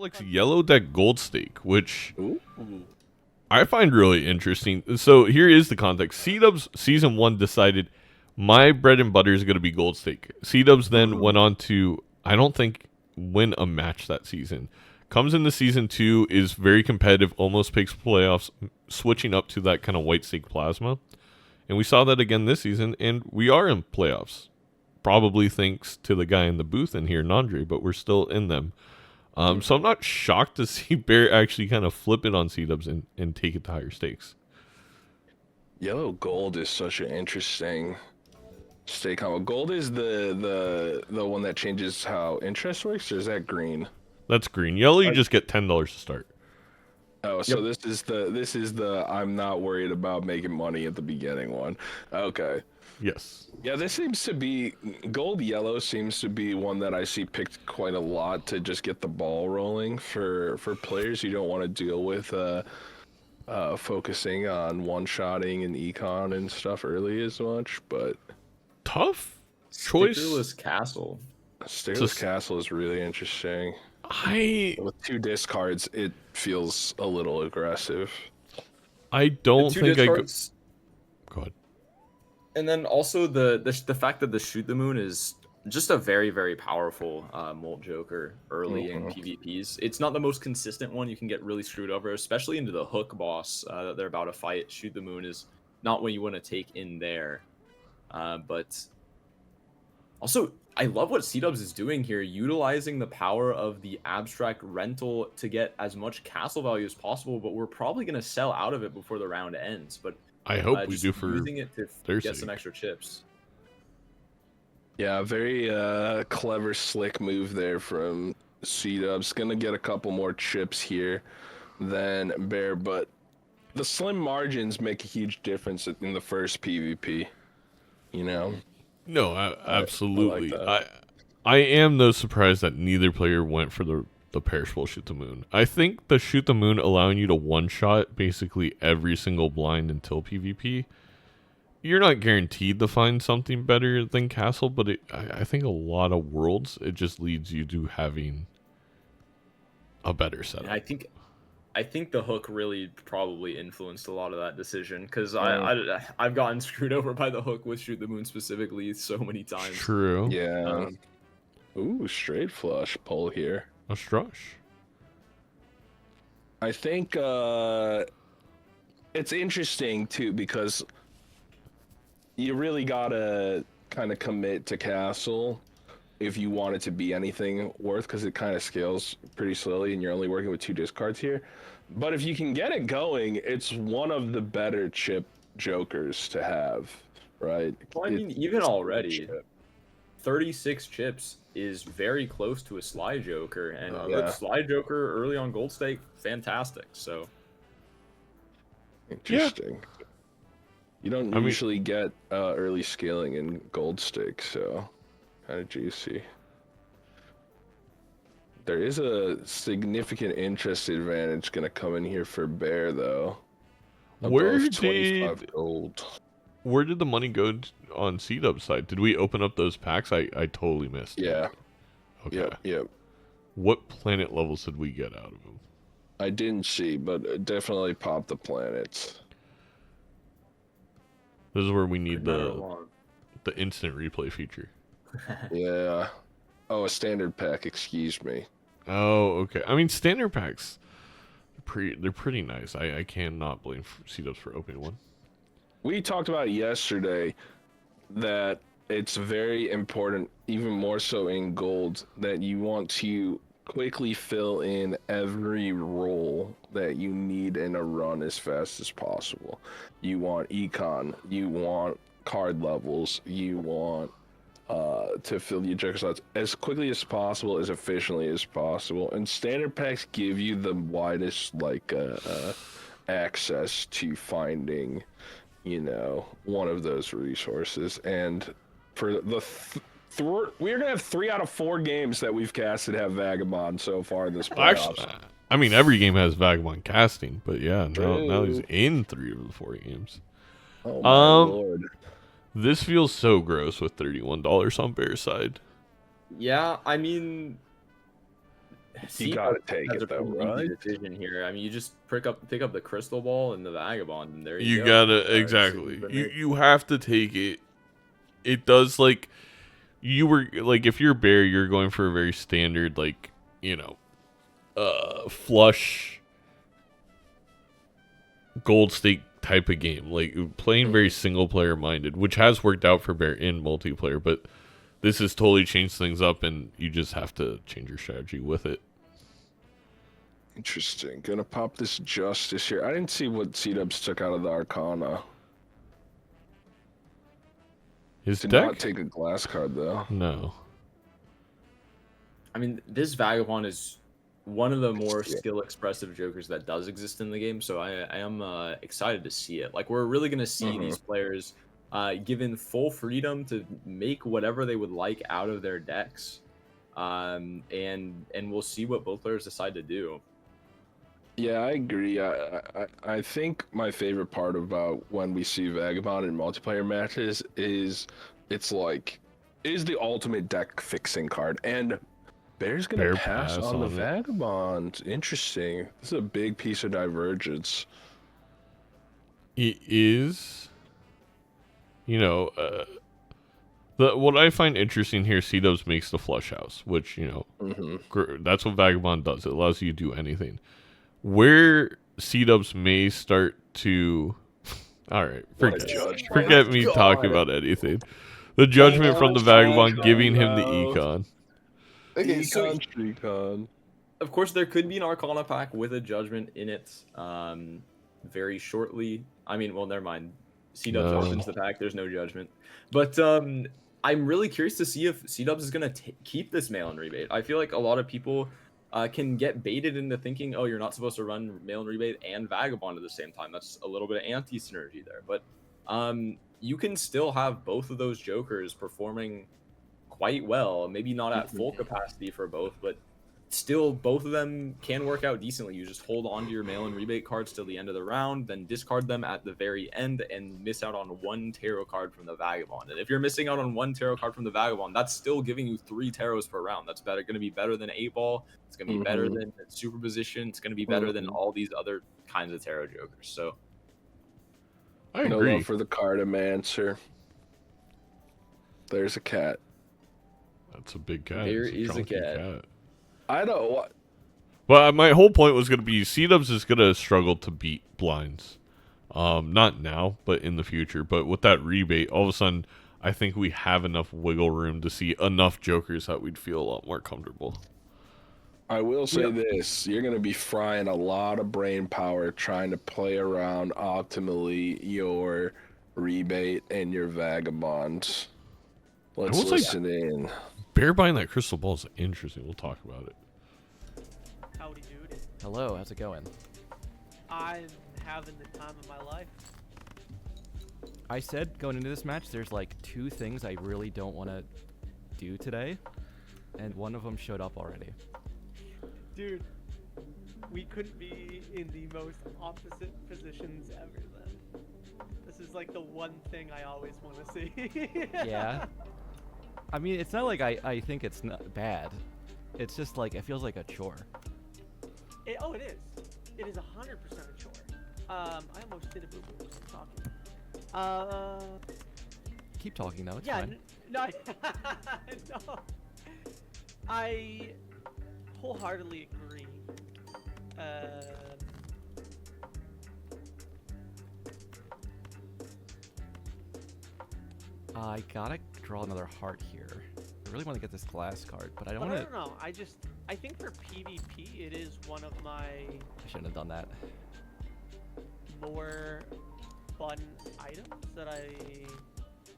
Like yellow deck gold stake, which Ooh. I find really interesting. So here is the context. C-Dubs season 1 decided my bread and butter is going to be gold stake. C-Dubs then went on to, I don't think, win a match that season. Comes into season 2, is very competitive, almost picks playoffs, switching up to that kind of white stake plasma. And we saw that again this season, and we are in playoffs. Probably thanks to the guy in the booth in here, Nandre, but we're still in them. So I'm not shocked to see Bear actually kind of flip it on C-Dubs and take it to higher stakes. Yellow gold is such an interesting stake combo. Gold is the one that changes how interest works, or is that green? That's green. Yellow, you just get $10 to start. Oh, so this is the I'm not worried about making money at the beginning one. Okay. Yes. Yeah, this seems to be gold yellow seems to be one that I see picked quite a lot to just get the ball rolling for players who don't want to deal with focusing on one-shotting and econ and stuff early as much, but Tough choice. Stickerless Castle. Stickerless Castle is really interesting. With 2 discards, it feels a little aggressive. I don't think I go. Go ahead. And then also the fact that the Shoot the Moon is just a very, very powerful Molt Joker early in PvPs. It's not the most consistent one. You can get really screwed over, especially into the hook boss that they're about to fight. Shoot the Moon is not what you want to take in there. But also, I love what C-Dubs is doing here, utilizing the power of the abstract rental to get as much castle value as possible, but we're probably going to sell out of it before the round ends. But I hope we do for using it to get some extra chips. Yeah, very clever, slick move there from C-Dubs. Gonna get a couple more chips here than Bear, but the slim margins make a huge difference in the first PvP. You know? No, absolutely. I like I am though surprised that neither player went for the perishable Shoot the Moon. I think the Shoot the Moon allowing you to one-shot basically every single blind until PvP. You're not guaranteed to find something better than Castle, but I think a lot of worlds, it just leads you to having a better setup. And I think the hook really probably influenced a lot of that decision, because I've gotten screwed over by the hook with Shoot the Moon specifically so many times. True. Yeah. Ooh, straight flush pull here. A strush. I think it's interesting too, because you really gotta kind of commit to Castle if you want it to be anything worth, because it kind of scales pretty slowly and you're only working with 2 discards here. But if you can get it going, it's one of the better chip jokers to have, right? Well, I mean, even already, 36 chips is very close to a Sly Joker, and look, Sly Joker early on gold stake, fantastic. So interesting. Yeah. You don't usually get early scaling in gold stake, so kind of juicy. There is a significant interest advantage going to come in here for Bear, though. Where did 25 gold. Where did the money go on C-Dub's side? Did we open up those packs? I totally missed. Yeah. Okay. Yep. What planet levels did we get out of them? I didn't see, but it definitely popped the planets. This is where we need the instant replay feature. Yeah. Oh, a standard pack, excuse me. Oh, okay. I mean, standard packs, they're pretty nice. I cannot blame C-Dubs for opening one. We talked about yesterday that it's very important, even more so in gold, that you want to quickly fill in every role that you need in a run as fast as possible. You want econ, you want card levels, you want to fill your joker slots as quickly as possible, as efficiently as possible. And standard packs give you the widest access to finding, one of those resources. And for the we're gonna have 3 out of 4 games that we've casted have Vagabond so far in this playoffs. Actually, I mean, every game has Vagabond casting, but yeah, now he's in 3 of the 4 games. Oh my lord. This feels so gross with $31 on Bear's side. Yeah, I mean, See, gotta take that's it a though, pretty easy right? decision here. I mean, you just pick up the crystal ball and the vagabond, and there you You go. gotta exactly. Decision's been You made. you have to take it. It does like you were like if you're Bear, you're going for a very standard like flush gold stake type of game, like playing very single player minded, which has worked out for Bear in multiplayer, but this has totally changed things up, and you just have to change your strategy with it. Interesting. Gonna pop this Justice here. I didn't see what C-Dubs took out of the Arcana. His Did deck? not take a glass card though. No. I mean, this vagabond is one of the more Yeah. skill expressive jokers that does exist in the game, so I am excited to see it. Like, we're really gonna see these players given full freedom to make whatever they would like out of their decks, and we'll see what both players decide to do. Yeah, I agree. I think my favorite part about when we see Vagabond in multiplayer matches is it's like is the ultimate deck fixing card, and Bear's gonna Bear pass pass on the on it. Vagabond. Interesting. This is a big piece of divergence. It is, what I find interesting here, C-Dubs makes the flush house, which, that's what Vagabond does. It allows you to do anything. Where C-Dubs may start to... All right, What a judge. forget me God. talking about anything. The judgment from the Vagabond Econ, giving him the bro. econ. So- Econ. Of course, there could be an Arcana pack with a judgment in it very shortly. I mean, well, never mind. C-Dubs No. opens the pack. There's no judgment. But I'm really curious to see if C-Dubs is going to keep this mail-in rebate. I feel like a lot of people can get baited into thinking, oh, you're not supposed to run mail-in rebate and Vagabond at the same time. That's a little bit of anti-synergy there. But you can still have both of those jokers performing quite well. Maybe not at full capacity for both, but still both of them can work out decently. You just hold on to your mail-in rebate cards till the end of the round, then discard them at the very end and miss out on one tarot card from the Vagabond. And if you're missing out on one tarot card from the Vagabond, that's still giving you 3 tarots per round. That's going to be better than 8-ball. It's going to be better than superposition. It's going to be better than all these other kinds of tarot jokers. So I No agree. love for the cartomancer. There's a cat. That's a big cat. There It's is a chunky cat. I don't what. But my whole point was going to be C-Dubs is going to struggle to beat blinds. Not now, but in the future. But with that rebate, all of a sudden, I think we have enough wiggle room to see enough jokers that we'd feel a lot more comfortable. I will say this: you're gonna be frying a lot of brain power trying to play around optimally your rebate and your Vagabond. Let's will say- listen in. Bear buying that crystal ball is interesting. We'll talk about it. Howdy, dude. Hello, how's it going? I'm having the time of my life. I said going into this match, there's like 2 things I really don't want to do today, and one of them showed up already. Dude, we couldn't be in the most opposite positions ever then. This is like the one thing I always want to see. Yeah. I mean, it's not like I think it's not bad. It's just like, it feels like a chore. It is. It is 100% a chore. I almost did a boo-boo talking. Keep talking though, it's Yeah, fine. no, no. I wholeheartedly agree. I gotta draw another heart here. I really want to get this glass card, but I don't But want to... I don't know. I think for PvP, it is one of my I shouldn't have done that. more fun items that I.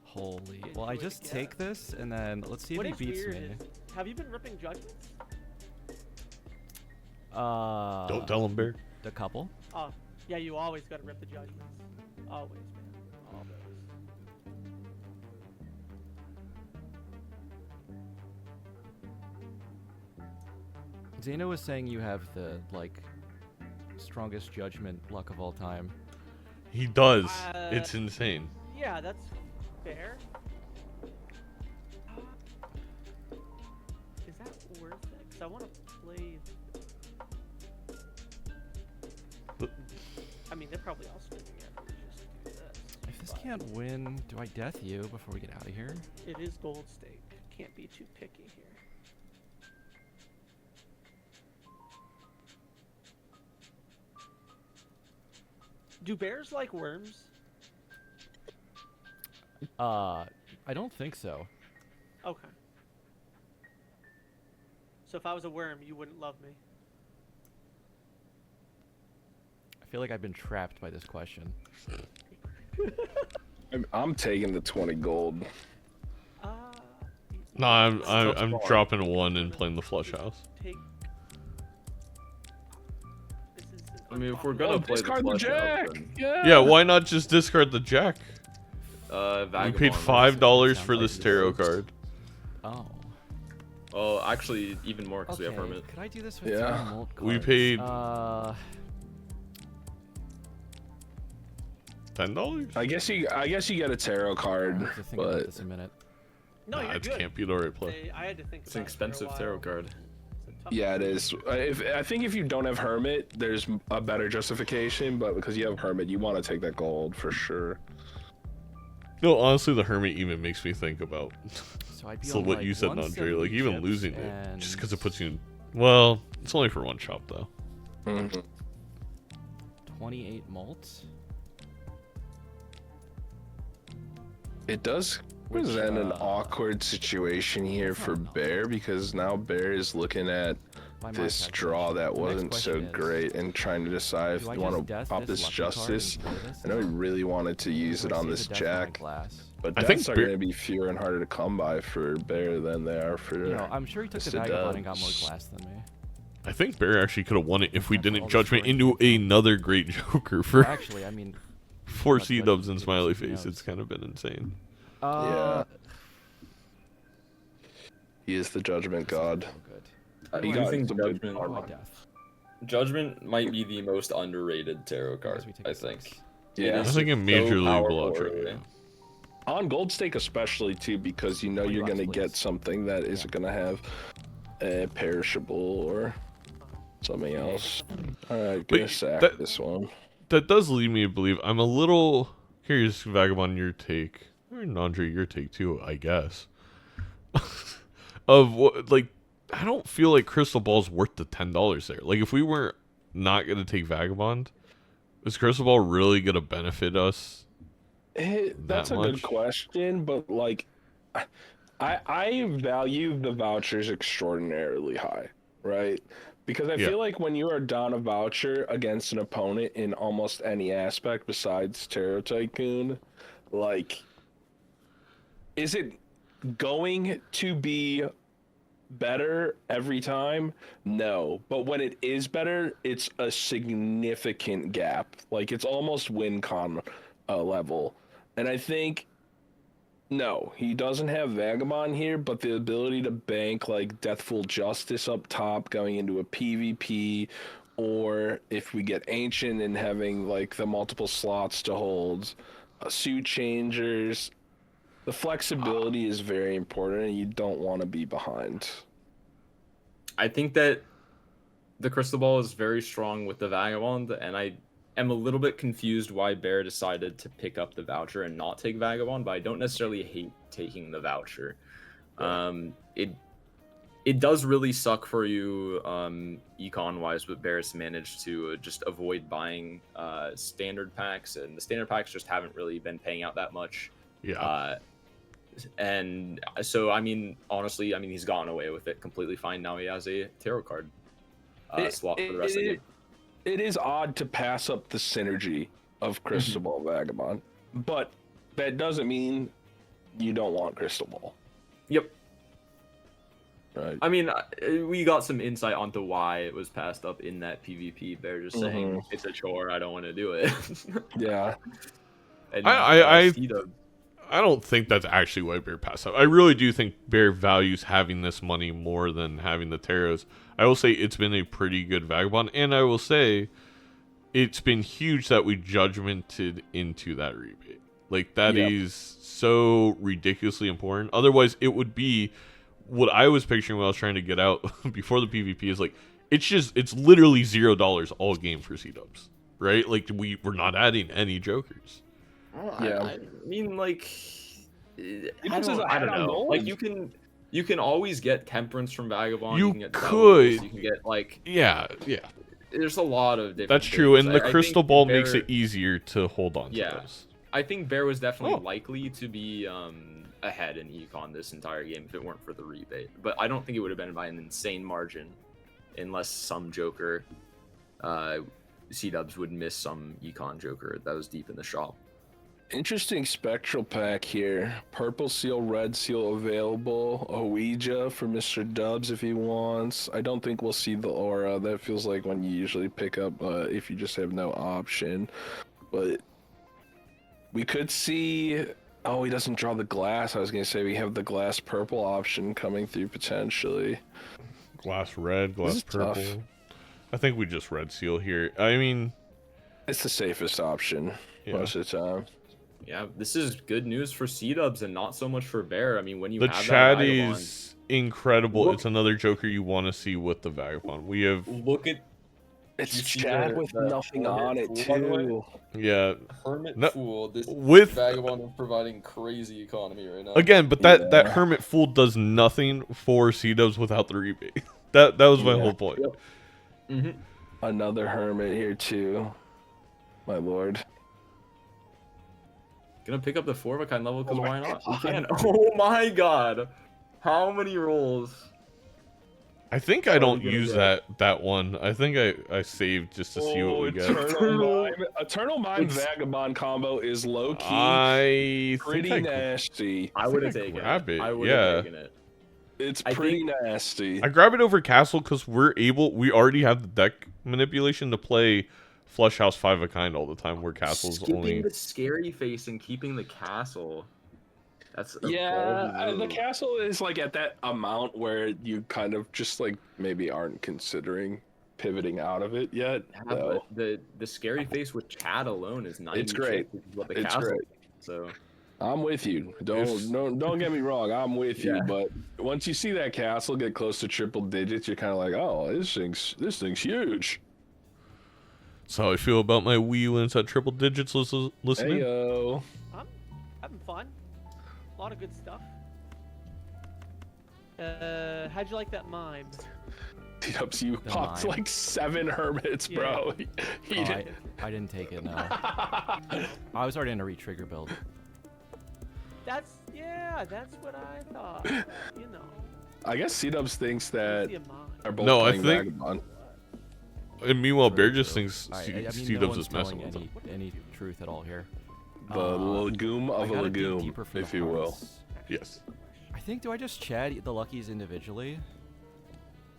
Holy... Well, I enjoy to just get. take this, and then let's see What if he is beats weird me. is, have you been ripping judgments? Don't tell him, Bear. A couple. Oh, yeah, you always gotta rip the judgments. Always, man. Always. Zeno was saying you have the, like, strongest judgment luck of all time. He does. Uh, It's insane. Yeah, that's fair. Is that worth it? Because I want to play I mean, they're probably all spinning it. We just do this. If this but can't win, do I death you before we get out of here? It is gold stake. Can't be too picky here. Do bears like worms? I don't think so. Okay. So if I was a worm, you wouldn't love me. I feel like I've been trapped by this question. I'm taking the 20 gold. Uh, No, I'm dropping 1 and playing the flush house. take. This is I mean, if we're gonna play the discard the flush jack. out, then, Yeah, why not just discard the jack? We Vagabond. paid $5 for this tarot card. Oh. Oh, actually, even more because we have Hermit. Could I do this with Yeah. 3 molt We cards? paid- $10? I guess you get a tarot card, I have to think about but this a minute. No, you're It good. can't be the right play. I had to think. It's an about it for a expensive while. tarot card. It's a tough yeah, it one. is. I think if you don't have Hermit, there's a better justification. But because you have Hermit, you want to take that gold for sure. No, honestly, the Hermit even makes me think about So I'd be so on what like you said, Andre. 170 Like even chips losing it and just because it puts you in. Well, it's only for 1 shop though. Mhm. 28 malts. It does Which, present an awkward situation here that's for not Bear because now Bear is looking at By my this draw calculation. that The next wasn't so question is, great and trying to decide if do I you want just to death pop this lucky card and Justice. play this? I know he really wanted to use Or it on save this a death on my Jack, glass? but I think deaths are Bear- going to be fewer and harder to come by for Bear than they are for. You know, I'm sure he took the Mr. vagabond and got Dubs. more glass than me. I think Bear actually could have won it if we After all didn't this judgment scoring into came from- another great Joker for Well, actually, I mean, 4 much C-dubs judgment and to smiley something face. else. It's kind of been insane. He is the judgment god. Oh, good. I He do got think some good Judgment, Oh, my karma. death. Judgment might be the most underrated tarot As card. we take I a think. six. Yeah. I It is think in so Major League powerful Balatro. early. Yeah. On gold stake especially too, because you know Twenty you're bucks, gonna get please. something that isn't gonna have a perishable or something else. All right, But gonna sack that- this one. That does lead me to believe I'm a little curious, Vagabond, your take, or Andre, your take too, I guess. Of what, like, I don't feel like Crystal Ball's worth the $10 there. Like, if we were not gonna take Vagabond, is Crystal Ball really gonna benefit us? That's a much? good question, but like, I value the vouchers extraordinarily high, right? Because I Yeah. feel like when you are down a voucher against an opponent in almost any aspect besides Tarot Tycoon, like, is it going to be better every time? No. But when it is better, it's a significant gap. Like, it's almost win con level. And I think, no, he doesn't have Vagabond here, but the ability to bank, like, Deathful Justice up top going into a PvP, or if we get Ancient and having, like, the multiple slots to hold, suit changers, the flexibility is very important, and you don't want to be behind. I think that the Crystal Ball is very strong with the Vagabond, and I am a little bit confused why Bear decided to pick up the voucher and not take Vagabond, but I don't necessarily hate taking the voucher. It does really suck for you econ wise, but Bear's managed to just avoid buying standard packs, and the standard packs just haven't really been paying out that much. Yeah. And so, I mean, honestly, I mean, he's gotten away with it completely fine. Now he has a tarot card slot for the rest of the game. It is odd to pass up the synergy of Crystal Ball Vagabond, but that doesn't mean you don't want Crystal Ball. Yep. Right. I mean, we got some insight onto why it was passed up in that PvP. They're just saying it's a chore. I don't want to do it. Yeah. And, I C-Dub, don't think that's actually why Bear passed up. I really do think Bear values having this money more than having the tarots. I will say it's been a pretty good Vagabond, and I will say it's been huge that we judgmented into that rebate. Like, that is so ridiculously important. Otherwise, it would be what I was picturing when I was trying to get out before the PvP is like, it's literally $0 all game for C-dubs. right? Like we're not adding any jokers. Yeah. I mean, like, I This is a don't add-on know. gold. Like, you can always get Temperance from Vagabond. You can get could. Doubles, you can get like. Yeah. There's a lot of different. That's true, things. and the I crystal think ball makes Bear- it easier to hold on to Yeah. those. I think Bear was definitely Oh. likely to be ahead in Econ this entire game if it weren't for the rebate. But I don't think it would have been by an insane margin, unless some Joker, C-Dubs would miss some Econ Joker that was deep in the shop. Interesting spectral pack here. Purple seal, red seal available. A Ouija for Mr. Dubs if he wants. I don't think we'll see the aura. That feels like one you usually pick up if you just have no option. But we could see. Oh, he doesn't draw the glass. I was gonna say we have the glass purple option coming through potentially. Glass red, glass is purple. tough. I think we just red seal here. I mean, It's the safest option most of the time. Yeah, this is good news for C-Dubs and not so much for Bear. I mean, when you the have chat that Vagabond, is incredible. Look- It's another Joker you want to see with the Vagabond. We have, look at It's You see Chad the- with the nothing Hermit on it Fool, by the way? too. yeah. Hermit No, Fool. This with- Vagabond is providing crazy economy right now. Again, but that Yeah. Hermit Fool does nothing for C-Dubs without the rebate. That was my Yeah. whole point. Yep. Mhm. Another hermit here too. My lord. Gonna pick up the 4 of a kind level because Oh my why not? We God. can. Oh my god. How many rolls? I think I Oh, don't you're gonna use get- that one. I think I saved just to see what we get. Eternal Mime It's- Vagabond combo is low key I pretty think nasty. I would have I taken grab it, I would yeah. have taken it. It's I pretty think- nasty. I grab it over Castle because we already have the deck manipulation to play Flush House 5 of kind all the time, where Castle's Skipping only. the scary face and keeping the castle. That's a Yeah, bold the move. castle is like at that amount where you kind of just like maybe aren't considering pivoting out of it yet. Yeah, though. but the scary face with Chad alone is 90 It's great. chips, which is what the It's castle great. is. So I'm with you. If- Don't get me wrong. I'm with you. Yeah. But once you see that castle get close to triple digits, you're kind of like, oh, this thing's huge. That's how I feel about my Wii when it's at triple digits. Listen in. Heyo. I'm having fun. A lot of good stuff. How'd you like that mime? T-Dubs, you The popped mime. like 7 hermits, Yeah. bro. He Oh, did- I didn't take it, no. I was already in a re-trigger build. That's what I thought. You know, I guess C-Dubs thinks that easy of mine. are both No, I playing think- Vagabond. And meanwhile, Very Bear just true. thinks I mean, no C-Dubs one's is messing telling with him. any truth at all here. The legume I of a gotta dig legume, deeper for if the you will. hearts. Yes. I think, do I just Chad the Luckies individually?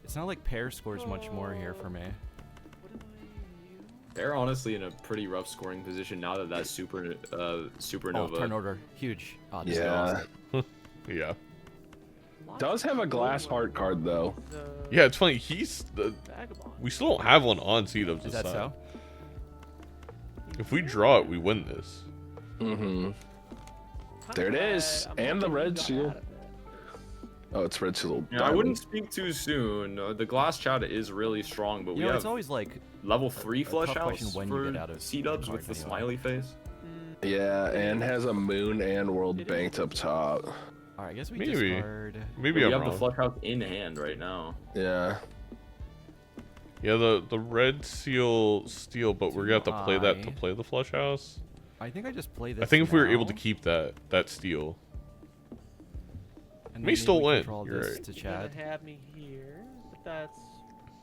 It's not like Pear scores much more here for me. What am I use? they're honestly in a pretty rough scoring position now that Oh, supernova. turn order. Huge. Oh, this is Yeah. awesome. Yeah. Does have a glass heart card, though. Yeah, it's funny. Vagabond. We still don't have one on C-Dubs Is this that side. so? If we draw it, we win this. Mm-hmm. Kinda There it glad is, I'm and the hoping we red got seal. out of it. Oh, it's red seal. Yeah, I wouldn't speak too soon. The glass chat is really strong, but You we know, have it's always like, level 3 a flush tough question house when you for get out of C-Dubs with card the anyway. smiley face. Yeah, and has a moon and world It is banked up top. alright, I guess we Maybe. discard. Maybe we I'm have wrong. the flush house in hand right now. Yeah. Yeah, the red seal steel, but we're gonna have to play that to I- play the flush house. I think I just play this I think if we were able to now, keep that steel. and may then still maybe we win, control you're this right. to You're gonna Chad. have me here, but that's.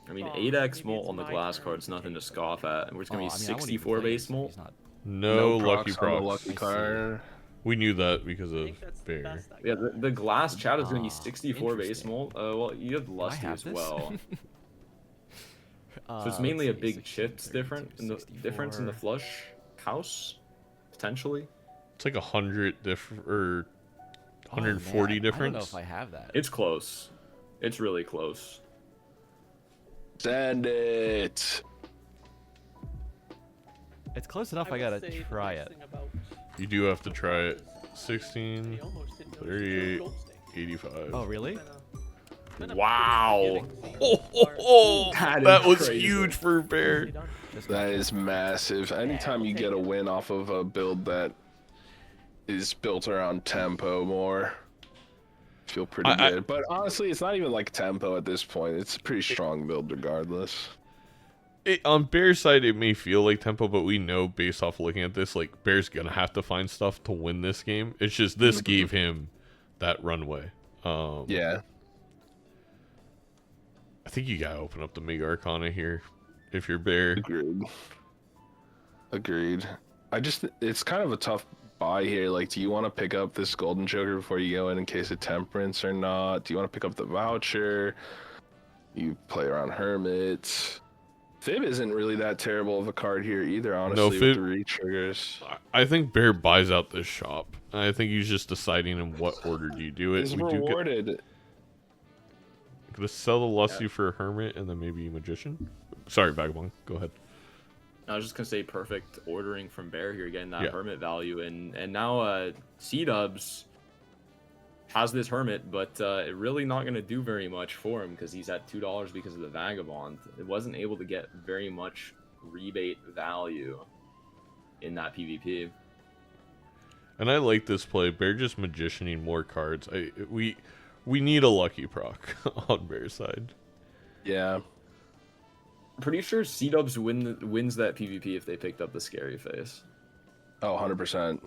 I mean, fine. 8x Maybe molt it's on the my glass turn card's to nothing to take scoff at. And we're just Oh, gonna I be mean, I wouldn't even 64 play base this, molt. he's not- No, lucky procs on the procs. lucky I see. card. We knew that because I of think that's the Bear. best I Yeah, got. the glass chat is gonna be Ah, 64 base interesting. molt. Well, you have Do I lusty have as this? well. So it's Let's mainly a see, big 16, chips 32, difference in the 64. flush house, potentially. It's like 100 or Oh, 140 man, difference. I don't know if I have that. It's close. It's really close. Send it. It's close enough. I would gotta say the try best it. thing about You do have to try it. they 16, almost didn't know 38, gold stake. 85. Oh, really? Been a Wow. pretty good beginning Oh, so far. That is that was crazy. huge for Bear. Nicely done. Just That is massive. Anytime we'll you take get a it. win off of a build that is built around tempo more, feel pretty I- good. But honestly, it's not even like tempo at this point. It's a pretty strong build regardless. On Bear's side, it may feel like tempo, but we know based off looking at this, like Bear's gonna have to find stuff to win this game. It's just this gave him that runway. Yeah. I think you gotta open up the Mega Arcana here if you're Bear. Agreed. It's kind of a tough buy here. Like, do you want to pick up this Golden Joker before you go in case of Temperance or not? Do you want to pick up the voucher? You play around Hermit. Fib isn't really that terrible of a card here either, honestly, with Fib- the re-triggers. I think Bear buys out this shop. I think he's just deciding in what order do you do it. It's We do get rewarded. gonna sell the Lusty for a Hermit and then maybe Magician. Sorry, Vagabond. Go ahead. I was just gonna say perfect ordering from Bear here, getting that Yeah. Hermit value, and now C-Dubs has this Hermit, but it really not gonna do very much for him because he's at $2 because of the Vagabond. It wasn't able to get very much rebate value in that PvP. And I like this play. Bear just magicianing more cards. We need a lucky proc on Bear's side. Yeah. Pretty sure C-Dubs wins that PvP if they picked up the Scary Face. Oh, 100%.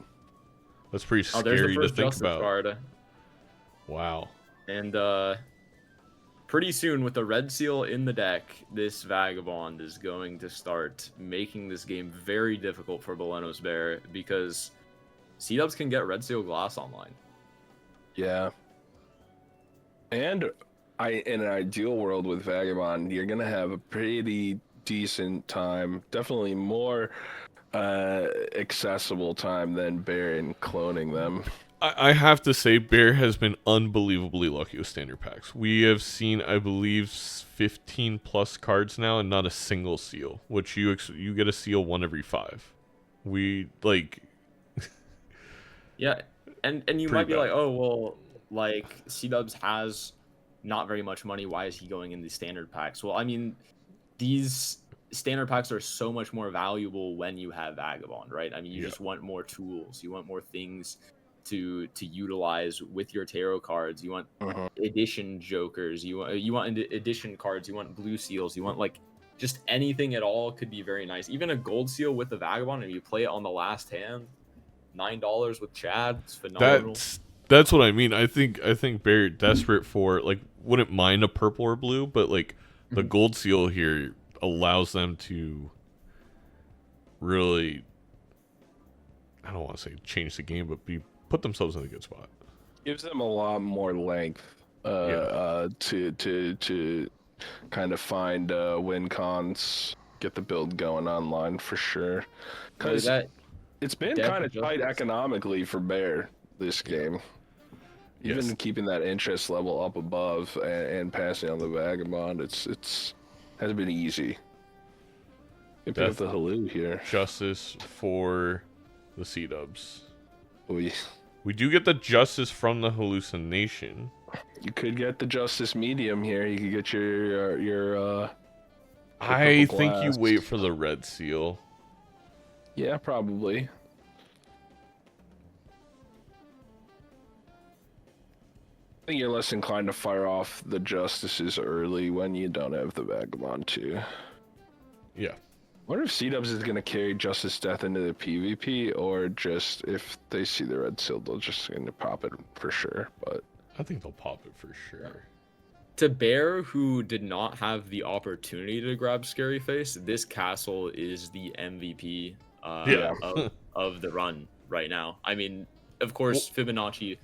That's pretty Oh, there's the scary to first think Justice about. card. Wow. And pretty soon, with the red seal in the deck, this Vagabond is going to start making this game very difficult for Balenos Bear because C-Dubs can get red seal glass online. Yeah. And in an ideal world with Vagabond, you're gonna have a pretty decent time. Definitely more accessible time than Bear in cloning them. I have to say, Bear has been unbelievably lucky with standard packs. We have seen, I believe, 15 plus cards now, and not a single seal. Which you get a seal 1 every 5. We like. Yeah, and you Pretty might be bad. like, oh well, like C-Dubs has not very much money. Why is he going in these standard packs? Well, I mean, these standard packs are so much more valuable when you have Vagabond, right? I mean, you just want more tools. You want more things to utilize with your tarot cards. You want edition jokers. You want edition cards. You want blue seals. You want like just anything at all could be very nice. Even a gold seal with the Vagabond, and you play it on the last hand. $9 with Chad. It's phenomenal. That's what I mean. I think Bear desperate for like wouldn't mind a purple or blue, but like the gold seal here allows them to really, I don't want to say change the game, but put themselves in a good spot. Gives them a lot more length to kind of find win cons, get the build going online for sure. Because it's been kind of tight economically for Bear this game. Even keeping that interest level up above and passing on the Vagabond, it's hasn't been easy. You pick up the Halu here. Justice for the C-Dubs. We do get the Justice from the hallucination. You could get the Justice medium here. You could get your I think you wait for the red seal. Yeah, probably. I think you're less inclined to fire off the Justices early when you don't have the Vagabond too. Yeah. I wonder if C-Dubs is going to carry Justice Death into the PvP, or just if they see the red seal, they'll just going to pop it for sure. But I think they'll pop it for sure. To Bear, who did not have the opportunity to grab Scary Face, this castle is the MVP of the run right now. I mean, of course, Fibonacci,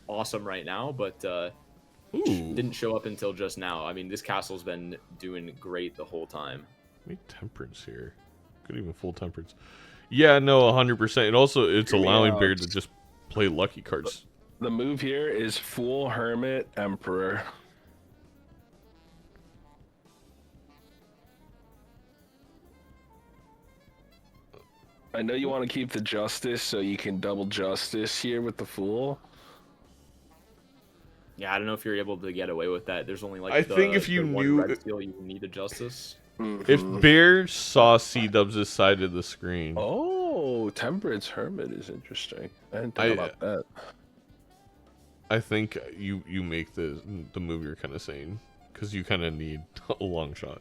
awesome right now, but didn't show up until just now. I mean, this castle's been doing great the whole time. Maybe Temperance here. Could even full Temperance. Yeah, no, 100%. It also, it's allowing Bear to just play lucky cards. The move here is Fool, Hermit, Emperor. I know you want to keep the Justice so you can double Justice here with the Fool. Yeah, I don't know if you're able to get away with that. There's only like I think if you knew red seal, you need a Justice. If Bear saw C-Dubs' side of the screen, Oh, Temperance Hermit is interesting. I didn't think about that. I think you make the move you're kind of saying, because you kind of need a long shot.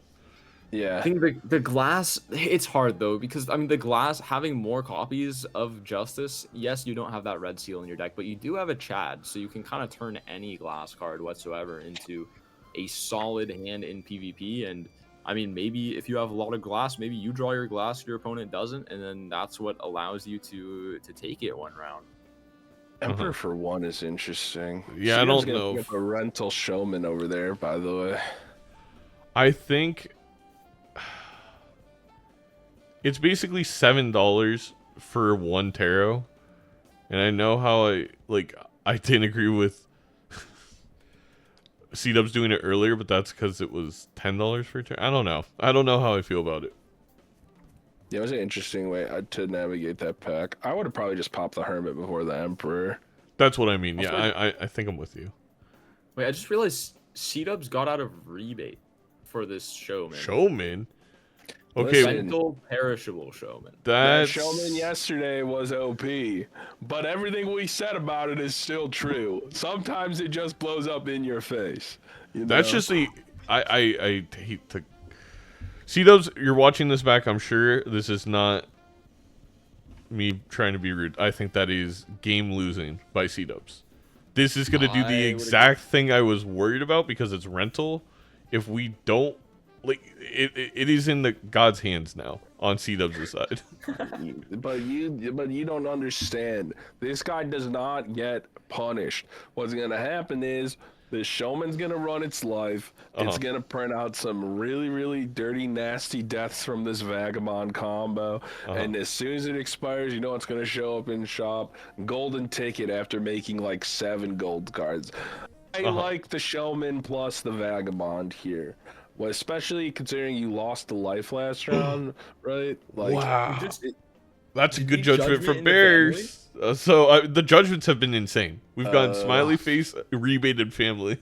Yeah. I think the glass, it's hard though, because I mean the glass having more copies of Justice, yes, you don't have that red seal in your deck, but you do have a Chad, so you can kind of turn any glass card whatsoever into a solid hand in PvP. And I mean, maybe if you have a lot of glass, maybe you draw your glass, your opponent doesn't, and then that's what allows you to take it one round. Emperor for one is interesting. Yeah, I don't know. A rental showman over there, by the way. I think it's basically $7 for one tarot, and I know how I didn't agree with C-Dubs doing it earlier, but that's because it was $10 for a tarot. I don't know how I feel about it. Yeah, it was an interesting way to navigate that pack. I would have probably just popped the Hermit before the Emperor. That's what I mean. Yeah, I think I'm with you. Wait, I just realized C-Dubs got out of rebate for this showman. Showman? Okay, Rental perishable showman. That showman yesterday was OP, but everything we said about it is still true. Sometimes it just blows up in your face. That's just the I hate to see those. You're watching this back. I'm sure this is not me trying to be rude. I think that is game losing by C-Dubs. This is going to do the exact thing I was worried about because it's rental. If we don't it is in the God's hands now on C-Dubs' side. but you don't understand. This guy does not get punished. What's gonna happen is the showman's gonna run its life. It's gonna print out some really, really dirty, nasty deaths from this vagabond combo. And as soon as it expires, you know what's gonna show up in shop? Golden ticket after making like 7 gold cards. I like the showman plus the vagabond here. Well, especially considering you lost the life last round, right? Like, wow. That's a good judgment from Bears. The judgments have been insane. We've gotten smiley face, rebated family.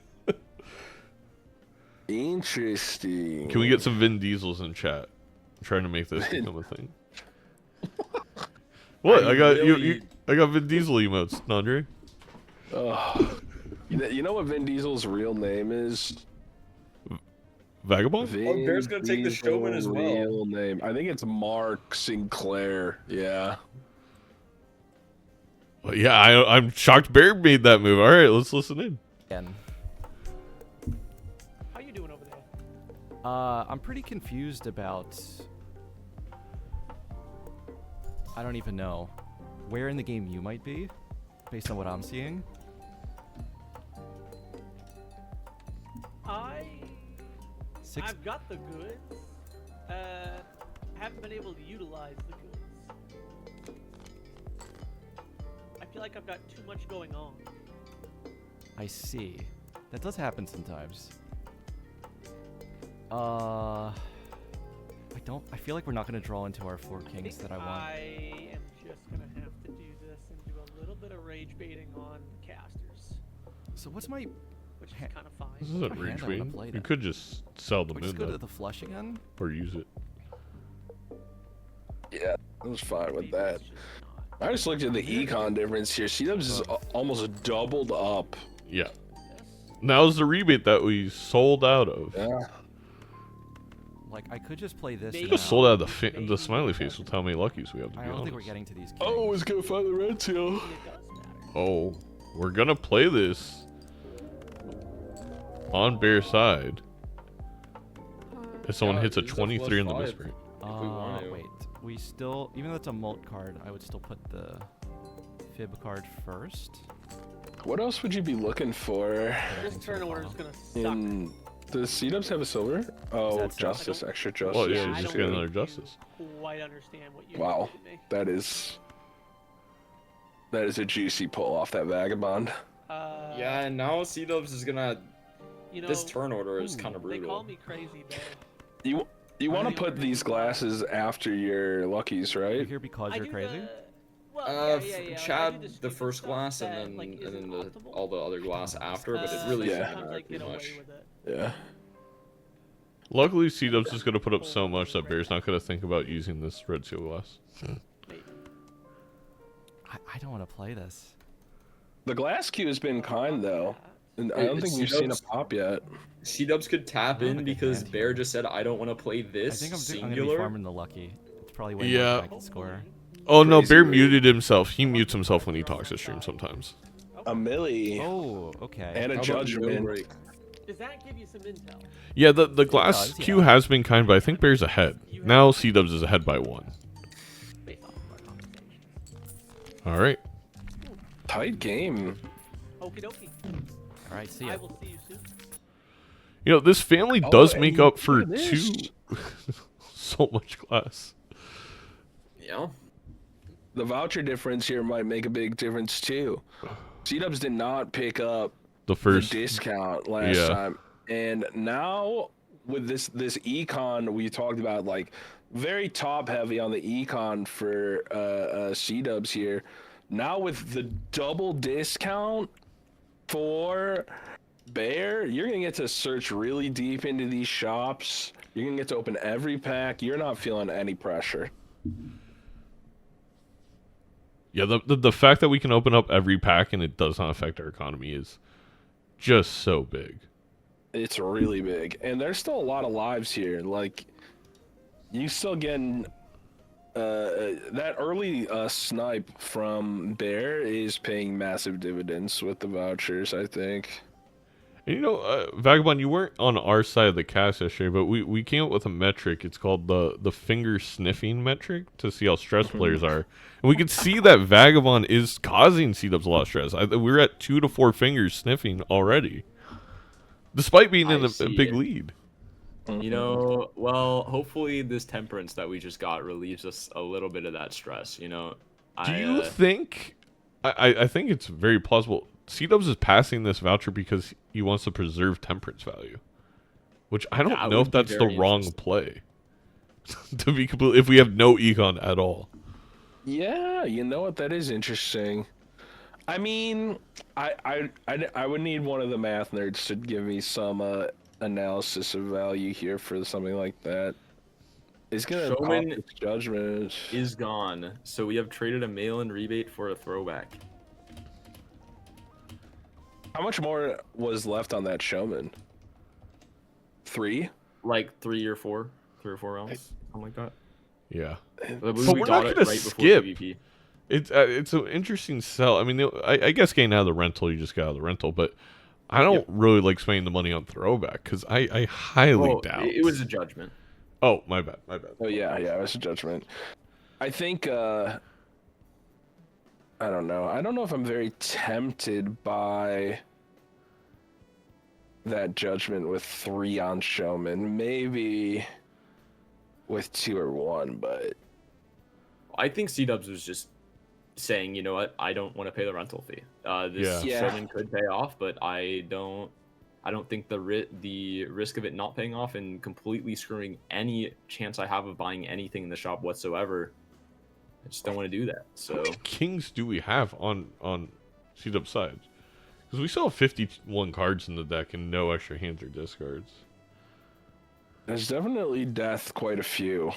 Interesting. Can we get some Vin Diesels in chat? I'm trying to make this become a thing. What? I got I got Vin Diesel emotes, Andre. You know what Vin Diesel's real name is? Vagabond? Bear's gonna take the showman as well. Real name. I think it's Mark Sinclair. Yeah. Well, yeah, I'm shocked Bear made that move. All right, let's listen in. Again. How you doing over there? I'm pretty confused about... I don't even know where in the game you might be, based on what I'm seeing. I've got the goods. Haven't been able to utilize the goods. I feel like I've got too much going on. I see. That does happen sometimes. I feel like we're not gonna draw into our 4 kings that I want. I am just gonna have to do this and do a little bit of rage baiting on casters. So what's my... Which is kind of fine. This isn't rage baiting. You could just sell the moon. Just go to the flush again? Or use it. Yeah, I was fine with that. I just looked at the econ difference here. C-Dubs is almost doubled up. Yeah. Now's the rebate that we sold out of. Yeah. Like, I could just play this. Just sold out of the smiley face with how many luckies we have, to be honest. I don't think we're getting to these kings. Oh, it's gonna find the red seal. Oh, we're gonna play this on Bear's side. If someone hits a 23 in the misprint. Wait. We still, even though it's a mult card, I would still put the fib card first. What else would you be looking for? This turn order is gonna suck. Does C-Dubs have a silver? Oh, Justice, extra Justice. Oh yeah, you just get another Justice. Quite understand what you Wow, that is a juicy pull off that vagabond. Yeah, and now C-Dubs is gonna. You know, this turn order is kind of brutal. They call me crazy, but You want to put these glasses after your luckies, right? You're here because you're crazy? Chad the first glass and then all the other glass after, but it really isn't gonna hurt too much. Yeah. Luckily, C-Dubs is going to put up so much that Bear's not going to think about using this red seal glass. I don't want to play this. The glass queue has been kind though, and I don't think we've seen a pop yet. C-Dubs could tap in because Bear just said, I don't want to play I this think I'm going to be singular. farming the lucky. It's probably way Yeah. more than I can score. Oh no, Crazy Bear move. muted himself. He mutes himself when he talks to stream sometimes. A milli Oh, okay. and a How about no judgment. break? Does that give you some intel? Yeah, the glass does, yeah. queue has been kind, but I think Bear's ahead. Now C-Dubs is ahead by 1. Based off of our conversations. All right. Tight game. Okie dokie. All right, see I ya. will see you soon. You know, this family Oh, does and make up for look at this. 2 so much glass. Yeah. The voucher difference here might make a big difference too. C-Dubs did not pick up The the first discount last Yeah. time, and now with this econ we talked about, like very top heavy on the econ for C-Dubs here. Now with the double discount for Bear, you're gonna get to search really deep into these shops. You're gonna get to open every pack. You're not feeling any pressure. Yeah, the fact that we can open up every pack and it does not affect our economy is just so big. It's really big, and there's still a lot of lives here. Like, you still getting that early snipe from Bear is paying massive dividends with the vouchers, I think. And you know, Vagabond, you weren't on our side of the cast yesterday, but we came up with a metric. It's called the finger sniffing metric to see how stressed players are. And we could see that Vagabond is causing C-Dubs a lot of stress. We're at 2 to 4 fingers sniffing already, despite being in I a see big it. lead. You know, well, hopefully this temperance that we just got relieves us a little bit of that stress, you know. Do you think? I think it's very plausible. C-Dubs is passing this voucher because he wants to preserve temperance value, which I don't That know would if be that's the very wrong interesting. play. To be completely, if we have no econ at all. Yeah, you know what? That is interesting. I mean, I would need one of the math nerds to give me some analysis of value here for something like that. It's gonna pop Showman its judgment. is gone, so we have traded a mail-in rebate for a throwback. How much more was left on that showman? 3? Like 3 or 4 rounds, something like that. Yeah, But we're not got it gonna right before skip. PvP. it's an interesting sell. I mean, I guess getting out of the rental, you just got out of the rental, but I don't really like spending the money on throwback because I highly Well, doubt. it was a judgment. Oh, my bad. Oh yeah, it was a judgment. I think I don't know. I don't know if I'm very tempted by that judgment with 3 on showman. Maybe with 2 or 1, but I think C-Dubs was just saying, you know what, I don't want to pay the rental fee. This Yeah. showman could pay off, but I don't think the risk of it not paying off and completely screwing any chance I have of buying anything in the shop whatsoever. I just don't want to do that. How So many kings do we have on C-Dub sides? Because we still have 51 cards in the deck and no extra hands or discards. there's definitely death quite a few.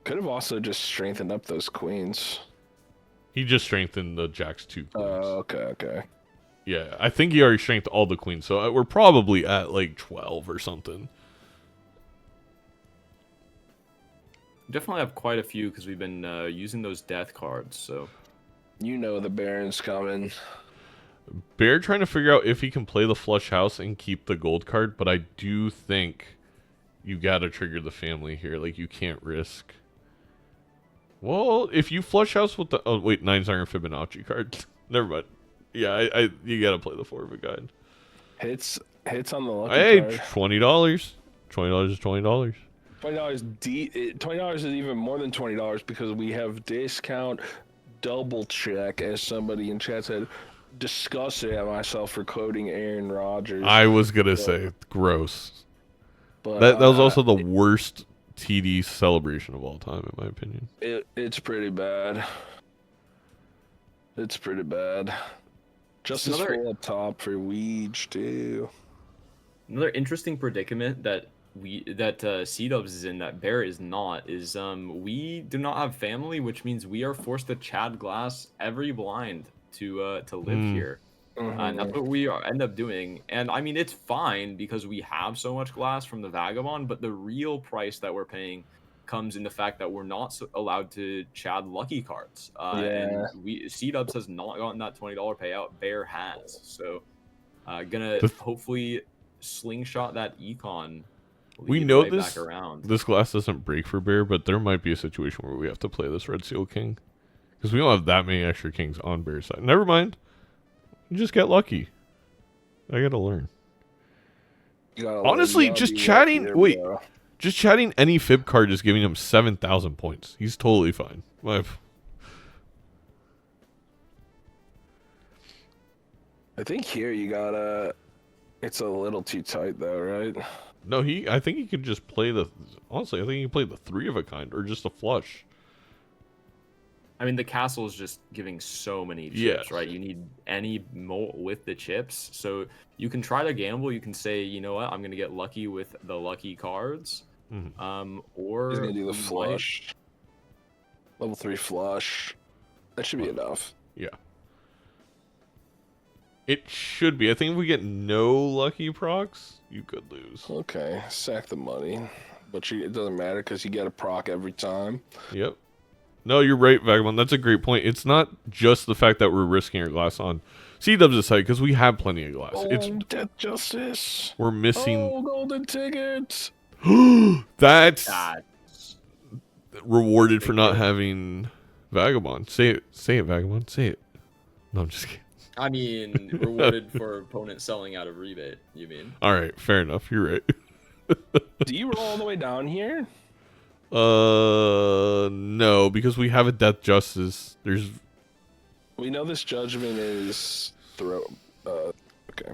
Could have also just strengthened up those queens. He just strengthened the Jack's 2 queens. Okay. Yeah, I think he already strengthened all the queens, so we're probably at like 12 or something. definitely have quite a few because we've been using those death cards. So You know the Baron's coming. Bear trying to figure out if he can play the flush house and keep the gold card, but I do think you gotta trigger the family here. Like, you can't risk. Well, if you flush house with the... Oh, wait, 9's aren't a Fibonacci card. Never mind. Yeah, you gotta play the 4 of a guide. Hits on the lucky Hey, card. $20. $20 is $20. $20 is even more than $20 because we have discount double check, as somebody in chat said. Disgusted at myself for quoting Aaron Rodgers. I was gonna say, gross. But That was also the worst TD celebration of all time, in my opinion. it's pretty bad. It's pretty bad. Just as Another- full up top for Weege too. another interesting predicament that C-Dubs is in that Bear is not is we do not have family, which means we are forced to Chad glass every blind to live here. And that's what we end up doing. And I mean, it's fine because we have so much glass from the Vagabond, but the real price that we're paying comes in the fact that we're not allowed to Chad lucky cards. And C-Dubs has not gotten that $20 payout. Bear has. So gonna hopefully slingshot that econ. We know right this back around. this glass doesn't break for Bear, but there might be a situation where we have to play this Red Seal King. Because we don't have that many extra kings on Bear's side. Never mind. You just get lucky. I gotta learn. Honestly, just chatting. Just chatting any fib card is giving him 7,000 points. He's totally fine. I think here you gotta. It's a little too tight though, right? No, I think he could just play the. Honestly, I think he could play the 3 of a kind or just a flush. I mean, the castle is just giving so many chips, right? You need any mold with the chips. So you can try to gamble. You can say, you know what, I'm going to get lucky with the lucky cards. Or he's going to do the flush. Level 3 flush. That should be enough. Yeah. It should be. I think if we get no lucky procs, you could lose. Okay, sack the money. But it doesn't matter because you get a proc every time. Yep. No, you're right, Vagabond. That's a great point. It's not just the fact that we're risking our glass on C-Dubs' side, because we have plenty of glass. It's Death Justice. We're missing. Oh, golden tickets. That's rewarded for not having Vagabond. Say it, Vagabond. Say it. No, I'm just kidding. I mean, rewarded for opponent selling out of rebate. You mean? All right, fair enough. You're right. Do you roll all the way down here? No, because we have a Death Justice. We know this judgment is okay.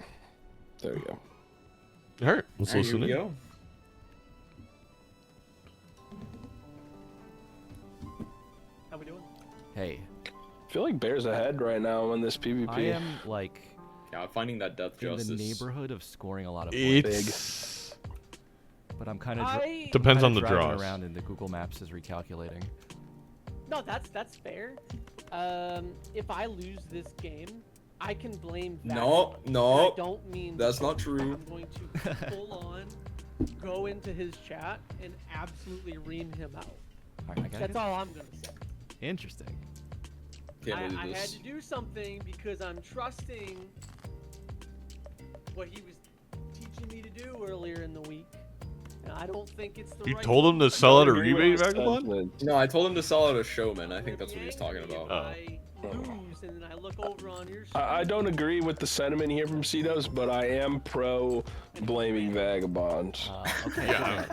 There we go. All right, let's listen in. Go. How we doing? Hey, I feel like Bear's ahead right now in this PvP. I am like Yeah, finding that Death in Justice. the neighborhood of scoring a lot of points. It's But I'm kind of depends on the draws. around and the Google Maps is recalculating. No, that's fair. If I lose this game, I can blame No, Vagabond. no, I don't mean that's not true. I'm going to full on go into his chat and absolutely ream him out. That's all I'm gonna say. Interesting. Can't believe I had this. to do something because I'm trusting what he was teaching me to do earlier in the week. And I don't think it's the You right told him to sell out a rebate, Vagabond? No, I told him to sell out a showman. I think that's what he's talking about. I lose and then I look over on your I don't agree with the sentiment here from C-Dubs, but I am pro blaming Vagabond. Okay. Yeah.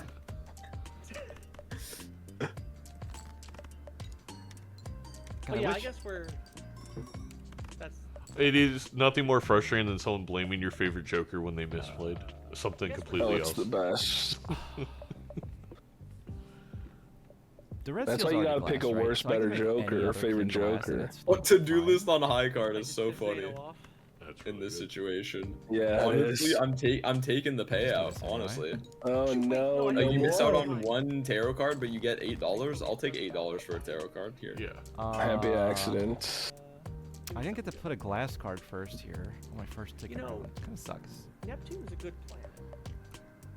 But yeah, I guess that's It is nothing more frustrating than someone blaming your favorite Joker when they misplayed something Yes, completely It's else. the best. The Red That's Seal's why you already gotta pick glass, a right? worse, So I can better make Joker any or other favorite king glass and Joker. it's What to like do fine. list on high card I is can so just say funny no off. That's in really this good. situation. Yeah, it Honestly, is. I'm taking the payout. say, right? Honestly, Oh no, like no you miss out more. on one tarot card, but you get $8. I'll take $8 for a tarot card here. Yeah. Happy accident. I didn't get to put a glass card first here on my first ticket. You know- It kind of sucks. Neptune is a good planet.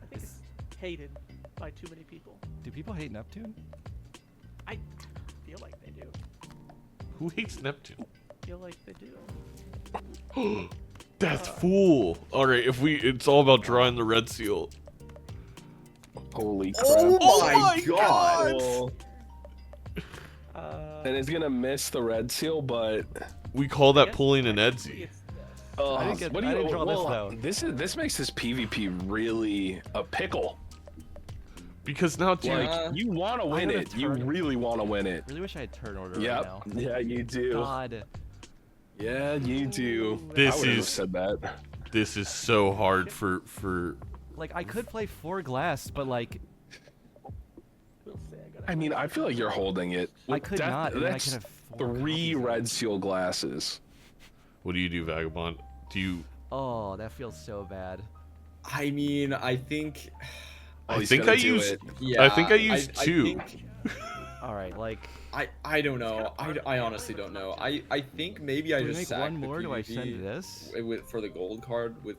I think it's hated by too many people. Do people hate Neptune? I feel like they do. Who hates Neptune? Feel like they do. Death Fool. All right, it's all about drawing the Red Seal. Holy crap. Oh my god! Well, and it's gonna miss the red seal, but We call that Yes, pulling an technically Edzy. it's this. oh, I didn't what do you draw this, well, though. this makes this PvP really a pickle. Because now, dude, Yeah. Like you want to win had a it, you turn. really want to win it. Really wish I had turn order right Yep. now. Yeah, you do. God. Yeah, you do. This I would've is- said that. this is so hard for. Like, I could play 4 glass, but, like, We'll say I gotta I mean, I feel like you're holding it. I could not, and then I could That's have 4 three copies of it. red seal glasses. What do you do, Vagabond? Do you? Oh, that feels so bad. I mean, I think Oh, I he's think gonna I do used. it. Yeah, I think I used I 2. think- All right, like, I don't know. I honestly don't know. I think maybe I do we just make sacked one the more? Do I PvP send this? for the gold card with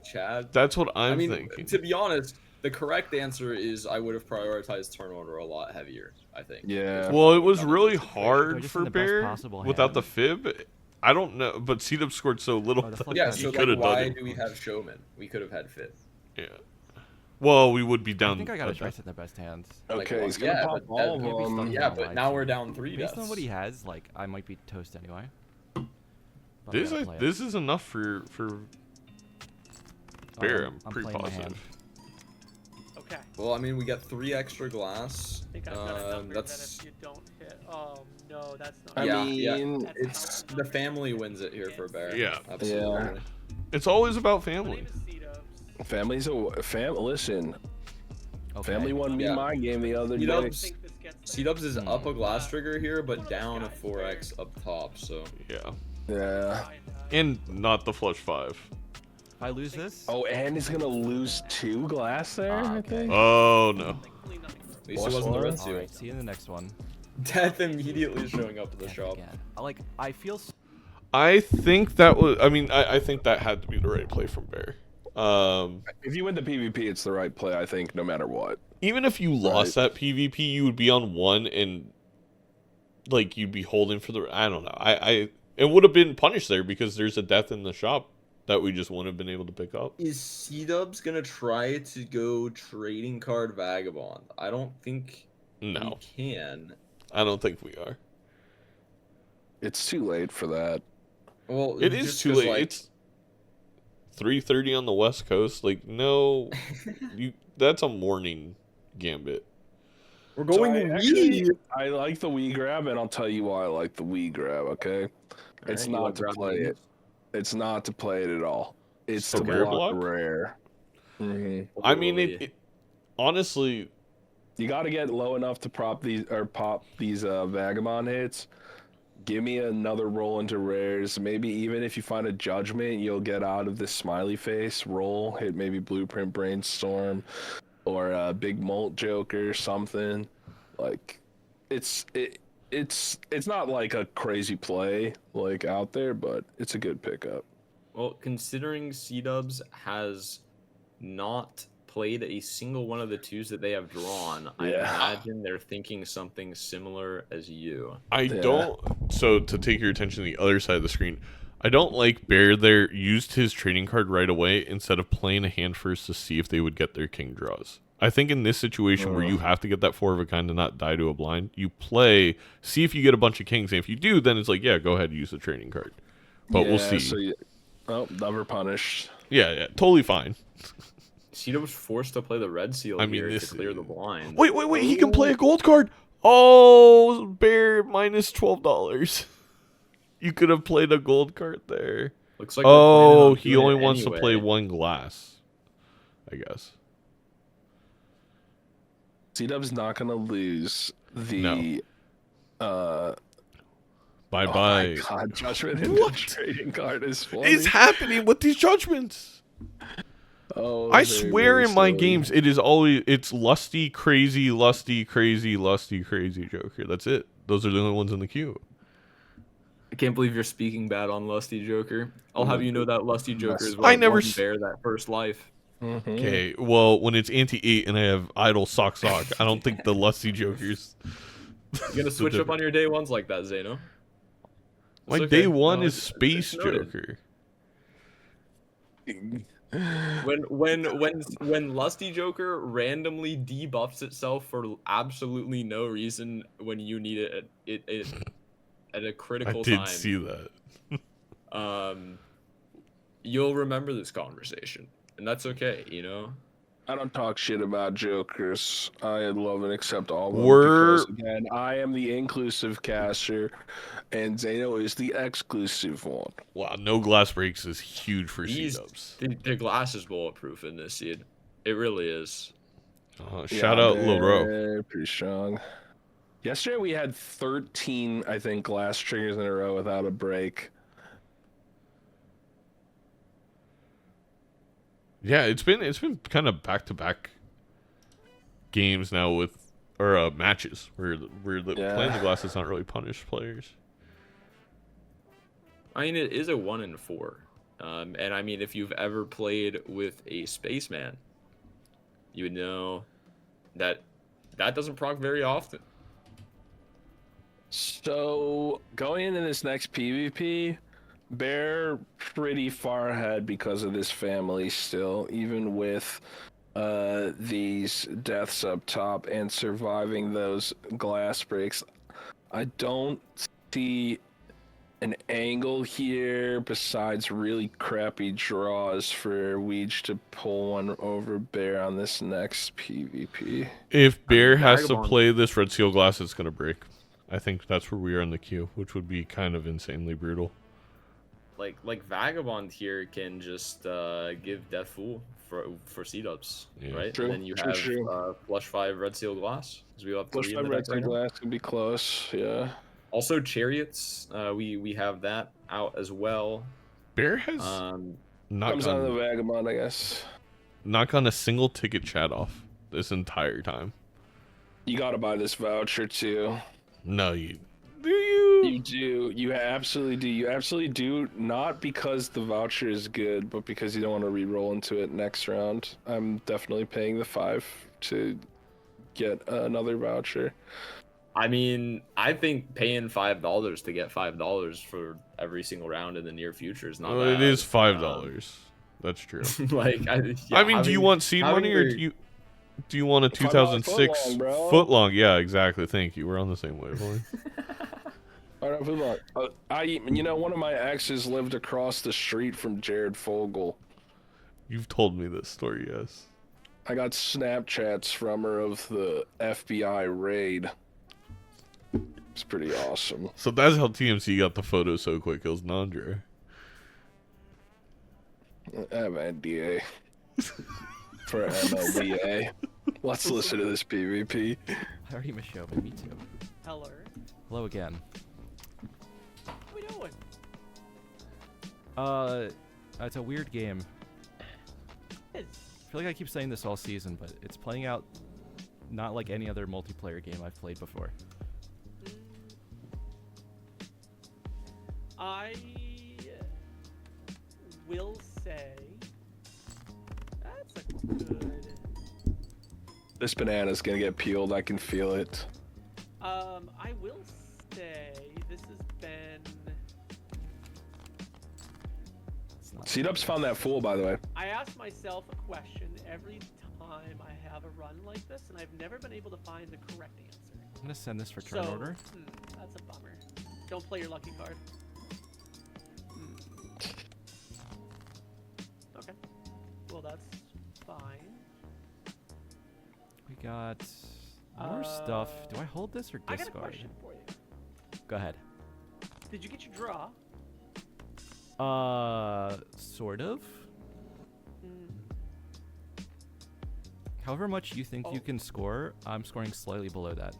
Chad. That's what I I'm mean, thinking. to be honest, the correct answer is I would have prioritized turn order a lot heavier. I think. Yeah. is Well, what I it would've was done in really this situation. hard just for in the best Bear possible without the hand. fib. I don't know, but C-Dub scored so little Oh, the that flip Yeah, side. he so could like, have done why it. do we have Showman? We could have had fifth. Yeah. Well, we would be I down. think I got a address death. it in the best hands. Like, Okay, he's gonna yeah, pop but all that- of maybe them. stuff- Yeah, on but live now too. we're down 3 Based deaths. on what he has, like, I might be toast anyway. But we This gotta play it. this is enough for Bear. I'm I'm pretty playing my positive. hand. Okay. Well, I mean, we got 3 extra glass. I think I've got a number That's that if you don't hit. No, that's not. I yeah, mean, yeah. It's the family wins it here for Bear. Yeah. Absolutely. It's always about My family. name is C-Dubs. Family's a Listen, Okay. family won me Yeah. my game the other You day. know, I think this gets C-Dubs is up a glass trigger here, but down a 4x up top, so... Yeah. Yeah. And not the flush 5. If I lose this, Oh, and he's gonna lose 2 glass there. I okay. think. Oh no. thankfully nothing. At least it Plus wasn't the one. red seal. alright, see you in the next one. Death immediately showing up at the Death shop. again. I feel I think that was. I mean, I think that had to be the right play from Bear. If you win the PvP, it's the right play. I think no matter what. Even if you lost that PvP, you would be on 1 and like you'd be holding for the. I don't know. I it would have been punished there because there's a death in the shop that we just wouldn't have been able to pick up. Is C-Dubs gonna try to go trading card vagabond? I don't think No, he can. I don't think we are. It's too late for that. Well, It is just too 'cause, late. like, It's 3:30 on the West Coast. Like, no, you. That's a morning gambit. we're So going I like the Wii grab, and I'll tell you why I like the Wii grab. Okay, it's you not wanna to grab play the it. It's not to play it at all. It's So to rare block block? rare. I mean, it honestly. You got to get low enough to pop these vagabond hits. Give me another roll into rares. Maybe even if you find a judgment, you'll get out of this smiley face roll. Hit maybe blueprint brainstorm or a big molt joker, something. Like it's not like a crazy play like out there, but it's a good pickup. Well, considering C-Dubs has not played a single one of the 2s that they have drawn, I Yeah. imagine they're thinking something similar as you. I Yeah. don't. So to take your attention to the other side of the screen, I don't like Bear there used his trading card right away instead of playing a hand first to see if they would get their king draws. I think in this situation where you have to get that 4 of a kind to not die to a blind, you play, see if you get a bunch of kings, and if you do, then it's like, yeah, go ahead and use the trading card. But we'll Yeah, see. Never punished. Yeah, totally fine. C-Dubs was forced to play the red seal I mean, here to this clear is- the blind. Wait, he can play a gold card. Oh, Bear minus $12. You could have played a gold card there. Looks like they're planning Oh, on he doing only it wants to play anyway. 1 glass, I guess. C-Dub's not gonna lose the Bye Oh bye. my God, judgment in the trading card is funny. It's happening with these judgments. Oh, I very, swear very in my silly. games it is always lusty, crazy, lusty, crazy, lusty, crazy Joker. That's it. Those are the only ones in the queue. I can't believe you're speaking bad on Lusty Joker. I'll have you know that Lusty Joker is I what never won s- Bear that first life. Mhm. Okay, well, when it's anti-8 and I have idle sock, I don't think the lusty Jokers. You gonna switch up on your day ones like that, Zeno? My It's okay. day 1 No, is it's Space noted. Joker. When Lusty Joker randomly debuffs itself for absolutely no reason when you need it at a I critical did time, see that. you'll remember this conversation, and that's okay, you know. I don't talk shit about jokers. I love and accept all of them. We're- Because, again, I am the inclusive caster, and Zeno is the exclusive one. Wow, no glass breaks is huge for He's- C-dubs. The glass is bulletproof in this, seed. It really is. Shout out Lil Ro. They're pretty strong. Yesterday we had 13, I think, glass triggers in a row without a break. Yeah, it's been kind of back to back games now with or matches where playing the glass does not really punish players. I mean, it is a 1 in 4. And I mean, if you've ever played with a spaceman, you would know that doesn't proc very often. So going into this next PvP, Bear pretty far ahead because of this family still, even with these deaths up top and surviving those glass breaks. I don't see an angle here besides really crappy draws for Weege to pull one over Bear on this next PvP. If Bear has to Vagabond. play this red seal glass, it's gonna break. I think that's where we are in the queue, which would be kind of insanely brutal. Like Vagabond here can just give Death Fool for seed-ups, Yeah. right? True, And then you true, have true. Flush 5 Red Seal Glass, because we have Push 3 by in the red deck right now. glass can be close, yeah. Also Chariots, we have that out as well. Bear has not Comes out of the gone, Vagabond, I guess. not gone a single ticket chat off this entire time. You gotta buy this voucher too. No, you do you? You do. You absolutely do. You absolutely do. Not because the voucher is good, but because you don't want to re-roll into it next round. I'm definitely paying the 5 to get another voucher. I mean, I think paying $5 to get $5 for every single round in the near future is not Well, bad. it is $5. That's true. Like, I mean, do you want seed money or do you want a $5 2006 footlong, bro. footlong? Yeah, exactly. Thank you. We're on the same wavelength. All right, move on. One of my exes lived across the street from Jared Fogle. You've told me this story, yes. I got Snapchats from her of the FBI raid. It's pretty awesome. So that's how TMC got the photo so quick. It was Nandre. I have an NDA for MLBA. Let's listen to this PvP. I already missed you, but me too. Hello. Hello again. What we doing? It's a weird game. Is I feel like I keep saying this all season, but it's playing out not like any other multiplayer game I've played before. I will say that's a good. This banana's gonna get peeled. I can feel it. I will say this has been. It's not Seedup's found that fool, by the way. I ask myself a question every time I have a run like this, and I've never been able to find the correct answer. I'm gonna send this for turn So, order. that's a bummer. Don't play your lucky card. Okay. Well, that's fine. We got more stuff. Do I hold this or I got a discard? question for you. Go ahead. Did you get your draw? Sort of. Mm, However much you think you Oh. can score, I'm scoring slightly below that.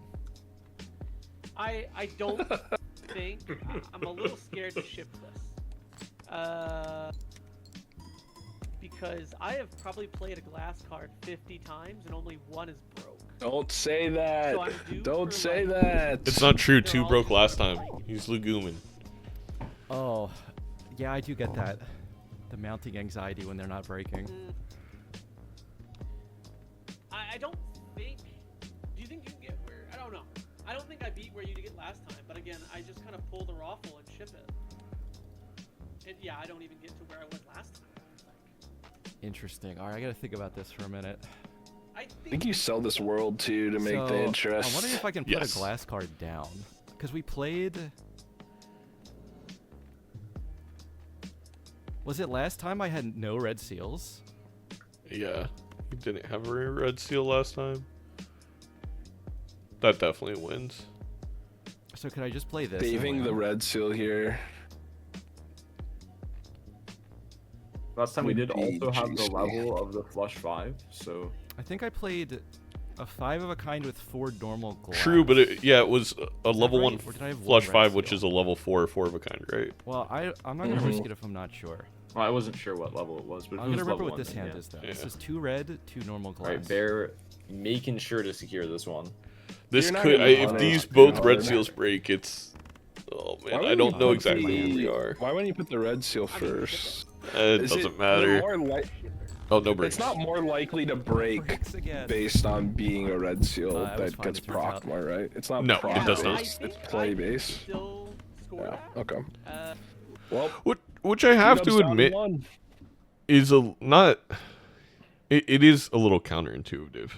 I don't think I'm a little scared to ship this. Because I have probably played a glass card 50 times and only one is broke. Don't say that. So I'm due Don't for, say like- that. It's not true. They're 2 all broke last sort time. of like- He's legumin. Oh, yeah, I do get that. The mounting anxiety when they're not breaking. Mm. I don't think. Do you think you can get where? I don't know. I don't think I beat where you did get last time. But again, I just kind of pull the raffle and ship it. And yeah, I don't even get to where I was last time. It's like, Interesting. All right, I gotta think about this for a minute. I think you sell this world too to make So, the interest. I'm wondering if I can put Yes. a glass card down. Because we played... Was it last time I had no red seals? Yeah. You didn't have a red seal last time. That definitely wins. So could I just play this? and Saving the win? red seal here. Last time we Would did be also have the juicy. level of the Flush 5, so I think I played a 5 of a kind with 4 normal glass. True, but it was a level right? 1 Or did I have flush one red 5, which seal? is a level 4 of a kind, right? Well, I'm not gonna risk it if I'm not sure. Well, I wasn't sure what level it was, but if I'm it was gonna remember level what this 1, then hand yeah. is though. This is 2 red, 2 normal glass. All right, Bear making sure to secure this one. This You're not could, gonna if punish these too both hard. red seals break, it's. Oh man, I wouldn't don't you know put exactly where we the- are. Why wouldn't you put the red seal first? It Is doesn't it matter. more Oh, no breaks. It's not more likely to break Breaks again. based on being a red seal That was that fine, gets it turns procced out. more, right? It's not No, it proc does not. based, it's play based. Still score Yeah, that. okay. Uh, Well, Which I have T-Dub's to down admit 1. is a not. It is a little counterintuitive,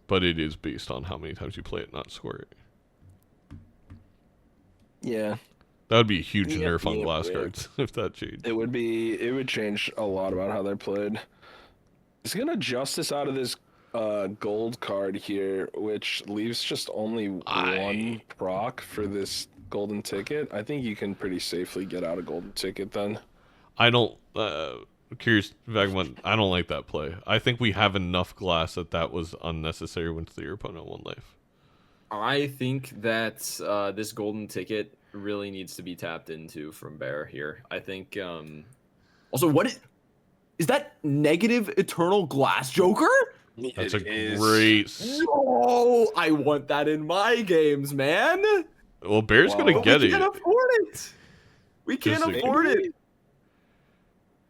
but it is based on how many times you play it, not score it. Yeah, That would be a huge Yeah, nerf on yeah, glass yeah. cards if that changed. it would change a lot about how they're played. It's gonna adjust this out of this gold card here, which leaves just only one proc for this golden ticket. I think you can pretty safely get out a golden ticket then. I don't. Curious, Vagabond. I don't like that play. I think we have enough glass that was unnecessary once your opponent won life. I think that this golden ticket really needs to be tapped into from Bear here. I think. Also, what is that negative eternal glass joker? That's a It is- great. No, I want that in my games, man. Well, Bear's Wow. gonna But get we it. can't afford it. We can't Just like- afford it.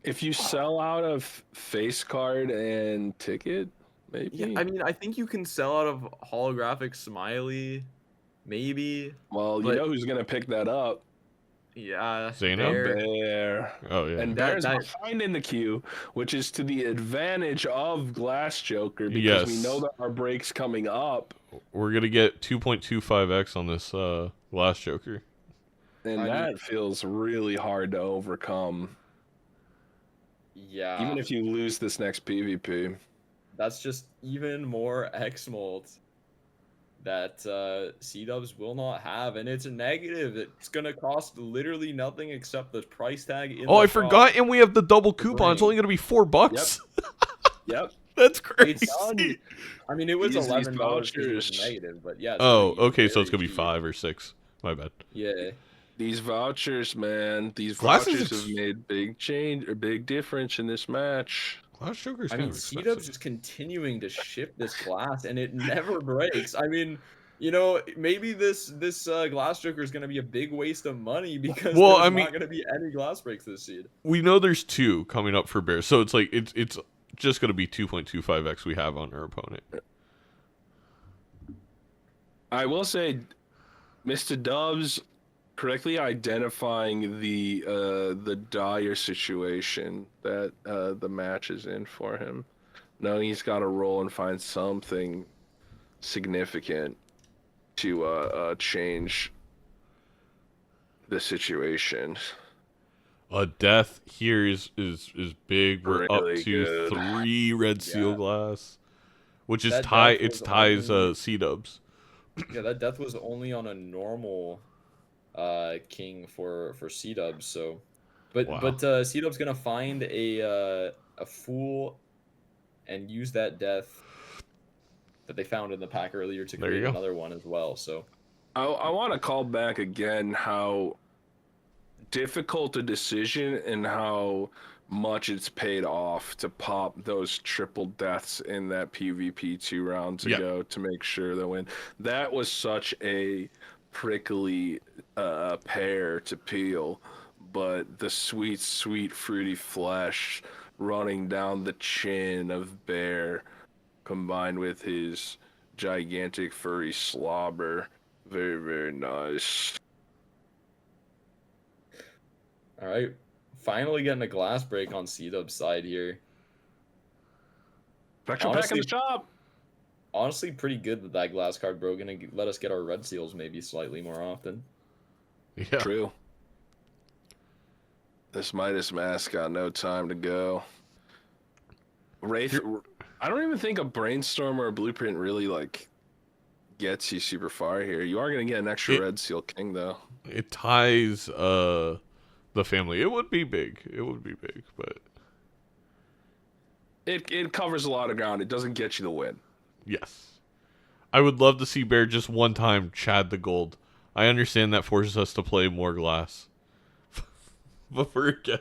If you sell out of face card and ticket, maybe. Yeah, I mean, I think you can sell out of holographic smiley, maybe. Well, you but- know who's gonna pick that up? Yeah, Zeno? Bear. Oh yeah. And That- Bear's that- behind in the queue, which is to the advantage of Glass Joker because we Yes. know that our break's coming up, We're gonna get 2.25x on this glass joker. and I that feels really hard to overcome. Yeah. Even if you lose this next PvP. That's just even more X molt that C-dubs will not have, and it's a negative. It's gonna cost literally nothing except the price tag. In Oh, the I shop. forgot, and we have the double coupon. It's Brain. only gonna be $4. Yep. That's crazy. done. I mean, it was These $11 vouchers. negative, but yeah. it's Oh, pretty- okay, so it's very gonna be cheap. 5 or 6. My bad. Yeah. These vouchers, man. These Glass is vouchers have made big change or big difference in this match. Glass joker's I kind mean, of C-dubs expensive. is continuing to ship this glass, and it never breaks. I mean, you know, maybe this glass joker is going to be a big waste of money because Well, there's I mean- not going to be any glass breaks this seed. We know there's 2 coming up for Bear, so it's like it's just gonna be 2.25x we have on our opponent. I will say, Mr. Dubs correctly identifying the dire situation that the match is in for him. Knowing he's got to roll and find something significant to change the situation. A death here is big. We're up Really to good. 3 red seal Yeah. glass, which is That tie. death It's was ties only- C-dubs. Yeah, that death was only on a normal king for C-dubs. So, but Wow. C-dubs gonna find a fool and use that death that they found in the pack earlier to There you create go. another one as well. So. I want to call back again how difficult a decision and how much it's paid off to pop those triple deaths in that PvP 2 rounds Yeah. ago to make sure they win. That was such a prickly pear to peel, but the sweet, sweet, fruity flesh running down the chin of Bear combined with his gigantic furry slobber. Very, very nice. All right, finally getting a glass break on C-dub's side here. Spectral pack in Honestly- the shop. Honestly, pretty good that that glass card broke and let us get our red seals maybe slightly more often. Yeah. True. This Midas mask got no time to go. Wraith, I don't even think a brainstorm or a blueprint really like gets you super far here. You are gonna get an extra red seal king though. It ties the family. It would be big. It would be big, but It covers a lot of ground. It doesn't get you the win. yes. I would love to see Bear just one time Chad the gold. I understand that forces us to play more glass. But we're again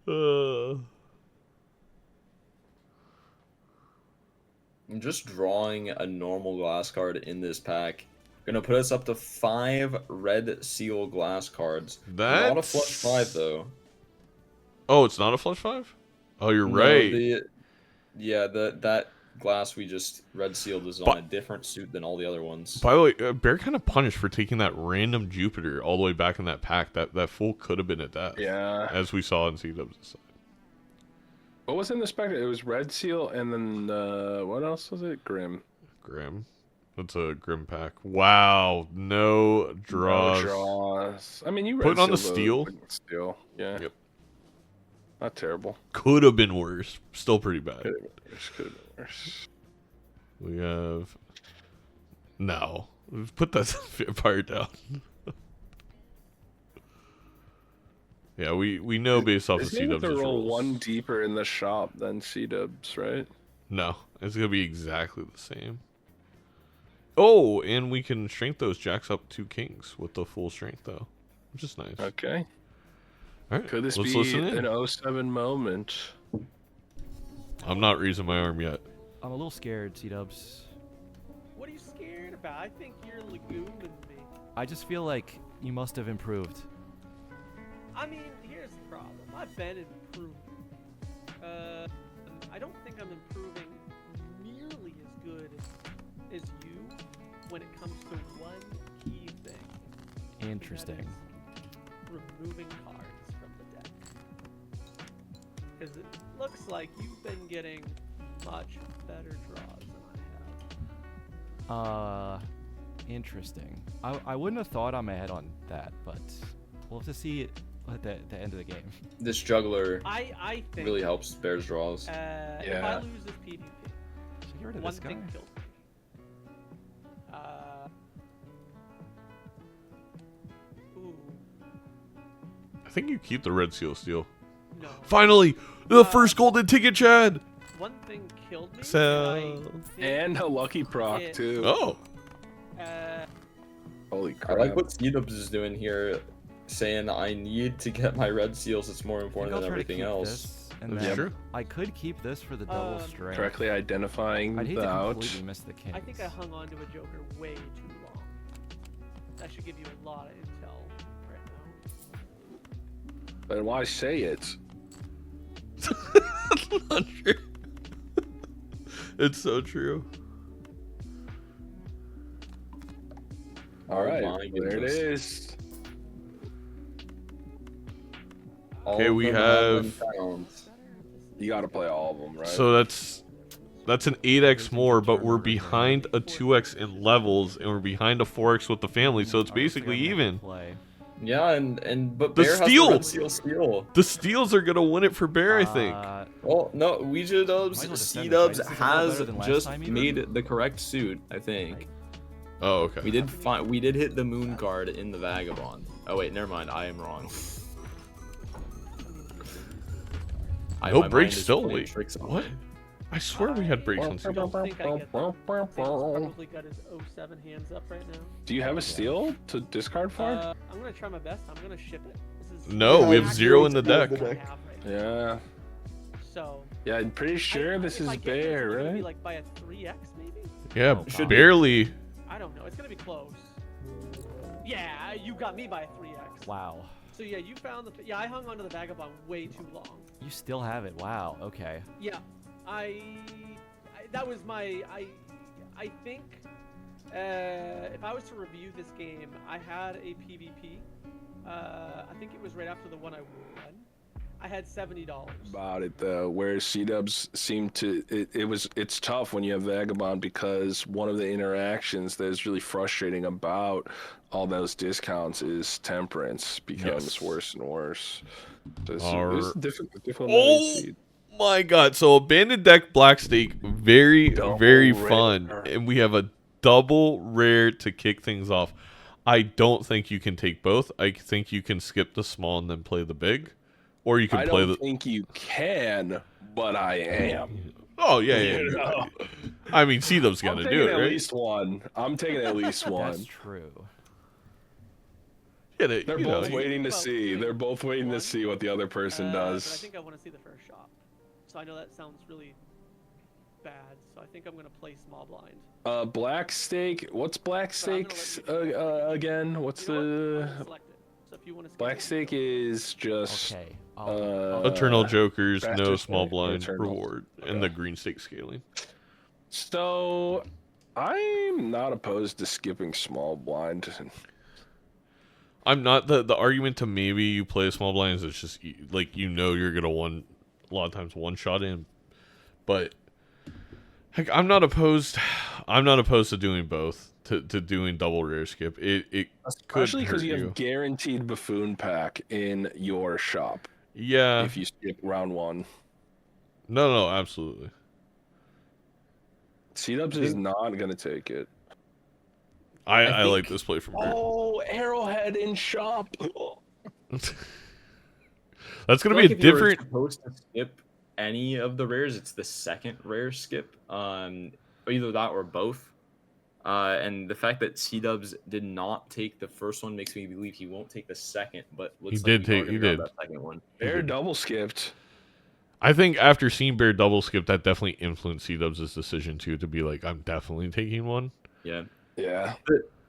I'm just drawing a normal glass card in this pack. Gonna put us up to 5 red seal glass cards. Not a flush 5 though. Oh, it's not a flush 5? Oh, you're No, right. that glass we just red sealed is on a different suit than all the other ones. By the way, Bear kind of punished for taking that random Jupiter all the way back in that pack. That full could have been at death. Yeah. As we saw in CW's side. What was in the spec? It was Red Seal, and then what else was it? Grim. Grim. That's a Grim pack. Wow. No draws. No draws. I mean, you Putting on the Red-Sealed steel. Steel. Yeah. Yep. Not terrible. Could have been worse. Still pretty bad. Could have been worse. Could have been worse. We have... No. Put that vampire down. Yeah, we know based off of Isn't it C-Dubs' to roll rules. one deeper in the shop than C-Dubs, right? No, it's going to be exactly the same. Oh, and we can strength those jacks up to kings with the full strength, though, which is nice. Okay. All right, Could this let's be listen in. an 07 moment? I'm not raising my arm yet. I'm a little scared, C-Dubs. What are you scared about? I think you're Lagoon and me. I just feel like you must have improved. I mean, here's the problem. I've been improving. I don't think I'm improving nearly as good as you when it comes to one key thing. Interesting. And that is removing cards from the deck. Because it looks like you've been getting much better draws than I have. Interesting. I wouldn't have thought on my head on that, but we'll have to see it at the end of the game. This juggler I think really helps Bear's draws. If Yeah. I lose this PvP, Should I get rid of one this guy? thing killed me. Ooh, I think you keep the red seal steel. no. Finally, the first golden ticket, Chad. One thing killed me. So- and I think And a lucky proc, it- too. Oh, Holy I crap. like what C-Dubs is doing here, saying I need to get my red seals. It's more I think important I'll than try to everything keep else. this, and that's then true. I could keep this for the double strength. Correctly identifying I'd hate the to out. completely miss the kings. I think I hung on to a Joker way too long. That should give you a lot of intel right now. But why say it? not true. It's so true. All right, my there it goodness. is. All Okay, of we them have- been found. You got to play all of them, right? So that's an 8x more, but we're behind a 2x in levels, and we're behind a 4x with the family, so it's Honestly, basically I'm gonna even. Play. Yeah, but The Bear steal! has the red seal. The steals are gonna win it for Bear, I think. Well, no, Ouija Dubs, Might as well defend C-Dubs this, right? This is a little has better than last just time, even? made the correct suit, I think. Oh, okay. We did hit the moon card in the Vagabond. Oh wait, never mind, I am wrong. No my breaks mind is still. playing Wait, tricks on what? me. I swear we had breaks on I C-Dubs. don't think I get that. Sam's probably got his 07 hands up right now. Do you have a steal to discard for? I'm gonna try my best. I'm gonna ship it. This is No, we have exactly 0 in the what deck. I have right now. Yeah. So. Yeah, I'm pretty sure this if is I get this, Bear, it's gonna be right? like by a 3x maybe. Yeah, Oh, should be. barely. I don't know. It's gonna be close. Yeah, you got me by a 3x. Wow. So yeah, you found the. Yeah, I hung onto the Vagabond way too long. You still have it. Wow. Okay. Yeah, I that was my. I think if I was to review this game, I had a PvP. I think it was right after the one I won. I had $70. About it though, where C-Dubs seem to it's tough when you have Vagabond because one of the interactions that is really frustrating about all those discounts is Temperance becomes Yes. worse and worse. So Our- it's difficult. Oh my god, so abandoned deck black stake, very, Double very rare. fun. And we have a double rare to kick things off. I don't think you can take both. I think you can skip the small and then play the big. Or you can I play don't the think you can, but I am. Oh yeah, yeah. You know? I mean, C-Dub's I'm gotta taking do it, at right? least one. I'm taking at least one. That's true. Yeah, They're you know, both waiting to Well, see. wait, They're both waiting to one? see what the other person But I does. think I want to see the first shop. So I know that sounds really bad. So I think I'm gonna play small blind. Black steak. What's black But I'm gonna steaks let you again? What's You know what? I'm the gonna select it. So if you want to black steak is just Okay. Eternal Jokers, no faster small steak, blind Eternal. reward, and the green stake scaling. So I'm not opposed to skipping small blind. I'm not the argument to maybe you play small blinds. It's just like you're gonna a lot of times one shot in, but heck, I'm not opposed. I'm not opposed to doing both. To doing double rare skip. It Especially because because you have guaranteed buffoon pack in your shop yeah. if you skip round 1. No, absolutely. C-Dubs is not gonna take it. I like this play from Bear. Oh, Arrowhead in shop. That's gonna I be feel a like if you were different. supposed to skip any of the rares, it's the second rare skip. Either that or both. And the fact that C-Dubs did not take the first one makes me believe he won't take the second. But looks He like did we are take- gonna he grab did. that second one. Bear double skipped. I think after seeing Bear double skip, that definitely influenced C-Dubs' decision too to be like, I'm definitely taking one. Yeah. Yeah.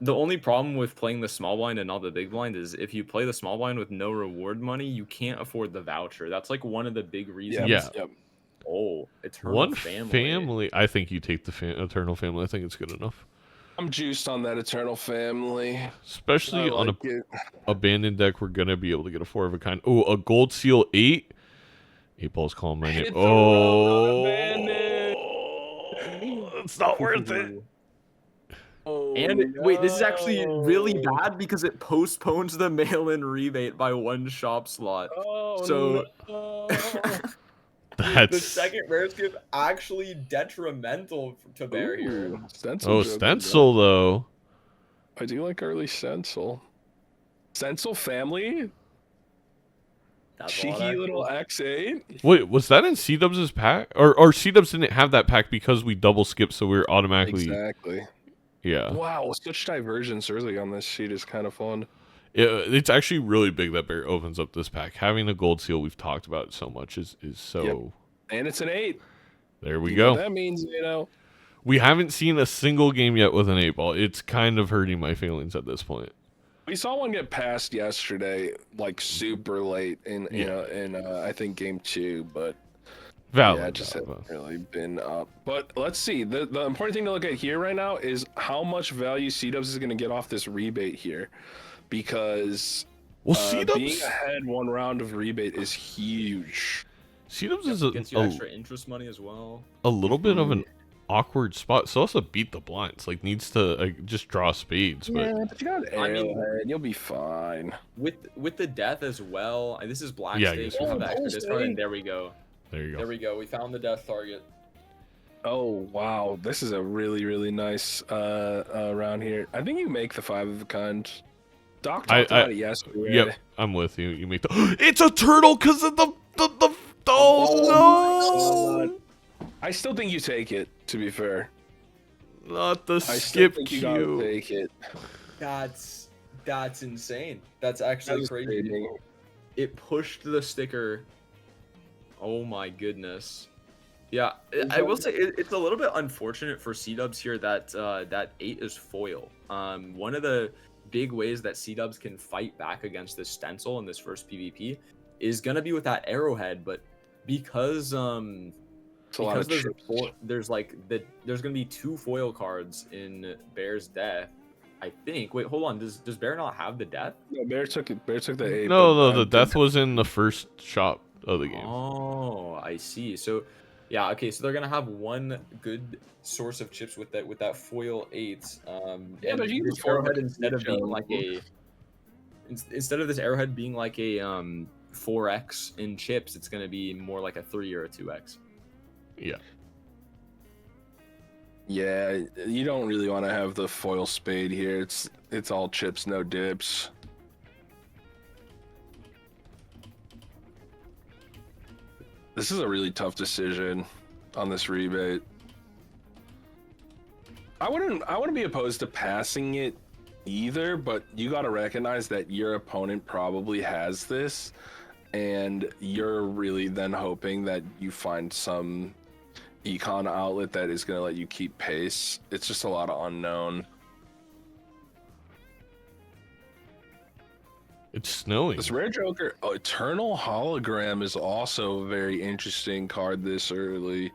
The only problem with playing the small blind and not the big blind is if you play the small blind with no reward money, you can't afford the voucher. That's like one of the big reasons. Yeah. Yep. Oh, Eternal One family. family. I think you take the Eternal Family. I think it's good enough, I'm juiced on that Eternal Family. especially I on like it. a abandoned deck. We're gonna be able to get a 4 of a kind. Oh, a Gold Seal 8. 8-Ball's calling my name. Hit the Oh, road, abandoned. it's not worth it. Oh, And wait, this is actually really no. bad because it postpones the mail-in rebate by 1 shop slot. Oh, So- no. The That's second rare skip actually detrimental to Bear here. Ooh, Stencil oh, joke, Stencil though. I do like early Stencil. Stencil family? That's a lot, Cheeky little actually. X8? Wait, was that in C-Dubs' pack? Or C-Dubs didn't have that pack because we double skipped, so we were automatically Exactly. yeah. Wow, such divergence early on this sheet is kind of fun. It's actually really big that Bear opens up this pack. Having a Gold Seal, we've talked about it so much, is so. Yep. And it's an 8. There we You know go. what that means, you know. We haven't seen a single game yet with an 8-Ball. It's kind of hurting my feelings at this point. We saw one get passed yesterday, like super late in I think game 2, but Valid. yeah, it just valid. hasn't really been up. But let's see. The important thing to look at here right now is how much value C-Dubs is going to get off this rebate here, because Well, being C-Dubs. ahead 1 round of rebate is huge. C-Dubs is Gets you extra interest money as well. a little bit of an awkward spot. So also beat the blinds. Like needs to just draw spades, but But you got an I mean- Arrowhead, you'll be fine. With the death as well. This is black Yeah, I stake. guess We'll we have can- extra Oh, discard, and stake. there we go. there you There go. we go. We found the death target. Oh wow, this is a really nice round here. I think you make the 5 of a kind. Doc talked about it yesterday. Yep, I'm with you. You make the. It's a turtle because of the. Oh no! I still think you take it. To be fair, Not the I still skip think you gotta queue. take it. That's insane. That's actually That's crazy. crazy. It pushed the sticker. Oh my goodness. Yeah, I will say it's a little bit unfortunate for C-Dubs here that that 8 is foil. One of the big ways that C-Dubs can fight back against this stencil in this first PvP is gonna be with that arrowhead, but because It's a lot of there's chips. there's gonna be 2 foil cards in Bear's death. I think. Wait, hold on. Does Bear not have the death? No, Bear took it. Bear took the 8. No, but the death was in the first shot of the game. Oh, I see. So, yeah, okay. So they're gonna have one good source of chips with that foil 8. Yeah, and but you this can afford arrowhead it. instead of this arrowhead being like a 4x in chips, it's gonna be more like a 3 or a 2x. Yeah. Yeah, you don't really want to have the foil spade here. It's all chips, no dips. This is a really tough decision on this rebate. I wouldn't be opposed to passing it either, but you got to recognize that your opponent probably has this, and you're really then hoping that you find some econ outlet that is going to let you keep pace. It's just a lot of unknown. It's snowing. This rare Joker, Eternal Hologram, is also a very interesting card this early.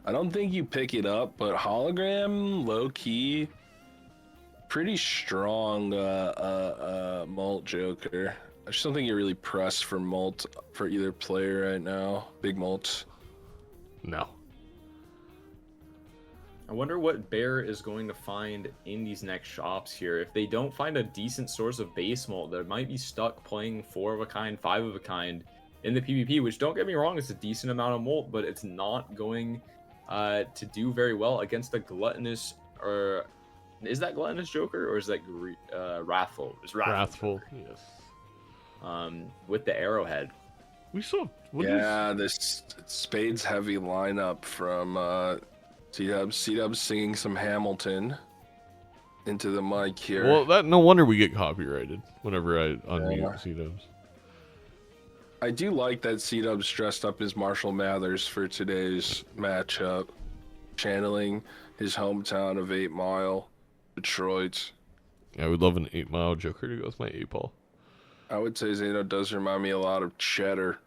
I don't think you pick it up, but Hologram, low key, pretty strong Molt Joker. I just don't think you're really pressed for Molt for either player right now. Big Molt. No. I wonder what Bear is going to find in these next shops here. If they don't find a decent source of base molt, they might be stuck playing 4 of a kind, 5 of a kind in the PvP, which, don't get me wrong, is a decent amount of molt, but it's not going to do very well against a gluttonous, or is that gluttonous Joker, or is that Wrathful? It's Wrathful, yes. With the arrowhead. We saw. This spades heavy lineup from C-Dubs singing some Hamilton into the mic here. Well, no wonder we get copyrighted whenever I unmute C-Dubs. I do like that C-Dubs dressed up as Marshall Mathers for today's matchup, channeling his hometown of 8 Mile, Detroit. Yeah, I would love an 8 Mile Joker to go with my 8-ball. I would say Zeno does remind me a lot of Cheddar.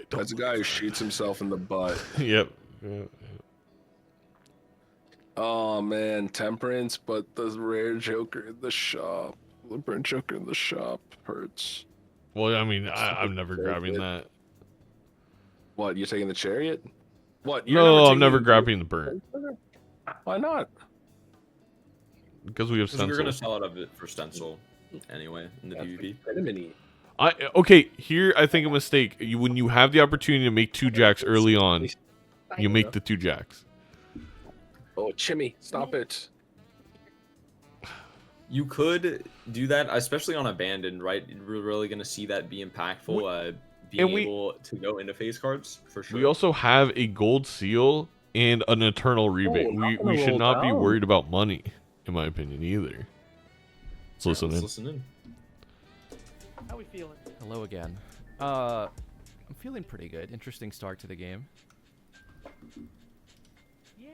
That's a guy who shoots himself in the butt. Yep. Oh man, Temperance, but the rare Joker in the shop. The burnt Joker in the shop hurts. Well, I mean, I'm never grabbing that. What, you're taking the Chariot? What? No, I'm never grabbing the burnt. Why not? Because we have Because we're stencil. going to sell out of it for stencil anyway in the PvP. Okay, here I think a mistake. When you have the opportunity to make 2 jacks early on, you make the 2 jacks. Oh, Chimmy, stop it. You could do that, especially on Abandoned, right? We're really going to see that be impactful, being able to go into face cards, for sure. We also have a gold seal and an eternal rebate. We should not be worried about money, in my opinion, either. Let's listen in. Listen in. How we feeling? Hello again. I'm feeling pretty good. Interesting start to the game. Yeah.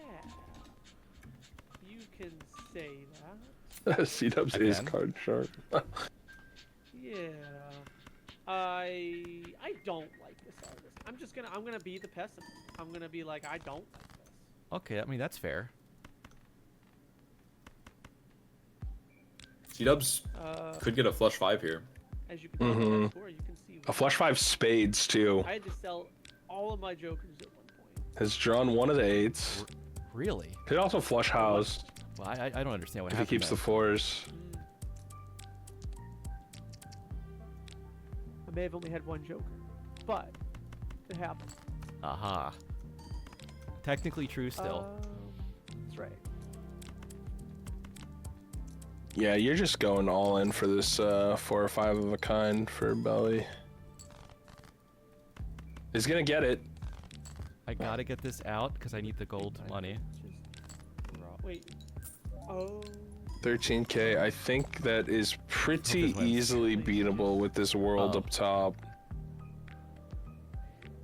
You can say that. C-Dubs is Again? card sharp. Yeah. I don't like this artist. I'm gonna be the pessimist. I'm gonna be like, I don't like this. Okay, I mean, that's fair. C-Dubs could get a flush 5 here. As you can tell by my score, you can see A flush 5 spades, too. I had to sell all of my jokers at one point. Has drawn one of the 8s. Really? Could also flush house Well, I don't understand what if he happened keeps the there. 4s. I may have only had one joker, but it happened. Aha. Technically true still. That's right. Yeah, you're just going all in for this 4 or 5 of a kind for Belly. He's gonna get it. I gotta get this out because I need the gold money. Wait. Oh. 13k. I think that is pretty Hope this wins. easily beatable with this world Oh. up top.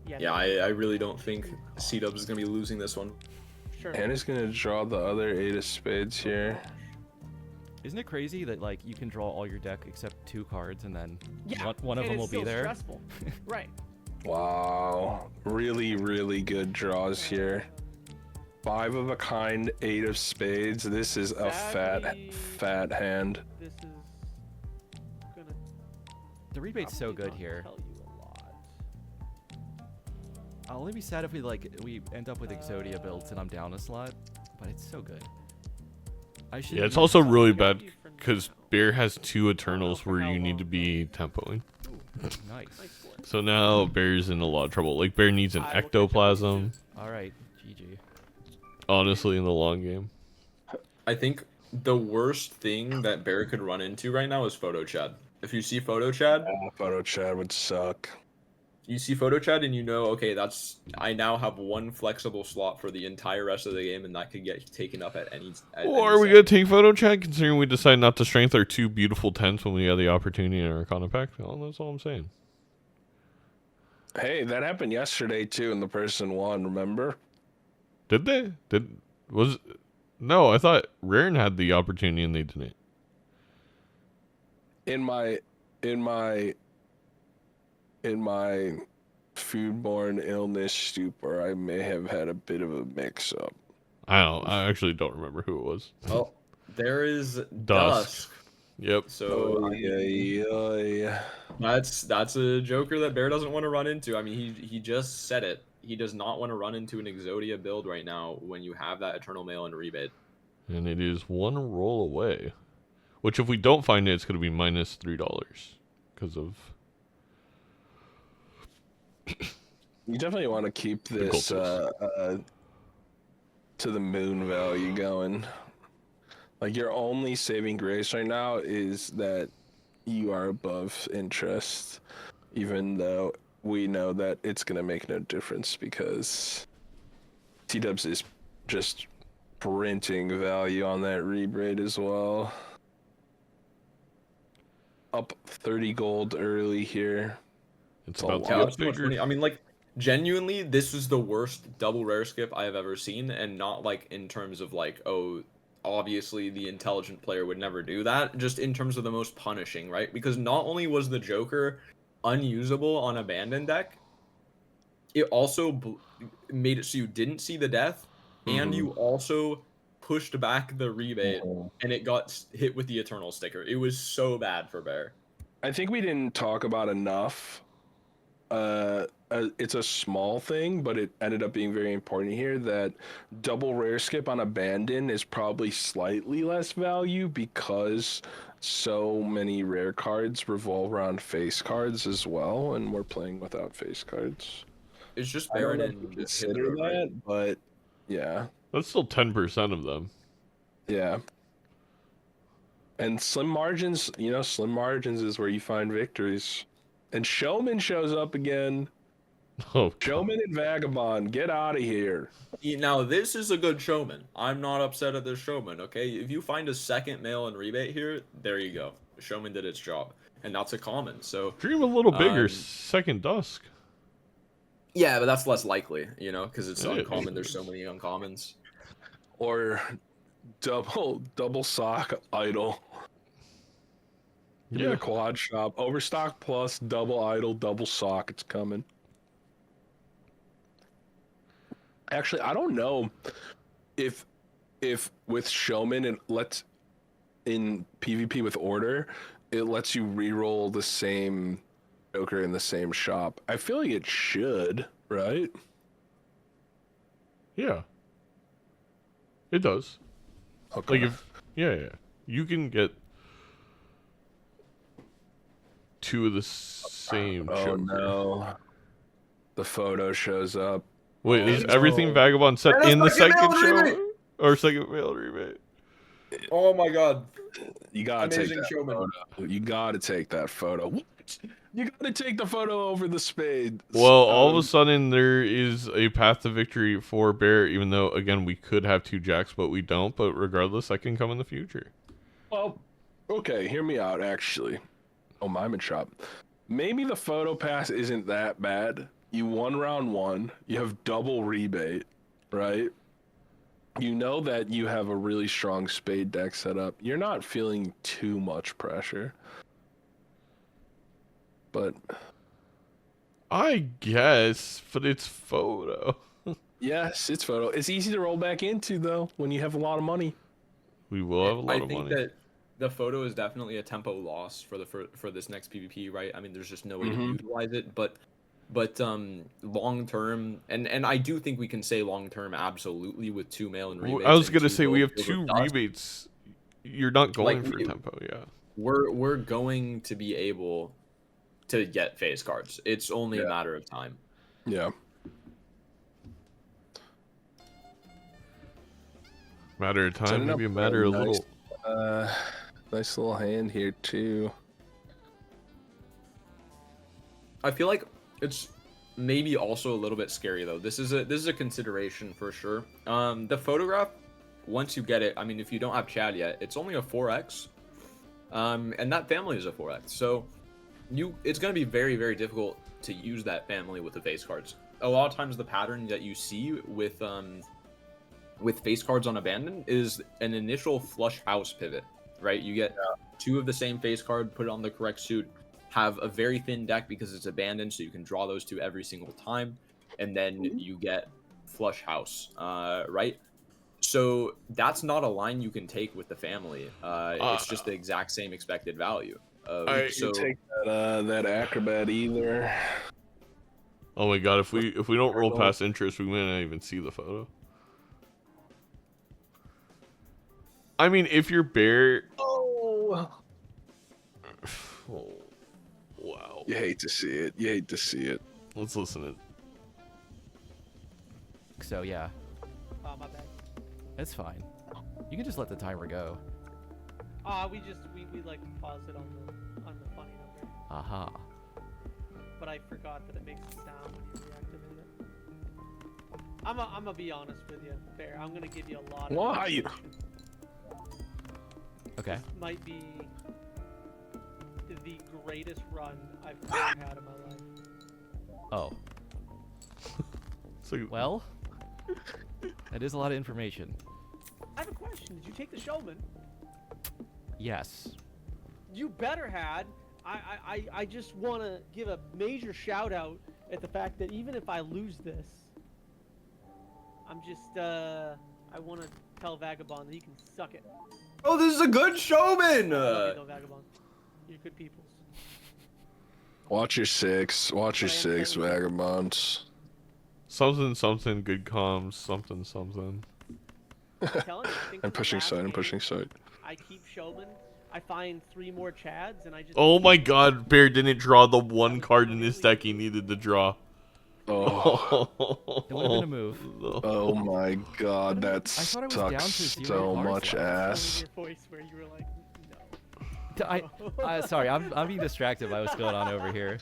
Yeah, I really don't think C-Dubs is going to be losing this one. Sure. And he's gonna draw the other 8 of spades here. Isn't it crazy that like you can draw all your deck except 2 cards and then Yeah, one of and them will it's be still there? Stressful. Right. Wow. Really, really good draws here. 5 of a kind, 8 of spades. This is a Sadly, fat hand. This is gonna The rebate's so probably good not here. tell you a lot. I'll only be sad if we end up with Exodia builds and I'm down a slot, but it's so good. I should. Yeah, it's also really bad Jockey for because now. Bear has 2 Eternals where you need to be tempoing. Nice. Nice score. So now Bear's in a lot of trouble. Like, Bear needs an I will catch up with you ectoplasm, All right, GG. honestly, in the long game. I think the worst thing that Bear could run into right now is Photo Chad. If you see Photo Chad, Photo Chad would suck. You see photo chat and you know, okay, I now have one flexible slot for the entire rest of the game, and that could get taken up at any. Or are we gonna take photo chat considering we decide not to strength our 2 beautiful tents when we have the opportunity in our Arcana pack? Well, that's all I'm saying. Hey, that happened yesterday too, and the person won. Remember? Did they? No, I thought Rarran had the opportunity and they didn't. In my foodborne illness stupor, I may have had a bit of a mix-up. I actually don't remember who it was. Oh, there is Dusk. Yep. So yeah. that's a Joker that Bear doesn't want to run into. I mean, he just said it. He does not want to run into an Exodia build right now when you have that Eternal Mail and rebate. And it is 1 roll away. Which, if we don't find it, it's going to be minus $3 because of. You definitely want to keep this to the moon value going. Like, your only saving grace right now is that you are above interest, even though we know that it's going to make no difference because T-Dubs is just printing value on that rebate as well. Up 30 gold early here. It's a about lot. to Yeah, get that's so much bigger. money. I mean, like, genuinely, this is the worst double rare skip I have ever seen, and not like in terms of like, oh, obviously the intelligent player would never do that, just in terms of the most punishing, right? Because not only was the Joker unusable on Abandon deck, it also made it so you didn't see the death, and you also pushed back the rebate, and it got hit with the Eternal sticker. It was so bad for Bear. I think we didn't talk about enough. It's a small thing, but it ended up being very important here that double rare skip on Abandon is probably slightly less value because so many rare cards revolve around face cards as well, and we're playing without face cards. It's just I don't Baron know if and we consider Hydra, right? that, but yeah. That's still 10% of them. Yeah. And slim margins, slim margins is where you find victories. And Showman shows up again. Oh, Showman and Vagabond, get out of here. Now, this is a good showman. I'm not upset at this showman, okay? If you find a second mail and rebate here, there you go. Showman did its job. And that's a common, so... dream a little bigger. Second Dusk. Yeah, but that's less likely, because it's It is. uncommon. There's so many uncommons. Or double sock idol. Give me the quad shop. Overstock plus double idol, double sock. It's coming. Actually, I don't know if with Showman it lets in PvP with order, it lets you reroll the same Joker in the same shop. I feel like it should, right? Yeah. It does. Okay. Like if yeah. You can get 2 of the same oh Joker. no. The photo shows up. Wait, is no. everything Vagabond set And a in the second second mail show? rebate! Or second mail rebate? Oh my god. You gotta take Amazing that showman. photo. You gotta take that photo. What? You gotta take the photo over the spade. Well, all of a sudden there is a path to victory for Bear, even though again we could have 2 jacks, but we don't. But regardless, that can come in the future. Well, okay, hear me out. Actually, Mime Shop. Maybe the photo pass isn't that bad. You won round 1. You have double rebate, right? You know that you have a really strong spade deck set up. You're not feeling too much pressure. But I guess, but it's photo. yes, it's photo. It's easy to roll back into though when you have a lot of money. We will have a lot I of think money. that the photo is definitely a tempo loss for this next PvP, right? I mean, there's just no way to utilize it, but long term, and I do think we can say long term absolutely with 2 mail and rebates. I was and gonna 2 say we gold have over 2 Dusk. rebates. You're not going Like, for tempo, yeah. We're going to be able to get face cards. It's only a matter of time. Yeah. Matter of time, Setting maybe a up matter of nice, little. Nice little hand here too. I feel like It's maybe also a little bit scary though. This is a consideration for sure. The photograph, once you get it, I mean, if you don't have Chad yet, it's only a 4x, and that family is a 4x. So it's gonna be very, very difficult to use that family with the face cards. A lot of times, the pattern that you see with face cards on Abandon is an initial flush house pivot, right? You get 2 of the same face card, put it on the correct suit, have a very thin deck because it's Abandoned, so you can draw those 2 every single time, and then you get flush house, right? So that's not a line you can take with the family. It's just the exact same expected value. You take that acrobat either. Oh my god, if we don't roll past interest, we may not even see the photo. I mean, if you're Bear... Oh, wow. you hate to see it. You hate to see it. Let's listen to it. So yeah, Oh, my bad. it's fine. You can just let the timer go. We like paused it on the funny number, Aha. but I forgot that it makes a sound when you reactivate it. I'm gonna be honest with you, Bear. I'm gonna give you a lot of Why? information. Okay. This might be the greatest run I've ever had in my life. Oh. So, Well, that is a lot of information. I have a question. Did you take the Showman? Yes. You better had. I just want to give a major shout out at the fact that even if I lose this, I'm just I want to tell Vagabond that he can suck it. Oh, this is a good showman. I love you though, Vagabond. You're good peoples. Watch your 6. Watch your 6, vagabonds. something, good comms, something. I'm telling you, I think I'm the pushing last side. I'm game, pushing side. I keep Showman. I find 3 more Chads, and I just. Oh my god, Bear didn't draw the one card in his deck he needed to draw. Oh, It would have been a move. oh my god, that I thought it was down to sucks 0 so cards much left. ass. Your voice where you were like, no. Sorry, I'm being distracted by what's going on over here.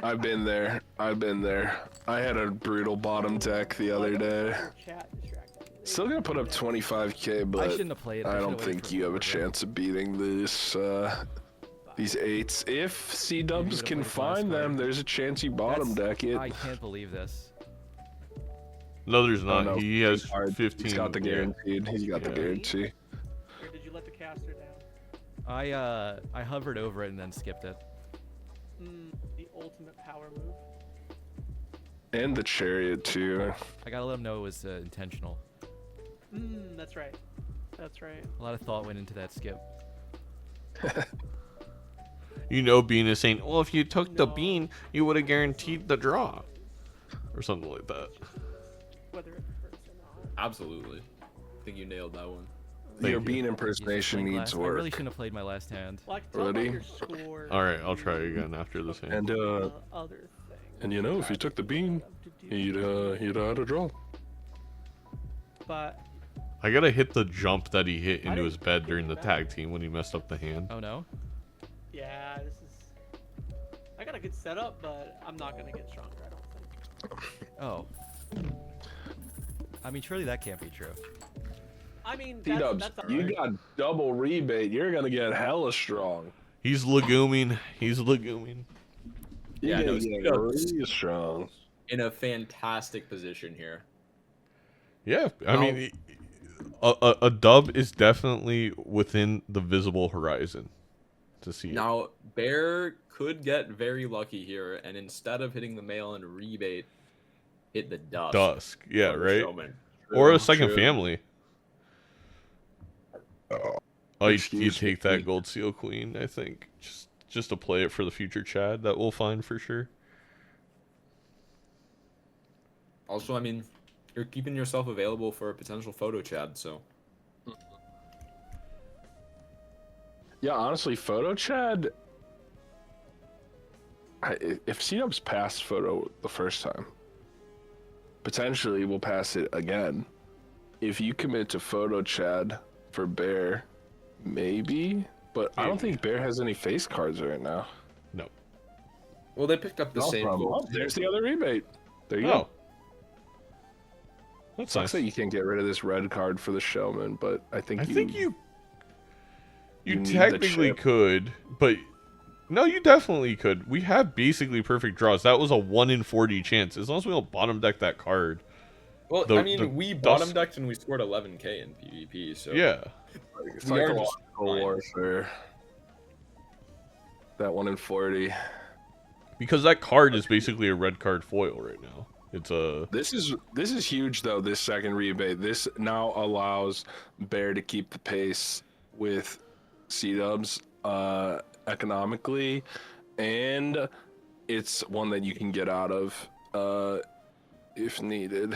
I've been there. I've been there. I had a brutal bottom deck the other day. Chat distracted. Still gonna put up 25k, but I shouldn't have played. I should've don't waited think for you have a Overgrowth. chance of beating these 8s. If C-dubs would've can played the last find them, card. there's a chance you bottom deck it. I can't believe this. No, there's not. no, He has hard. 15. He's got the yeah. guaranteed. He's got the Yeah. guarantee. Or did you let the caster down? I hovered over it and then skipped it. The ultimate power move. And the chariot too. I gotta let him know it was intentional. That's right. That's right. A lot of thought went into that skip. You know, Bean is saying, well, if you took the No. bean, you would have guaranteed the draw. Or something like that. Whether it hurts or not. Absolutely. I think you nailed that one. Thank Your you. bean He's impersonation playing needs last- I really work. shouldn't have played my last hand. Well, I can tell by Ready? your score. Alright, I'll try again after this hand. And Other thing. and you know, if you took the bean, you'd had a draw. But I gotta hit the jump that he hit I into didn't his bed during the get tag team when he messed up the hand. Oh no. yeah, this is. I got a good setup, but I'm not gonna get stronger. I don't think. Oh. I mean, surely that can't be true. I mean, C-dubs, that's you alright. got double rebate. You're gonna get hella strong. He's leguming. He's leguming. Yeah, no, You're gonna get C-dubs. really strong. In a fantastic position here. Yeah, I mean, a dub is definitely within the visible horizon to see it. Now, Bear could get very lucky here, and instead of hitting the mail and rebate, hit the Dusk, yeah, from the right? showman. Or a True, second true. family. Oh, you Excuse take me. that gold seal queen, I think, just to play it for the future Chad. That we'll find for sure. Also, I mean, you're keeping yourself available for a potential photo Chad, so. Yeah, honestly, photo Chad. If C-dubs passed photo the first time, potentially we'll pass it again. If you commit to photo Chad for Bear, maybe. But I don't think Bear has any face cards right now. No. Well, they picked up the same gold. There's the other rebate. There you Oh. go. That's Sucks nice. that you can't get rid of this red card for the showman, but I think you need the technically chip. could, but no, you definitely could. We have basically perfect draws. That was a 1 in 40 chance. As long as we don't bottom deck that card. Well, The- I mean, the we dust- bottom decked and we scored 11k in PvP. So Yeah. We are just Psychological fine. warfare. That 1 in 40. Because that card is basically a red card foil right now. It's a This is huge though. This second rebate. This now allows Bear to keep the pace with C-dubs economically, and it's one that you can get out of if needed.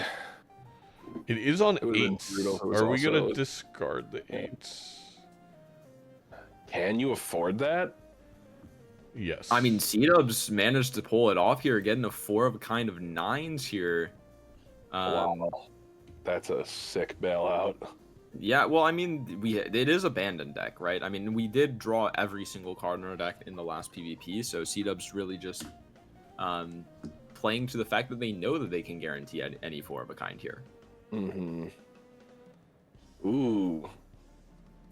It is on It would've been 8s. brutal if it was Are we gonna also- discard the 8s? Can you afford that? Yes. I mean, C-dubs managed to pull it off here, getting a 4 of a kind of 9s here. Wow, that's a sick bailout. Yeah, well, I mean, it is abandoned deck, right? I mean, we did draw every single card in our deck in the last PvP, so C-dubs really just playing to the fact that they know that they can guarantee any 4 of a kind here. Mm-hmm. Ooh,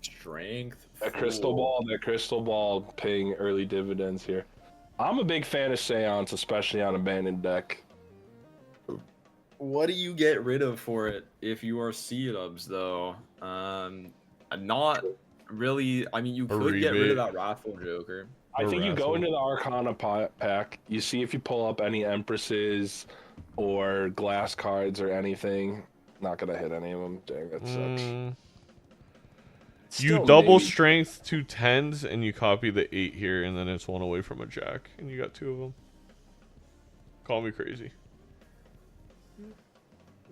Strength. that crystal ball paying early dividends here. I'm a big fan of Seance, especially on abandoned deck. What do you get rid of for it if you are C-dubs, though? Not really. I mean, you could get rid rebate. of that Wrathful Joker. I think you go Wrathful. into the Arcana pack, you see if you pull up any Empresses or glass cards or anything. Not gonna hit any of them. Dang, that sucks. You Still double maybe. strength 2 10s and you copy the 8 here, and then it's 1 away from a jack, and you got 2 of them. Call me crazy.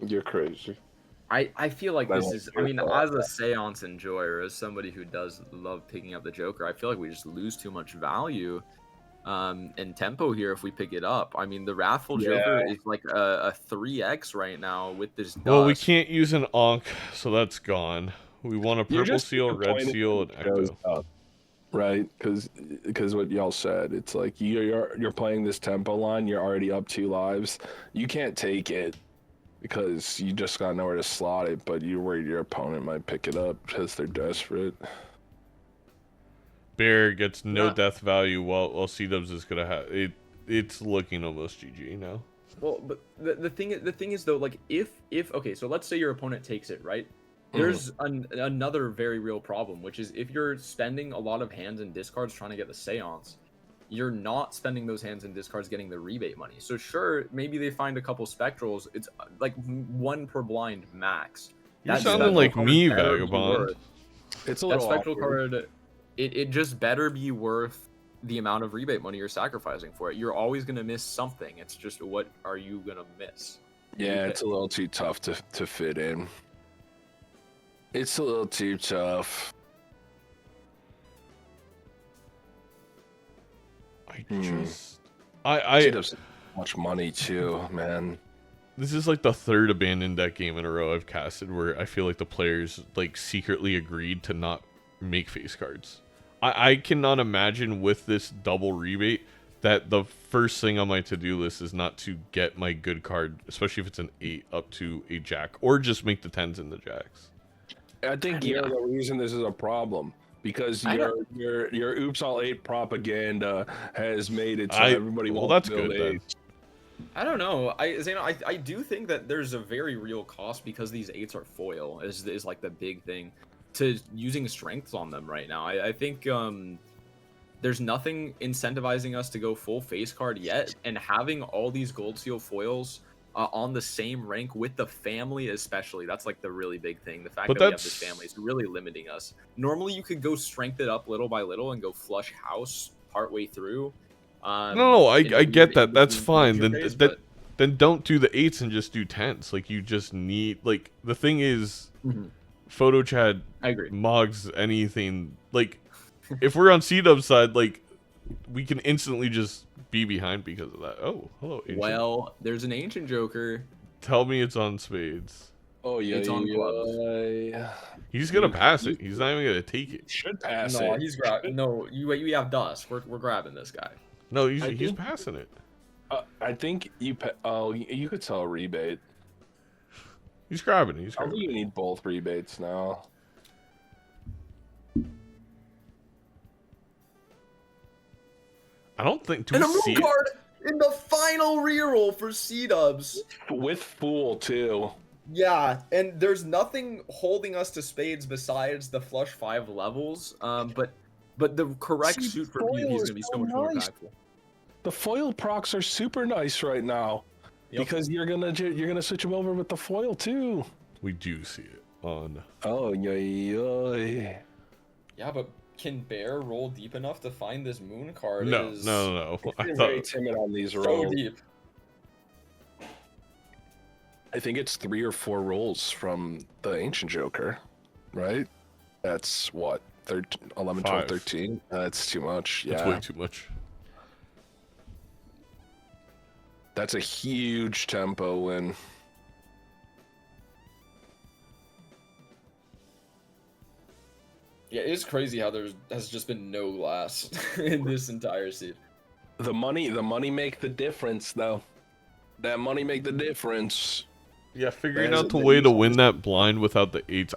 You're crazy. I feel like this That's is. I mean, your as a Seance enjoyer, as somebody who does love picking up the Joker, I feel like we just lose too much value and tempo here if we pick it up. I mean, the Wrathful Joker is like a 3x right now with this. Well, we dust. can't use an Ankh, so that's gone. We want a You're purple just seal, red disappointed seal, and it goes Ecto. up, right? Because what y'all said, it's like you're playing this tempo line. You're already up 2 lives. You can't take it because you just got nowhere to slot it. But you're worried your opponent might pick it up because they're desperate. Bear gets no Yeah. death value, while C-dubs is gonna have it. It's looking almost GG now. Well, but the thing is though, like if okay, so let's say your opponent takes it, right? There's another very real problem, which is if you're spending a lot of hands and discards trying to get the Seance, you're not spending those hands and discards getting the rebate money. So sure, maybe they find a couple Spectrals. It's like 1 per blind max. You're That sounding Spectral like card me, better be Vagabond. worth- It's a That little Spectral awkward. card, it just better be worth the amount of rebate money you're sacrificing for it. You're always gonna miss something. It's just what are you gonna miss? Yeah, it's a little too tough to fit in. It's a little too tough. I Hmm. just, I She does much money too, man. This is like the 3rd abandoned deck game in a row I've casted where I feel like the players like secretly agreed to not make face cards. I cannot imagine with this double rebate that the first thing on my to-do list is not to get my good card, especially if it's an 8 up to a jack, or just make the 10s and the jacks. I think you're the reason this is a problem because I your oops all 8 propaganda has made it so I- everybody well, wants that's to build good then. 8s. I don't know. I do think that there's a very real cost because these 8s are foil is like the big thing to using strengths on them right now. I think there's nothing incentivizing us to go full face card yet, and having all these gold seal foils on the same rank with the family especially, that's like the really big thing. The fact But that we have this that's- family is really limiting us. Normally you could go strength it up little by little and go flush house partway through. No, I in get that. between That's major fine. Then phase, but- then don't do the 8s and just do 10s. Like you just need like the thing is, Mhm. Photo Chad I agree. mogs anything. Like if we're on C-Dub's side, like we can instantly just be behind because of that. Oh, hello, Ancient. Well, there's an ancient Joker. Tell me it's on spades. Oh yeah, It's on clubs. yeah. He's gonna pass it. He's not even gonna take it. Should pass No, it. he's grabbing. No, you have dust. We're grabbing this guy. No, I he's think- passing it. I think you could sell a rebate. He's grabbing it. He's I don't grabbing think it. you need both rebates now. I don't think. Do And a we moon see it? card in the final reroll for C-dubs. With Fool, too. Yeah, and there's nothing holding us to spades besides the flush 5 levels. But the correct See, suit for foil PvP is is gonna be so so much more nice. impactful. The foil procs are super nice right now. Yep. Because you're gonna switch them over with the foil, too. We do see it on. Oh, yeah. Yeah, but can Bear roll deep enough to find this moon card? No, Is no. I You're very thought timid on these so rolls. deep. I think it's 3 or 4 rolls from the Ancient Joker, right? That's what? 13, 11, 12, 5. 13? That's too much. it's Yeah. way too much. That's a huge tempo win. Yeah, it's crazy how there has just been no glass in this entire seed. The money make the difference, though. That money make the difference. Yeah, figuring That is out a the big way to win difference. that blind without the 8s.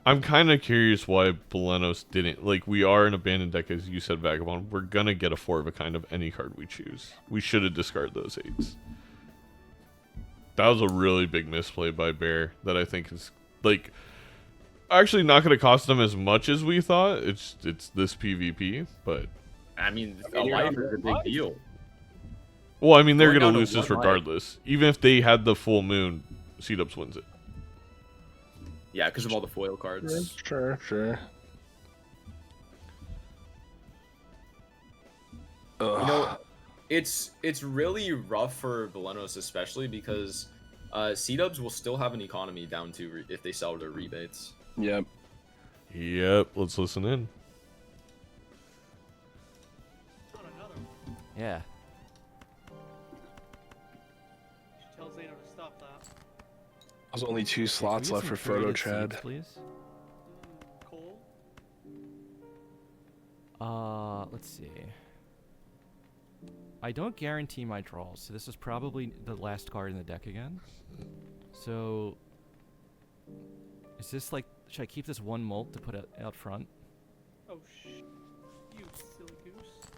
I'm kind of curious why Belenos didn't. Like, we are an abandoned deck, as you said, Vagabond. We're gonna get a 4 of a kind of any card we choose. We should have discarded those 8s. That was a really big misplay by Bear that I think is, like, actually not going to cost them as much as we thought. It's this PvP, but I mean, mean, a you're life not is a big alive. deal. well, I mean they're Going going to down lose to this one life. regardless. Even if they had the full moon, C-Dubs wins it. Yeah, because of all the foil cards. Sure. You know, it's really rough for Belenos, especially because C-Dubs will still have an economy down to if they sell their rebates. Yep. Yep, let's listen in. Not another one. Yeah. You should tell Zeno to stop that. There's only 2 Can we slots get left some for photo creative Chad. seeds, please? Cole? Let's see. I don't guarantee my draws, so this is probably the last card in the deck again. So, is this like, should I keep this 1 molt to put it out front? Oh, you silly goose.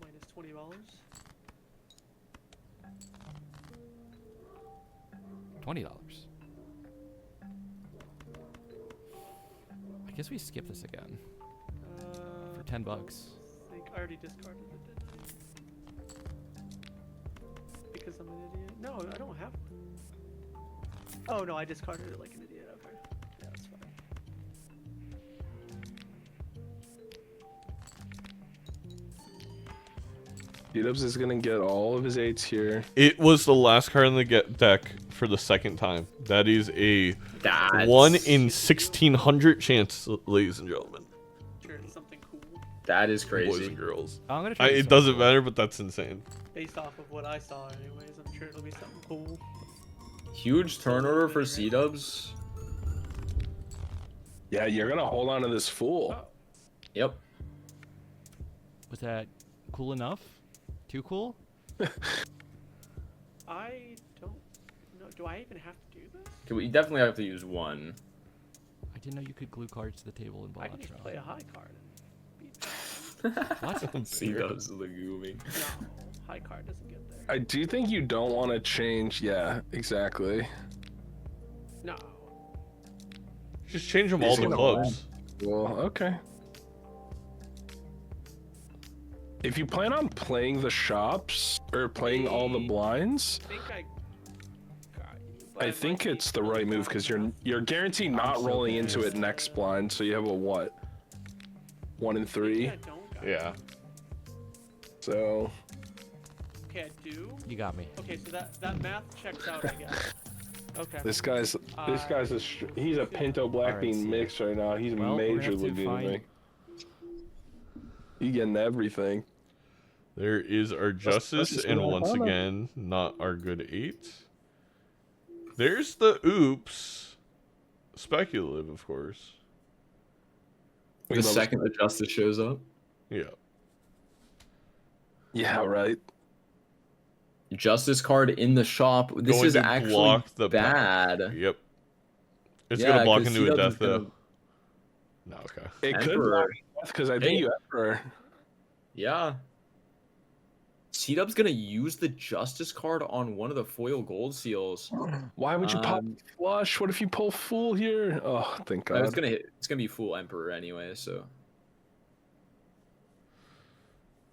Minus $20. $20. I guess we skip this again for $10. I think I already discarded it, didn't I? Because I'm an idiot. No, I don't have one. Oh no, I discarded it like an idiot. Okay. Yeah, that's fine. D-Dubs is gonna get all of his 8s here. It was the last card in the deck for the second time. That is a That's 1 in 1,600 chance, ladies and gentlemen, Sure, it's something cool That is boys crazy. and girls. I'm gonna try It something doesn't cool. matter, but that's insane. based off of what I saw. Anyways, I'm sure it'll be something cool. Huge turnover for C-Dubs. Yeah, you're gonna hold on to this Fool. Oh, Yep. Was that cool enough? Too cool? I don't know. Do I even have to do this? Okay, we definitely have to use 1. I didn't know you could glue cards to the table in I can just Balatro. play a high card and beat that. What? C-Dubs leguming. No, high card doesn't get there. I do think you don't want to change. Yeah, exactly. No. Just change them all He's to gonna clubs. Well, okay. If you plan on playing the shops or playing all the blinds, I think I got you. but I it might think be it's the right move because you're guaranteed not so rolling into confused. it next blind. So you have a what? 1 in Maybe 3. I don't got you. Yeah. So Okay, I do. You got me. Okay, so that math checks out, I guess. Okay. this guy's he's a Pinto Black Alright, Bean see ya. mix right now. He's Well, we're gonna major have to leaguing me. find- You getting everything. There is our That's justice, just and what I once thought of. again, not our good 8. There's the oops. Speculative, of course. The second the justice shows up. Yeah. Yeah, right. Justice card in the shop. This Going is to actually block the bad. Yep. It's Yeah, gonna block 'cause into a C-Dubs death is gonna- though. No, okay. It could Emperor. because I Hey. think you Emperor. Yeah. C-Dub's gonna use the Justice card on one of the foil gold seals. Why would you pop Um, flush? What if you pull Fool here? Oh, thank God. It's gonna hit. It's gonna be full Emperor anyway. So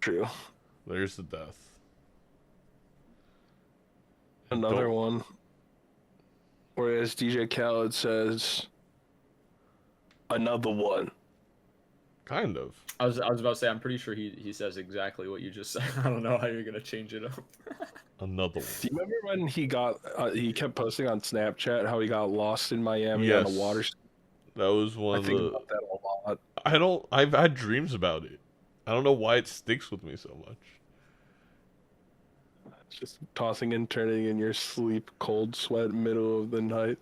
True. There's the death. Another Don't- one. Whereas DJ Khaled says, another one. Kind of. I was about to say I'm pretty sure he says exactly what you just said. I don't know how you're gonna change it up. Another one. Do you remember when he kept posting on Snapchat how he got lost in Miami on Yes. the water? That was one I of think the. about that a lot. I've had dreams about it. I don't know why it sticks with me so much. Just tossing and turning in your sleep, cold sweat, middle of the night.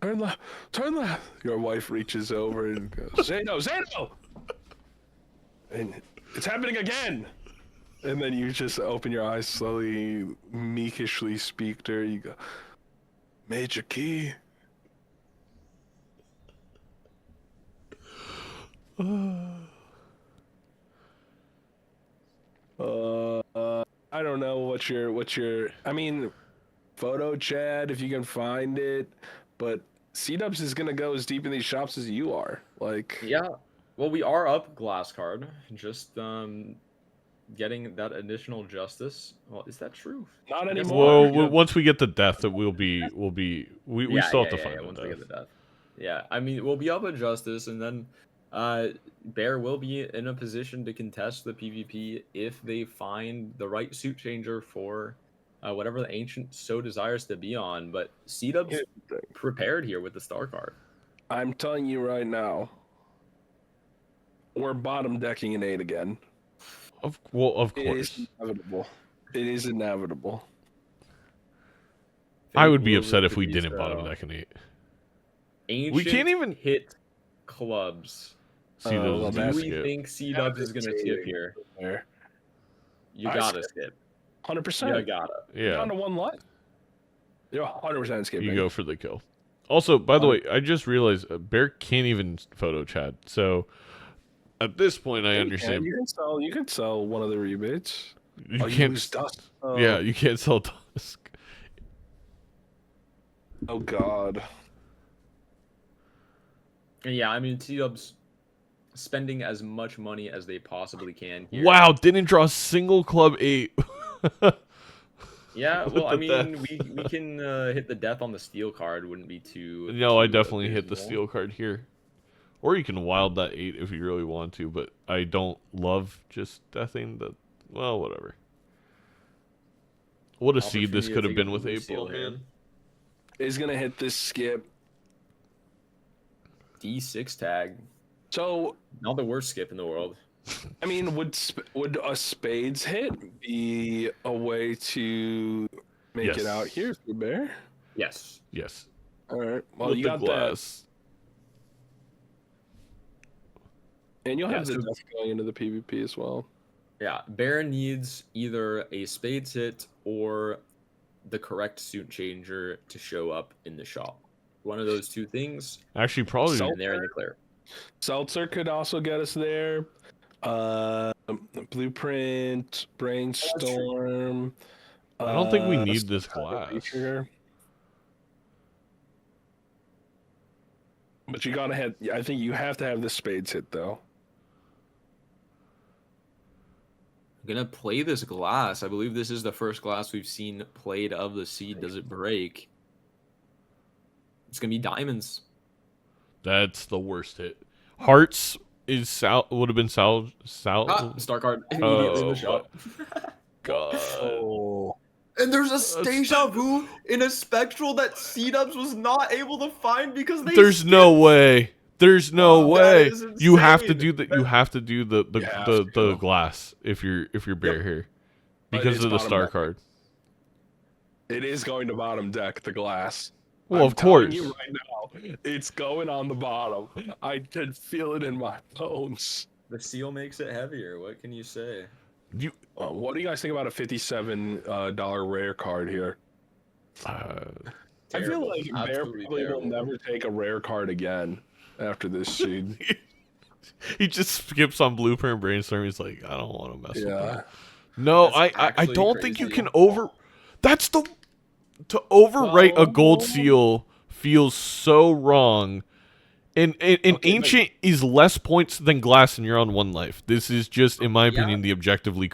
Turn left, turn left. Your wife reaches over and goes, Zeno, Zeno! And it's happening again! And then you just open your eyes slowly, meekishly speak to her. You go, Major Key. I don't know what's your I mean, photo chat if you can find it, but C-Dubs is gonna go as deep in these shops as you are. Like, Yeah. Well, we are up glass card. Just getting that additional justice. Well, is that true? not I guess anymore. Well, once we get the death, we still have to find once the we death. get the death. Yeah, I mean, we'll be up at justice, and then Bear will be in a position to contest the PvP if they find the right suit changer for whatever the ancient so desires to be on. But C-Dub's Here's the thing. prepared here with the star card. I'm telling you right now, we're bottom decking an 8 again. Of It course. is inevitable. It is inevitable. I would be Fate will upset if we reproduce, didn't bottom deck an 8. Ancient can't even- hit clubs. See Oh, those well, Do do that's we skip. think C-Dubs is going to skip here? There. You I gotta skip. skip. 100%. You gotta. You're Yeah, down to one life. You're 100% skipping. you go for the kill. Also, by the way, I just realized Bear can't even photo chat. So at this point, I understand. You can sell one of the rebates. You Oh, you can't. lose dust. Oh. Yeah, you can't sell Dusk. Oh God. Yeah, I mean, C-Dubs spending as much money as they possibly can here. Wow, didn't draw a single club 8. Yeah, With well, I the mean, we can hit the death on the steel card. Wouldn't be too. No, I too definitely hit the abysmal. steel card here. Or you can wild that 8 if you really want to, but I don't love just deathing the. Well, whatever. What a seed this Opportunity to could have take been a with blue 8 ball, seal here. man. Is gonna hit this skip. D6 tag. So Not the worst skip in the world. I mean, would a spades hit be a way to make Yes. it out here for Bear? Yes. Yes. All right. Well, With you the got glass. that, and you'll have Yeah, the so- death going into the PvP as well. Yeah, Bear needs either a spades hit or the correct suit changer to show up in the shop. One of those two things, Actually, probably. So- and they're in the clear. Seltzer could also get us there. Blueprint, Brainstorm. I don't think we need some this kind of glass. feature. But you gotta have. I think you have to have the spades hit though. I'm gonna play this glass. I believe this is the first glass we've seen played of the seed. Does it break? It's gonna be diamonds. That's the worst hit. Hearts is would have been Sal. Star card immediately in Oh, the shop. God. Oh. And there's a deja vu in a spectral that C-Dubs was not able to find because they. There's no way. There's no Oh, way. that is You have to insane. do the. You have to do the You have to the go. glass if you're Bear here, But because it's of the bottom star deck. card. It is going to bottom deck the glass. Well, I'm of telling course. you right now, it's going on the bottom. I can feel it in my bones. The seal makes it heavier. What can you say? You What do you guys think about a $57 rare card here? I feel Terrible. like Bear Absolutely probably will terrible. never take a rare card again after this seed. he just skips on Blueprint and Brainstorm. He's like, I don't want to mess with Yeah. them. No, That's I actually don't think you crazy. can That's to overwrite a gold Well- seal feels so wrong. And Okay, but- Ancient is less points than Glass, and you're on 1 life. This is just, in my Yeah. opinion, the objectively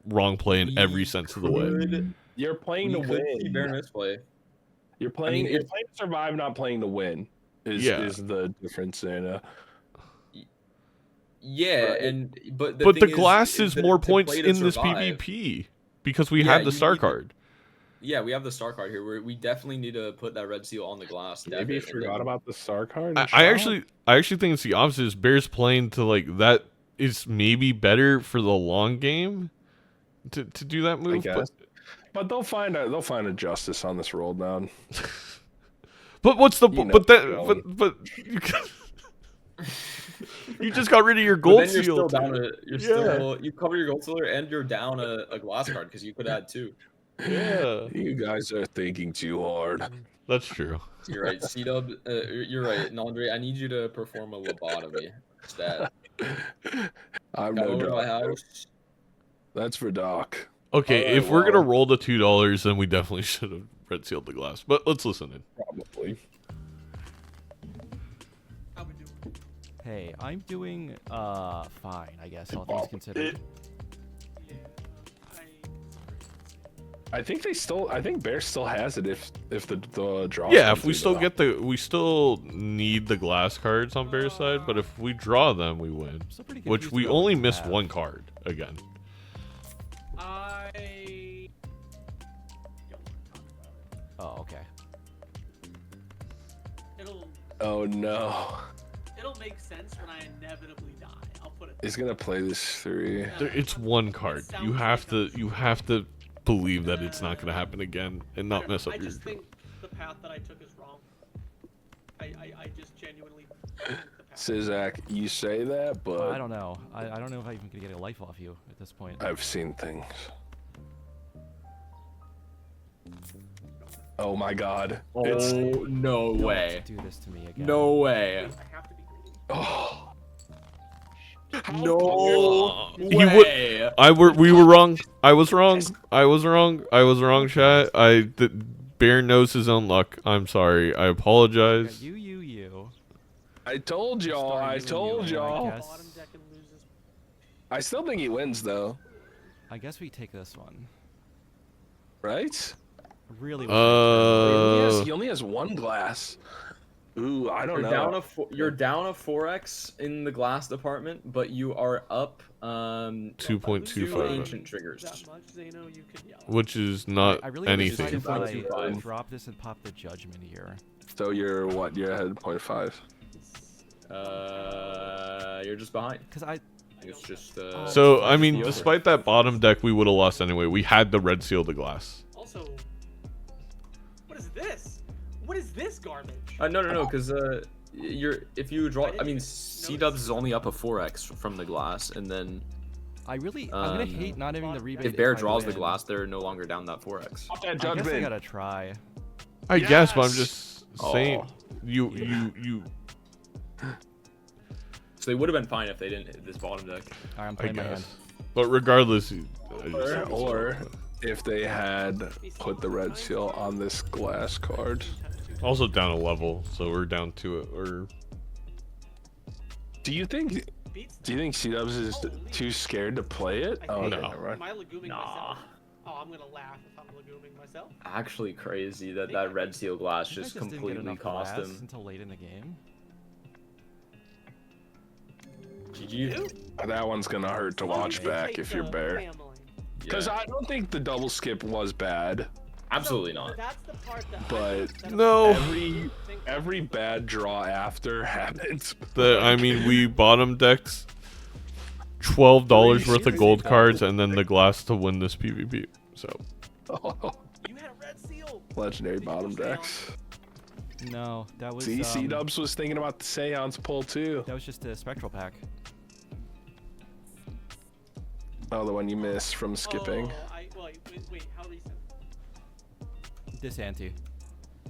wrong play in every sense of the way. You're playing to We could see win. Bear misplay. You're playing. mean, you're it- playing to survive, not playing to win. Is the difference in? Yeah, Right. but But the thing Glass is that more to points play to in this survive- PvP because we Yeah, have the you star need to- card. Yeah, we have the star card here. We definitely need to put that red seal on the Glass. Maybe you definitely. forgot about the star card. I actually think it's the opposite. Is Bears playing to like that is maybe better for the long game to do that I move. guess. But they'll find a justice on this roll down. But what's the You know, but that Joey. but you, you just got rid of your But gold then you're seal. still down Yeah. still you cover your gold sealer and you're down a Glass card because you could add 2. Yeah, You guys are thinking too hard. that's true. You're right, C-Dub. You're right, and Andre. I need you to perform a lobotomy. Stat. I'm Come no over to my doctor. house. That's for Doc. Okay, Alright, if we're gonna well- roll the $2, then we definitely should have red sealed the Glass. But let's listen in. Probably. How we doing? Hey, I'm doing fine, I guess, all things considered. Yeah. I think Bear still has it if the draw. Yeah, if we still need the Glass cards on Bear's side, but if we draw them, we win. I'm still pretty Which confused we about what only you missed have. 1 card again. I don't want to talk about Oh, okay. it. Oh no, It'll make sense when I inevitably die. I'll put it. he's gonna play this 3. It's 1 card. You have to believe that it's not gonna happen again and not mess up I your just draw. think the path that I took is wrong. I just genuinely. think the path- Sizak, you say that, but I don't know. I don't know if I'm even gonna get a life off you at this point. I've seen things. Oh my God! It's Oh no Don't way! do this to me again. No way! I have to be greedy. oh. No You would- way! We were wrong. I was wrong. Chat. Bear knows his own luck. I'm sorry. I apologize. You. I told y'all. I told y'all. guess. Bottom deck and loses. I still think he wins though, I guess we take this one. right? Really. He only has 1 glass. Ooh, I don't know. You're down a 4x in the Glass department, but you are up 2.25. 2 ancient triggers. That much, Zeno, you could yell. Which is not I really anything. wish I Anything. could 2.25. drop this and pop the judgment here. So you're what? You're ahead 0.5. You're just behind. Cause I It's just So I mean, the over. despite that bottom deck, we would have lost anyway. We had the red seal the Glass. Also, what is this? What is this garbage? no, because if you draw, I mean, notice. C-Dubs is only up a 4x from the Glass, and then I'm gonna Um, hate not having the rebate. if Bear I draws the win. Glass, they're no longer down that 4x. Off that I guess I judgment. gotta try. I guess, but I'm Yes! just saying. Aw. You. So they would have been fine if they didn't hit this bottom deck. Alright, I'm I playing my hand. guess. But regardless, I just- Or if they had put the red seal on this glass card. also down a level, so we're down to it. Or Do you think Beats C-Dubs is too scared to play it? Oh, okay, No. never mind. Am I legooming myself? Oh, I'm gonna laugh if I'm legooming myself. Actually, crazy that red seal Glass You guys just didn't get completely enough cost glass him. until late in the game. GG. That one's gonna hurt to watch back if you're Bear. Because Yeah, I don't think the double skip was bad, absolutely not. That's the part that but No. every bad draw after happens. I mean, we bottom decked $12 worth of gold cards, and then the Glass to win this PvP. So You had a red seal. Legendary Did you bottom go stay on? decks. No, that was See, C-Dubs was thinking about the Seance pull too. that was just a spectral pack. Oh, the one you missed from skipping. Oh, wait, how recent? This ante.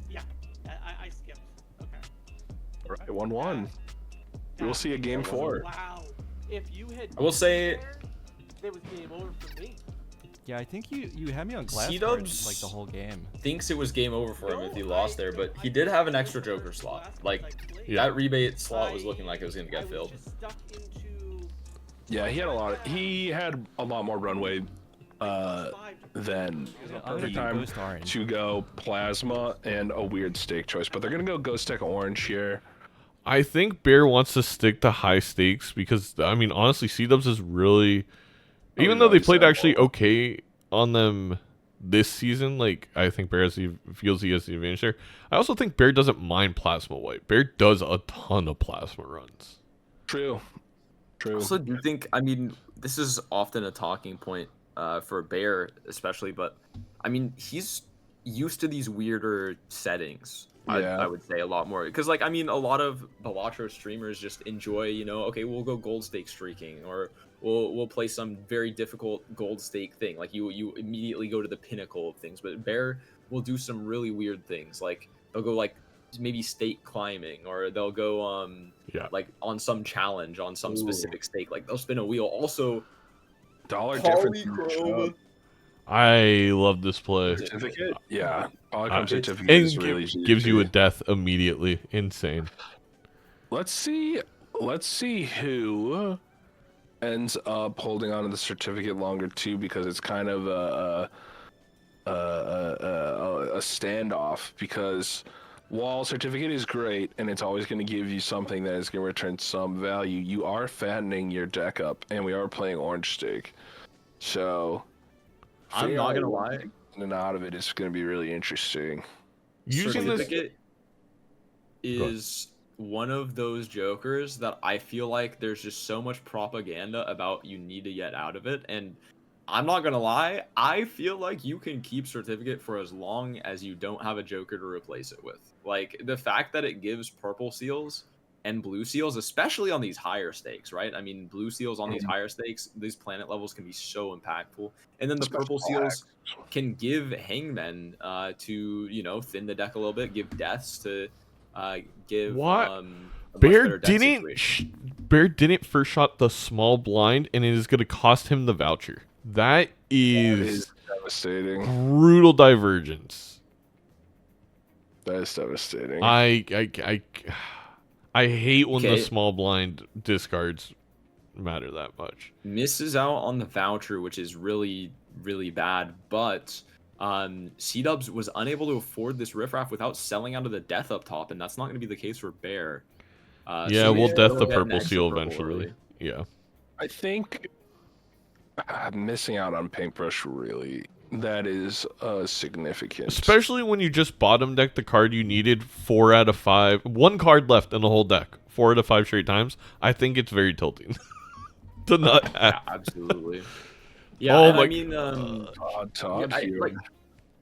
Yeah, I skipped. Okay. All right, 1-1. We'll see a game 4. Wow. If you had I will say- there, it was game over for me. Yeah, I think you had me on glass C-dubs- cards like the whole game. Thinks it was game over for him if he No, lost there, but he did have an extra Joker slot. Like, Yeah. that rebate slot was looking like it was gonna get filled. Just stuck into Yeah, he had a lot more runway than I'm perfect gonna time Ghost Orange. to go plasma and a weird stake choice, but they're gonna go Ghost Tech Orange here. I think Bear wants to stick to high stakes because I mean honestly, C-Dubs is really, even though they played actually okay on them this season, like I think Bear feels he has the advantage there. I also think Bear doesn't mind plasma white. Bear does a ton of plasma runs. True. I also do think, I mean, this is often a talking point for Bear, especially, but I mean, he's used to these weirder settings. Yeah. I would say a lot more because, like, I mean, a lot of Balatro streamers just enjoy, you know, okay, we'll go gold stake streaking, or we'll play some very difficult gold stake thing. Like you immediately go to the pinnacle of things, but Bear will do some really weird things. Like they'll go like maybe stake climbing, or they'll go like on some challenge on some specific stake. Like they'll spin a wheel. Also, $1 difference. in the shop. I love this play. Certificate? Yeah. Polychrome certificate And is really gives you a GG. death immediately. Insane. Let's see who ends up holding on to the certificate longer too, because it's kind of a standoff. Because while certificate is great and it's always going to give you something that is going to return some value, you are fattening your deck up, and we are playing orange stake, so I'm not gonna lie, and out of it is going to be really interesting. Using this, certificate is one of those jokers that I feel like there's just so much propaganda about you need to get out of it, and I'm not gonna lie, I feel like you can keep certificate for as long as you don't have a joker to replace it with. Like the fact that it gives purple seals and blue seals, especially on these higher stakes, right? I mean, blue seals on these higher stakes, these planet levels can be so impactful, and then the purple seals can give hangmen to, you know, thin the deck a little bit, give deaths to give What? a much Bear better deck didn't. situation. Bear didn't first shot the small blind, and it is going to cost him the voucher. That It is is devastating. brutal divergence. That is devastating. I hate when the Okay. small blind discards matter that much. Misses out on the voucher, which is really, really bad, but C-Dubs was unable to afford this riffraff without selling out of the death up top, and that's not going to be the case for Bear. Yeah, so we'll maybe death they'll the get an purple extra seal purple eventually. early. Yeah. I think missing out on paintbrush really, that is significant. Especially when you just bottom deck the card you needed 4 out of 5. One card left in the whole deck. 4 out of 5 straight times. I think it's very tilting. To not have. Yeah, absolutely. Yeah, Oh and my I mean, Todd I, here. like,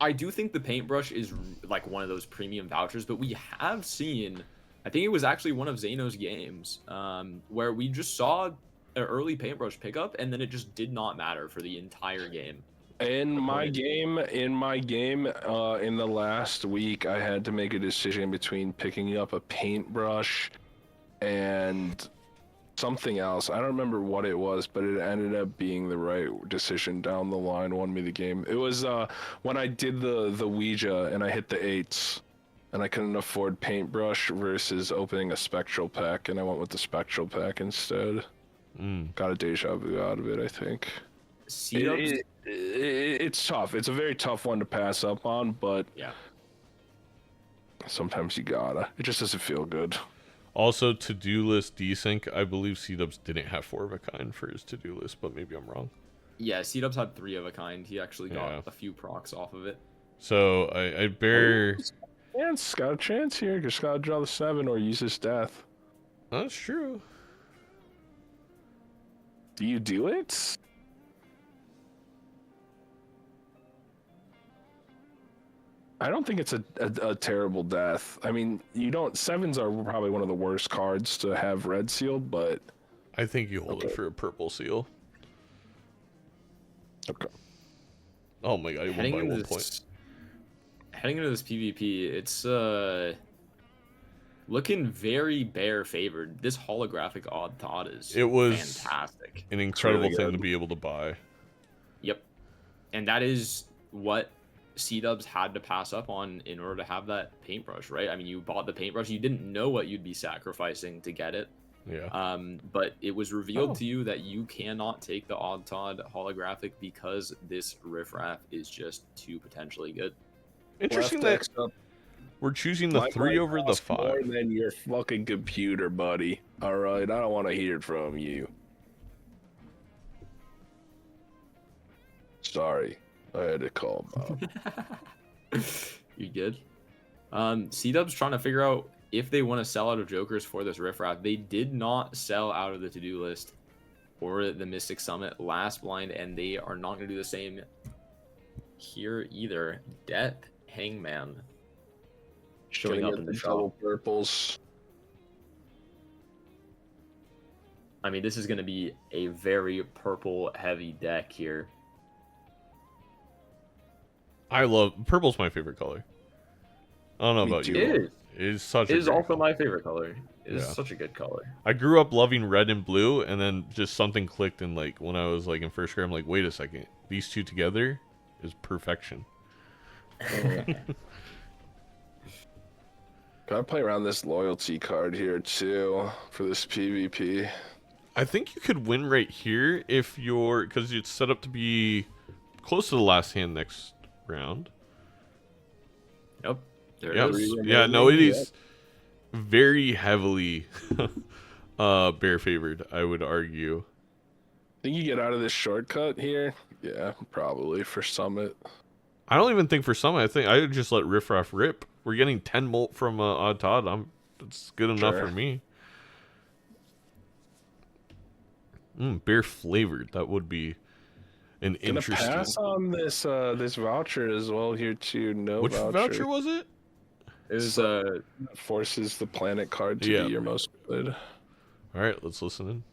I do think the paintbrush is like one of those premium vouchers, but we have seen, I think it was actually one of Zeno's games, where we just saw an early paintbrush pickup, and then it just did not matter for the entire game. In my game, in the last week, I had to make a decision between picking up a paintbrush and something else. I don't remember what it was, but it ended up being the right decision down the line, won me the game. It was when I did the Ouija and I hit the 8s, and I couldn't afford paintbrush versus opening a spectral pack, and I went with the spectral pack instead. Got a deja vu out of it, I think. C-Dubs, It's tough. It's a very tough one to pass up on, but yeah. sometimes you gotta. It just doesn't feel good. Also, to-do list desync. I believe C-Dubs didn't have 4 of a kind for his to-do list, but maybe I'm wrong. Yeah, C-Dubs had 3 of a kind. He actually got Yeah. a few procs off of it. So I bear. Chance, got a chance here. Just gotta draw the 7 or use his death. That's true. Do you do it? I don't think it's a terrible death. I mean, you don't. 7s are probably one of the worst cards to have red sealed, but I think you hold it for a purple seal. Okay. Oh my god, he won by 1 point. Heading into this PvP, it's looking very bear favored. This holographic odd thought is It was fantastic. an incredible really thing good. to be able to buy. Yep. And that is what C-Dubs had to pass up on in order to have that paintbrush, right? I mean, you bought the paintbrush, you didn't know what you'd be sacrificing to get it. Yeah. But it was revealed Oh. to you that you cannot take the Odd Todd holographic because this riffraff is just too potentially good. Interesting Left that X up. we're choosing the My 3 mic over the costs more 5. than your fucking computer, buddy. All right, I don't want to hear it from you. Sorry, I had to call Bob. You good? C-Dub's trying to figure out if they want to sell out of Jokers for this riffraff. They did not sell out of the to-do list or the Mystic Summit last blind, and they are not going to do the same here either. Death Hangman showing Gonna up get in the double shop. purples. I mean, this is going to be a very purple heavy deck here. I love purple's my favorite color. I don't know Me about too. you. It is. It is such It a is great also color. my favorite color. It is Yeah. such a good color. I grew up loving red and blue, and then just something clicked, and like when I was like in first grade, I'm like, wait a second, these two together is perfection. Gotta play around this loyalty card here too for this PvP. I think you could win right here if you're, because it's set up to be close to the last hand next round. Yep. There Yep. it is. Yeah, no, it is very heavily bear favored, I would argue. Think you get out of this shortcut here? Yeah, probably for Summit. I don't even think for some, I think I would just let Riffraff rip. We're getting 10 molt from Odd Todd. That's good enough Sure. for me. Beer flavored. That would be an Gonna interesting. pass on this this voucher as well here too. No Which voucher was it? It was forces the planet card to Yeah. be your most good. All right, let's listen in.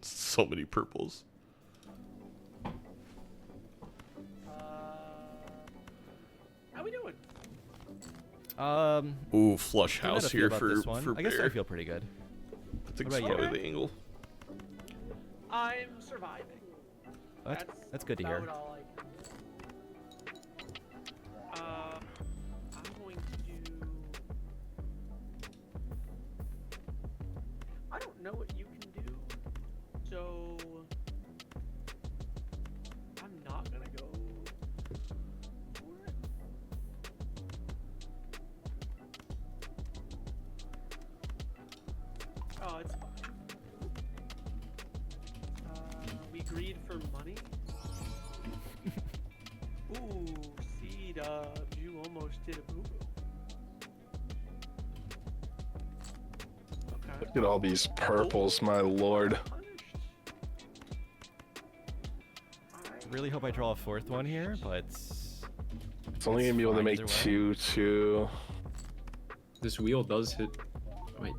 So many purples. How we doing? Ooh, flush I don't know how house to feel here about for this one. for I guess bear. I feel pretty good. I think What it's about you? probably the angle. I'm surviving. That's good to hear. about all I can do. I'm going to do. I don't know what you can do, so I'm not gonna go for it. Oh, it's fine. We agreed for money. Ooh, C-Dubs, you almost did a boo-boo. Okay. Look at all these purples, my lord. Punished. Alright. Really hope I draw a fourth one here, but It's only gonna be able to fine make either way. 2-2. this wheel does hit. Wait.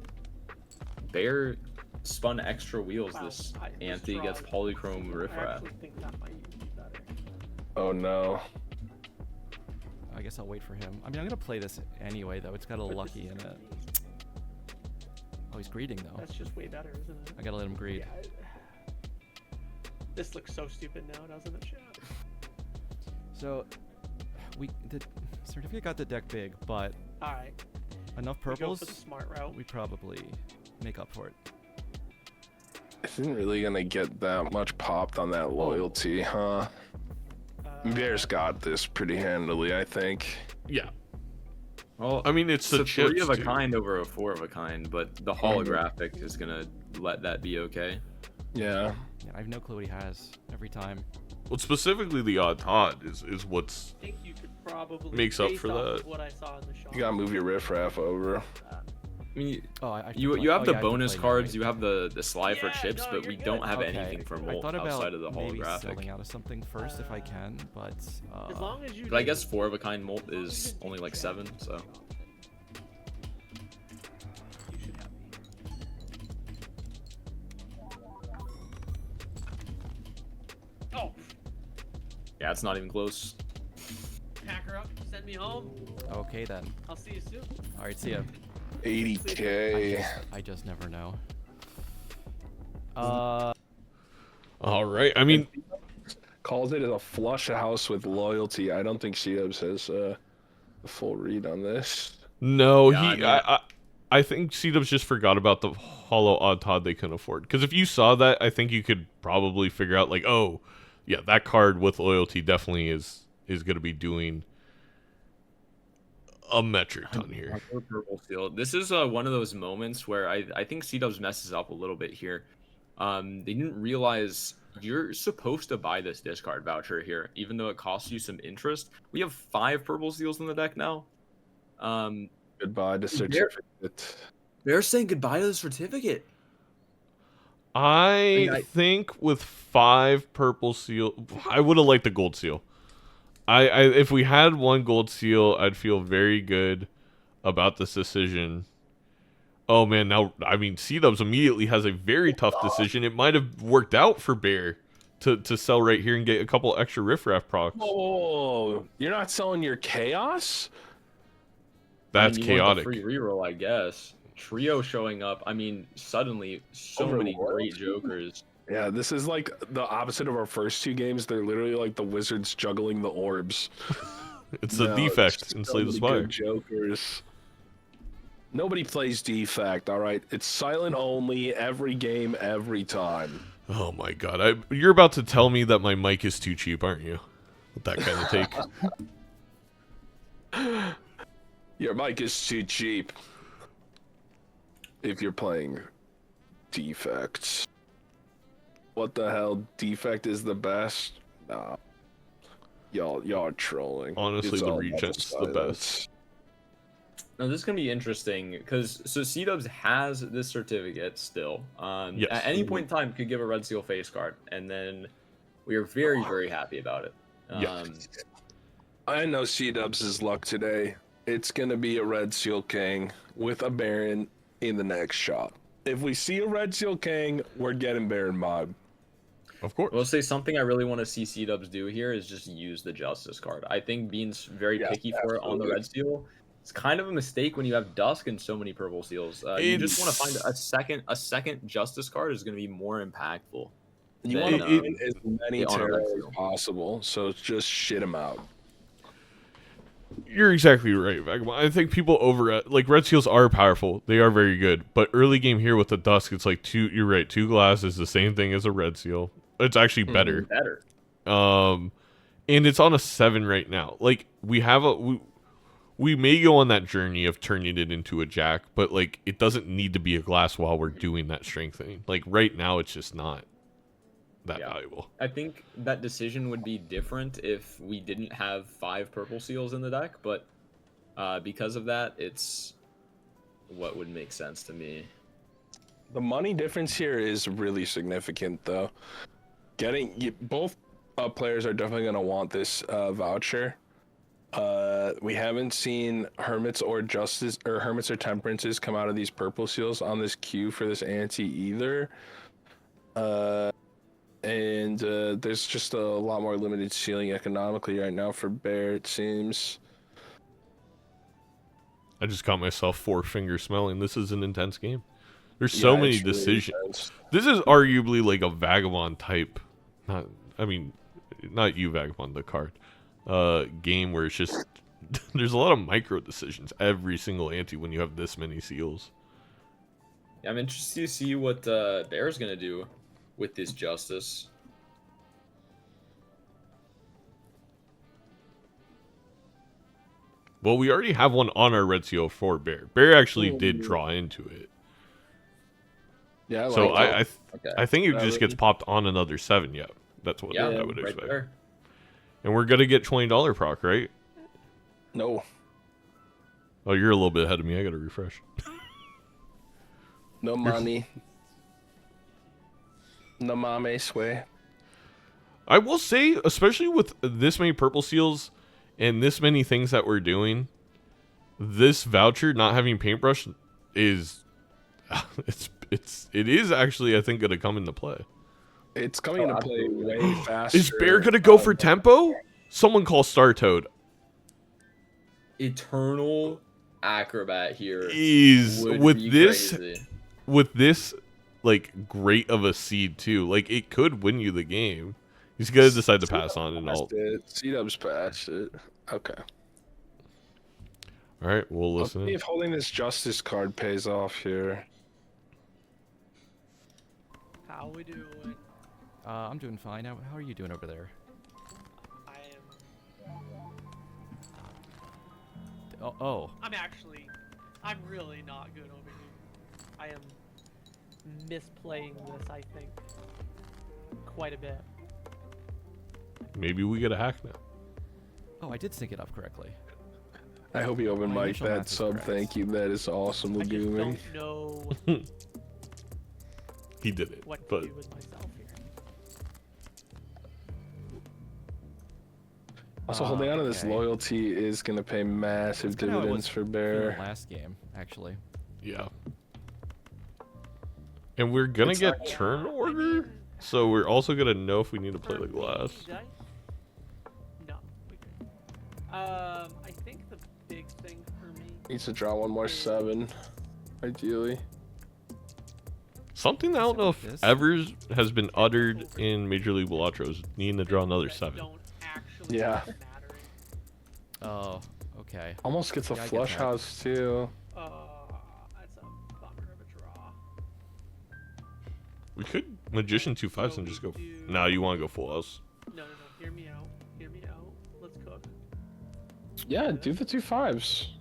Bear spun extra wheels. Wow, This I Anthony gets tried. polychrome I riffraff. actually think that might even be better. Oh no. I guess I'll wait for him. I mean, I'm gonna play this anyway, though. It's got a But this lucky is in for it. me. Oh, he's greeting though. That's just way better, isn't it? I gotta let him greed. Yeah, this looks so stupid now, doesn't it, chat? So, the certificate got the deck big, but Alright. enough We go purples, for the smart route. we probably make up for it. Isn't really gonna get that much popped on that loyalty, huh? Bear's got this pretty handily, I think. Yeah. Well, I mean, it's it's the a 3 chips, of a dude. kind over a 4 of a kind, but the holographic is gonna let that be okay. Yeah. Yeah, I have no clue what he has every time. Well, specifically the Odd Todd is what's. I think you could probably Makes up based for off that. of what I saw in the shop. You gotta move your riffraff over. I mean, Oh, I have to you play- have oh, the yeah, I have to bonus play now, cards, right? you have the slide for Yeah, chips, no, but you're we good. don't have Okay. anything for I Molt thought about outside of the maybe selling holographic. out of something first if I can, but As long as you But I didn't- guess 4 of a kind Molt as long as you is didn't only do like trash, 7, so. you should have me. Oh, Yeah, it's not even close. Pack her up, send me home. Okay then. I'll see you soon. All right, see ya. 80K. I just never know. All right. I mean, Calls it a flush house with loyalty. I don't think C-Dubs has a full read on this. no, Yeah, I think C-Dubs just forgot about the hollow odd Todd they couldn't afford. Because if you saw that, I think you could probably figure out, like, oh, yeah, that card with loyalty definitely is going to be doing a metric ton here. Purple seal. This is one of those moments where I think C-Dubs messes up a little bit here. They didn't realize you're supposed to buy this discard voucher here, even though it costs you some interest. We have 5 purple seals in the deck now. Goodbye to certificate. They're saying goodbye to the certificate. I think with 5 purple seal, I would have liked the gold seal. I if we had 1 gold seal, I'd feel very good about this decision. Oh man, now I mean C-Dubs immediately has a very tough decision. It might have worked out for Bear to sell right here and get a couple extra riffraff procs. Oh, you're not selling your chaos? That's You want the chaotic. free reroll, I guess. Trio showing up. I mean, suddenly so Over many loyalty? great jokers. Yeah, this is like the opposite of our first 2 games. They're literally like the wizards juggling the orbs. It's a No, defect it's in so Slay the many Spire. good jokers. Nobody plays defect, all right? It's silent only every game, every time. Oh my god. You're about to tell me that my mic is too cheap, aren't you? With that kind of take. Your mic is too cheap. If you're playing defects. What the hell? Defect is the best? Nah. Y'all are trolling. Honestly, It's the all about Regent's the silence. best. Now this is gonna be interesting because C-Dubs has this certificate still. Yes. At any point in time, could give a red seal face card, and then we are very very happy about it. Yes. I know C-Dubs' luck today. It's gonna be a Red Seal King with a Baron in the next shop. If we see a Red Seal King, we're getting Baron Mob. Of course. I will say something I really want to see C-Dubs do here is just use the Justice card. I think being very Yeah, picky for it on the absolutely. red seal, it's kind of a mistake when you have Dusk and so many purple seals. You just want to find a second Justice card is going to be more impactful. You Then, want to win as many the honor Red terror as Seal. possible, so just shit them out. You're exactly right, Vagabond. I think people like red seals are powerful. They are very good. But early game here with the Dusk, it's like you're right, 2 glass is the same thing as a red seal. It's actually better. Better. And it's on a 7 right now. Like we have we may go on that journey of turning it into a jack, but like it doesn't need to be a glass while we're doing that strengthening. Like right now it's just not that valuable. I think that decision would be different if we didn't have 5 purple seals in the deck, but because of that, it's what would make sense to me. The money difference here is really significant, though. Both players are definitely going to want this voucher. We haven't seen Hermits or Temperances come out of these purple seals on this queue for this ante either. And there's just a lot more limited ceiling economically right now for Bear, it seems. I just caught myself 4 finger smelling. This is an intense game. There's so many it's really decisions. intense. This is arguably like a Vagabond type, not you Vagabond, the card, game where it's just there's a lot of micro decisions every single ante when you have this many seals. Yeah, I'm interested to see what Bear's gonna do with this Justice. Well, we already have one on our red seal for Bear. Bear actually did draw into it. Yeah, So like I think it That just would- gets popped on another 7 yet. That's what Yeah, I would right expect. there. And we're gonna get $20 proc, right? No. Oh, you're a little bit ahead of me. I gotta refresh. No money. No mame way. I will say, especially with this many purple seals and this many things that we're doing, this voucher not having paintbrush is it is actually, I think, gonna come into play. It's coming into play way faster. Is Bear gonna go for tempo? Someone call Star Toad. Eternal Acrobat here. With would be this, crazy. with this, like great of a seed too. Like it could win you the game. He's gonna decide to pass on and all. C-Dub's passed it. Okay. All right, we'll Let's listen. see if holding this Justice card pays off here. How we doing? I'm doing fine. How are you doing over there? I am. Oh. I'm really not good over here. I am misplaying this, I think, quite a bit. Maybe we get a hack now. Oh, I did sync it up correctly. I hope you open My mic initial that math is sub. correct. Thank you. That is awesome, I just Lagumi. don't know He did it, what to but do with myself here. Also, holding on to this okay. loyalty is going to pay massive That's kinda how it dividends was for in the Bear. last game, actually. yeah. And we're gonna It's get like- turn order, so we're also gonna know if we need to play the glass. No, we good. I think the big thing for me. Needs to draw one more 7, ideally. Something I don't know if This? ever has been uttered in Major League Balatro is needing to draw another that 7. Don't actually Yeah. end up mattering. Oh, okay. Almost gets a Yeah, I get flush that. house, too. That's a bummer of a draw. We could Magician 2/5s and just go. No, you want to go full house. No. Hear me out. Let's cook. Yeah, do the 2/5s.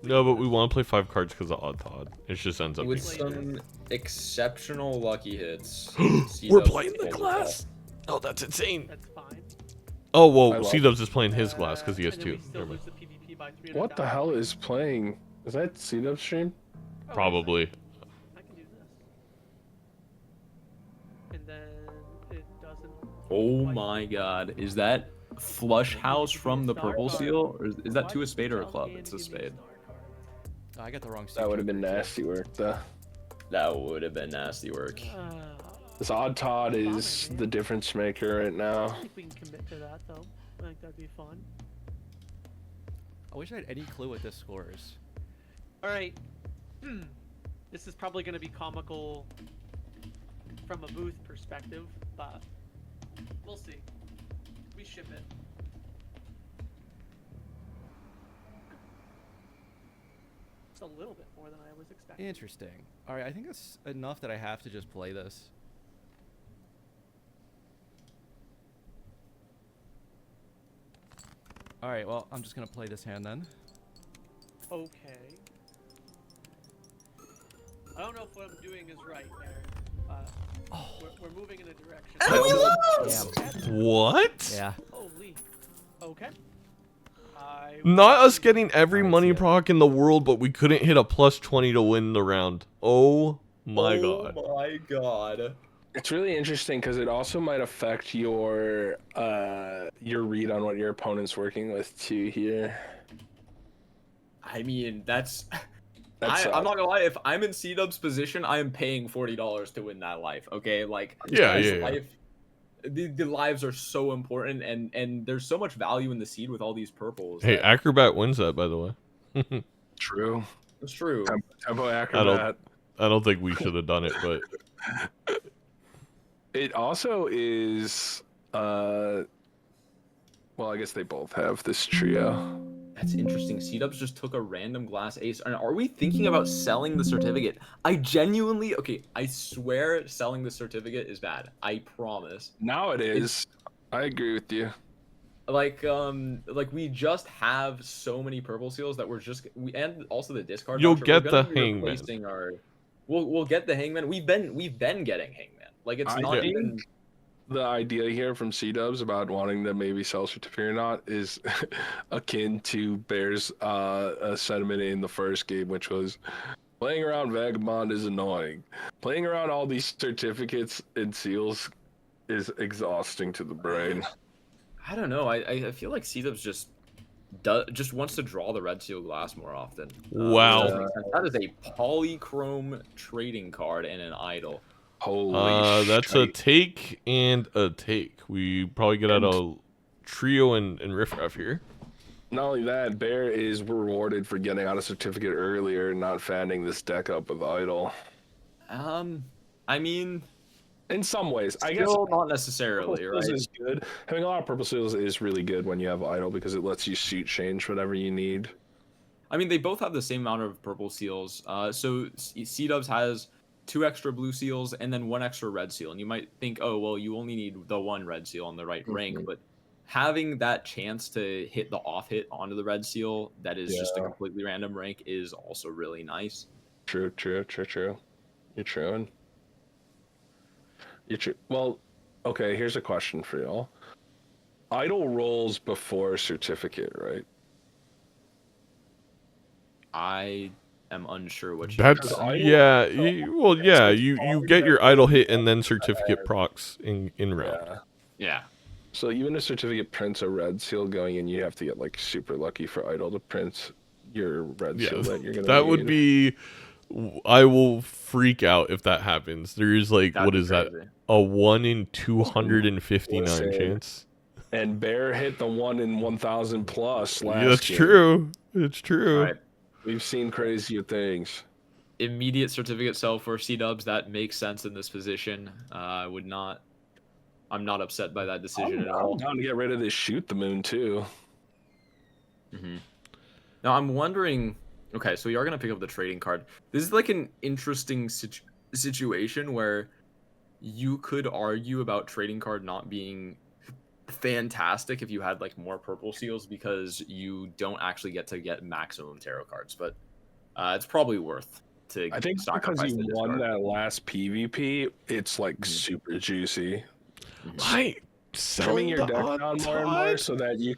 No, but we want to play 5 cards because of Odd Todd. It just ends up With being. some exceptional lucky hits. We're C-Dubs playing the pulled it glass. Oh, that's insane. That's fine. Oh I well, love- C-Dubs is playing his glass because he has And then 2. we still Never lose mind. the PvP by 300. What the hell is playing? Is that C-Dub stream? Oh, Probably. I can do this. And then it doesn't. Oh quite- my god. Is that flush house from the purple seal? Or is that to a spade or a Tell club? Ken It's to a give me spade. star card. Oh, I got the wrong. That would have been nasty work, though. That would have been nasty work. This Odd Todd is Bummer, the man. difference maker right now. I think we can commit to that though. I think that'd be fun. I wish I had any clue what this scores. All right. This is probably going to be comical from a booth perspective, but we'll see. We ship it. It's a little bit more than I was expecting. Interesting. All right, I think that's enough that I have to just play this. All right, well, I'm just gonna play this hand then. Okay. I don't know if what I'm doing is right there, but we're moving in a direction. Damn. What? Yeah. Holy. Okay. Not us getting every Alright, money see ya. proc in the world, but we couldn't hit a plus 20 to win the round. Oh my god. Oh my god. It's really interesting because it also might affect your read on what your opponent's working with too here. I mean, that's That's I'm not gonna lie. If I'm in C-Dub's position, I am paying $40 to win that life. Okay, like Yeah, this yeah, yeah. life, the lives are so important, and there's so much value in the seed with all these purples. Hey, that- Acrobat wins that, by the way. True. it's true. Tempo Acrobat. I don't think we should have done it, but It also is. Well, I guess they both have this trio. That's interesting. C-Dubs just took a random glass ace. And are we thinking about selling the certificate? I genuinely, okay, I swear selling the certificate is bad. I promise. Now it is. I agree with you. Like we just have so many purple seals that we're just and also the discard. You'll voucher, we're get gonna the be Hangman. replacing we'll get the hangman. We've been getting hangman. Like it's I not think even. the idea here from C-Dubs about wanting to maybe sell certificate or not is akin to Bear's a sentiment in the first game, which was playing around Vagabond is annoying. Playing around all these certificates and seals is exhausting to the brain. I don't know. I feel like C-Dubs just wants to draw the red seal glass more often. Wow. Which doesn't make sense. That is a polychrome trading card and an idol. Holy That's a take and a take. We probably get out a trio and riffraff here. Not only that, Bear is rewarded for getting out a certificate earlier and not fanning this deck up with Idol. I mean, In some ways, I guess still not necessarily, purple seals right? is good. Having a lot of purple seals is really good when you have Idol because it lets you shoot change whatever you need. I mean, they both have the same amount of purple seals. So C-Dubs has 2 extra blue seals and then 1 extra red seal. And you might think, oh, well, you only need the 1 red seal on the right rank. But having that chance to hit the off hit onto the red seal that is just a completely random rank is also really nice. True. You're true. You're true. Well, okay, here's a question for y'all. Idol rolls before certificate, right? I am unsure what you That's yeah. You get your idle hit and then certificate procs in round. Yeah. So even if certificate prints a red seal going in, you have to get like super lucky for Idol to print your red seal that you're gonna that need. would be. I will freak out if that happens. There is like That'd what be is that? crazy. A 1 in 259 Listen, chance. And Bear hit the 1 in 1,000 plus last That's game. true. It's true. All right. We've seen crazier things. Immediate certificate sell for C-Dubs. That makes sense in this position. I'm not upset by that decision at all. I'm down to get rid of this shoot the moon too. Now I'm wondering. Okay, so we are gonna pick up the trading card. This is like an interesting situation where you could argue about trading card not being fantastic if you had like more purple seals because you don't actually get to get maximum tarot cards, but it's probably worth to. I think because sacrifice you the won discard. that last PvP, it's like super juicy. I Trimming your deck down more and more so that you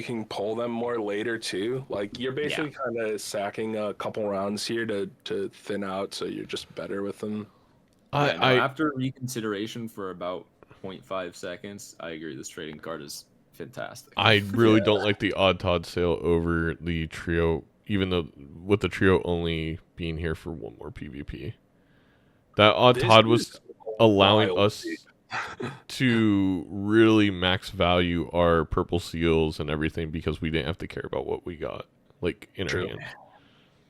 can pull them more later too. Like you're basically kind of sacking a couple rounds here to thin out, so you're just better with them. After reconsideration for about 0.5 seconds, I agree. This trading card is fantastic. I really don't like the odd Todd sale over the trio, even though with the trio only being here for 1 more PvP. That odd Todd was allowing us to really max value our purple seals and everything because we didn't have to care about what we got like in our hand.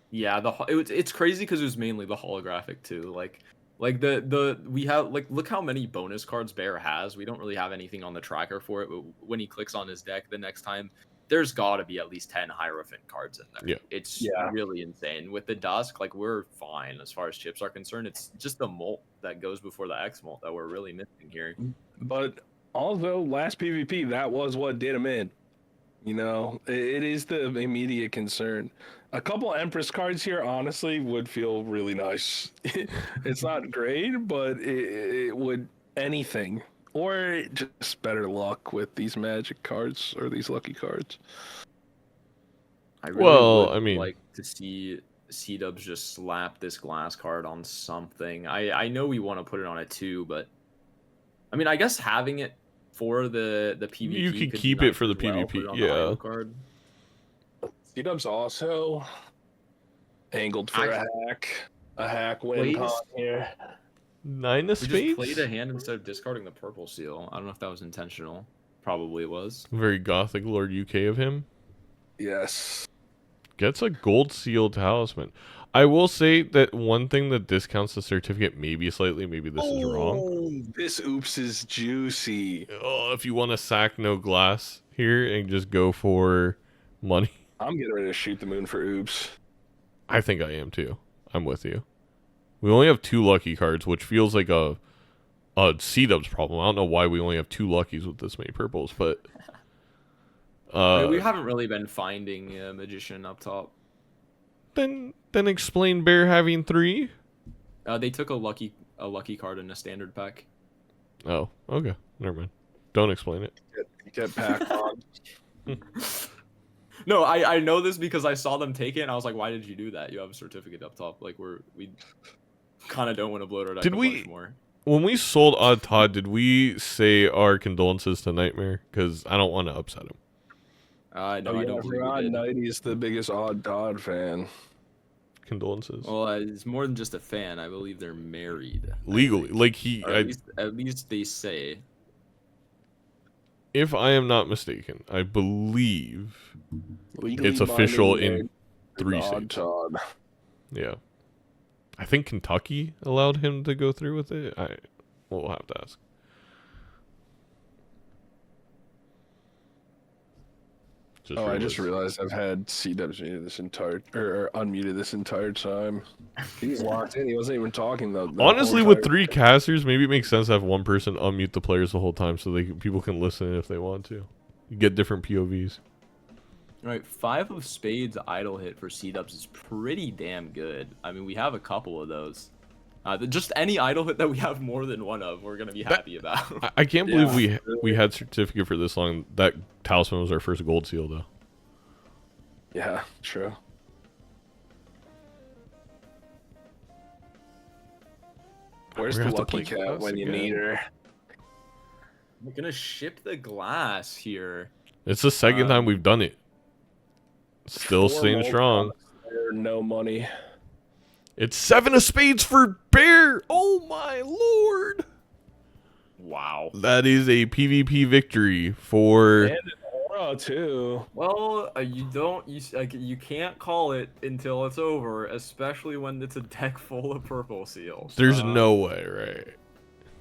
Yeah, it's crazy because it was mainly the holographic too. Like we have like look how many bonus cards Bear has. We don't really have anything on the tracker for it, but when he clicks on his deck the next time, there's got to be at least 10 Hierophant cards in there. Yeah. It's really insane. With the Dusk, like we're fine as far as chips are concerned. It's just the molt that goes before the X molt that we're really missing here. But although last PvP, that was what did him in. You know, it is the immediate concern. A couple Empress cards here, honestly, would feel really nice. It's not great, but it would anything. Or just better luck with these magic cards or these lucky cards. I really would like to see C-Dubs just slap this glass card on something. I know we want to put it on a 2, but I mean, I guess having it for the PvP. You could could keep be it nice for the as well, PvP, put it on yeah. the idle card. C-Dubs also angled for a hack win con here. 9 of We spades. just played a hand instead of discarding the purple seal. I don't know if that was intentional. Probably was. Very gothic Lord UK of him. Yes. Gets a gold seal talisman. I will say that one thing that discounts the certificate maybe slightly, maybe this is wrong. This oops is juicy. Oh, if you want to sack no glass here and just go for money. I'm getting ready to shoot the moon for oops. I think I am too. I'm with you. We only have 2 lucky cards, which feels like a C-Dubs problem. I don't know why we only have 2 luckies with this many purples, but I mean, we haven't really been finding a magician up top. then explain Bear having 3. They took a lucky card in a standard pack. Oh, okay. Never mind. Don't explain it. Get packed on. No, I know this because I saw them take it, and I was like, "Why did you do that? You have a certificate up top. Like we kind of don't want to bloat our deck Did a we- bunch more." When we sold Odd Todd, did we say our condolences to Nightmare? Because I don't want to upset him. No, I don't believe we Rarran did. Knight is the biggest Odd Todd fan. condolences. Well, it's more than just a fan. I believe they're married. Legally, like he, Or at least they say. if I am not mistaken, I believe Legally it's official binding in marriage 3 is odd states. to odd. Yeah, I think Kentucky allowed him to go through with it. We'll have to ask. I just realized I've had C-Dubs muted this entire or unmuted this entire time. He's locked in. He wasn't even talking though. Honestly, with 3 casters, maybe it makes sense to have one person unmute the players the whole time so people can listen if they want to. You get different POVs. All right, 5 of spades idle hit for C-Dubs is pretty damn good. I mean, we have a couple of those. Just any idle hit that we have more than one of, we're gonna be happy about. I can't believe we had certificate for this long. That talisman was our first gold seal, though. Yeah, true. Where's the We're gonna have to lucky play cat glass when you again. need her? We're gonna ship the glass here. It's the second time we've done it. Still 4 staying mold strong. products there, no money. It's 7 of spades for Bear. Oh my lord! Wow. That is a PvP victory for. And an aura too. Well, you can't call it until it's over, especially when it's a deck full of purple seals. There's no way, right?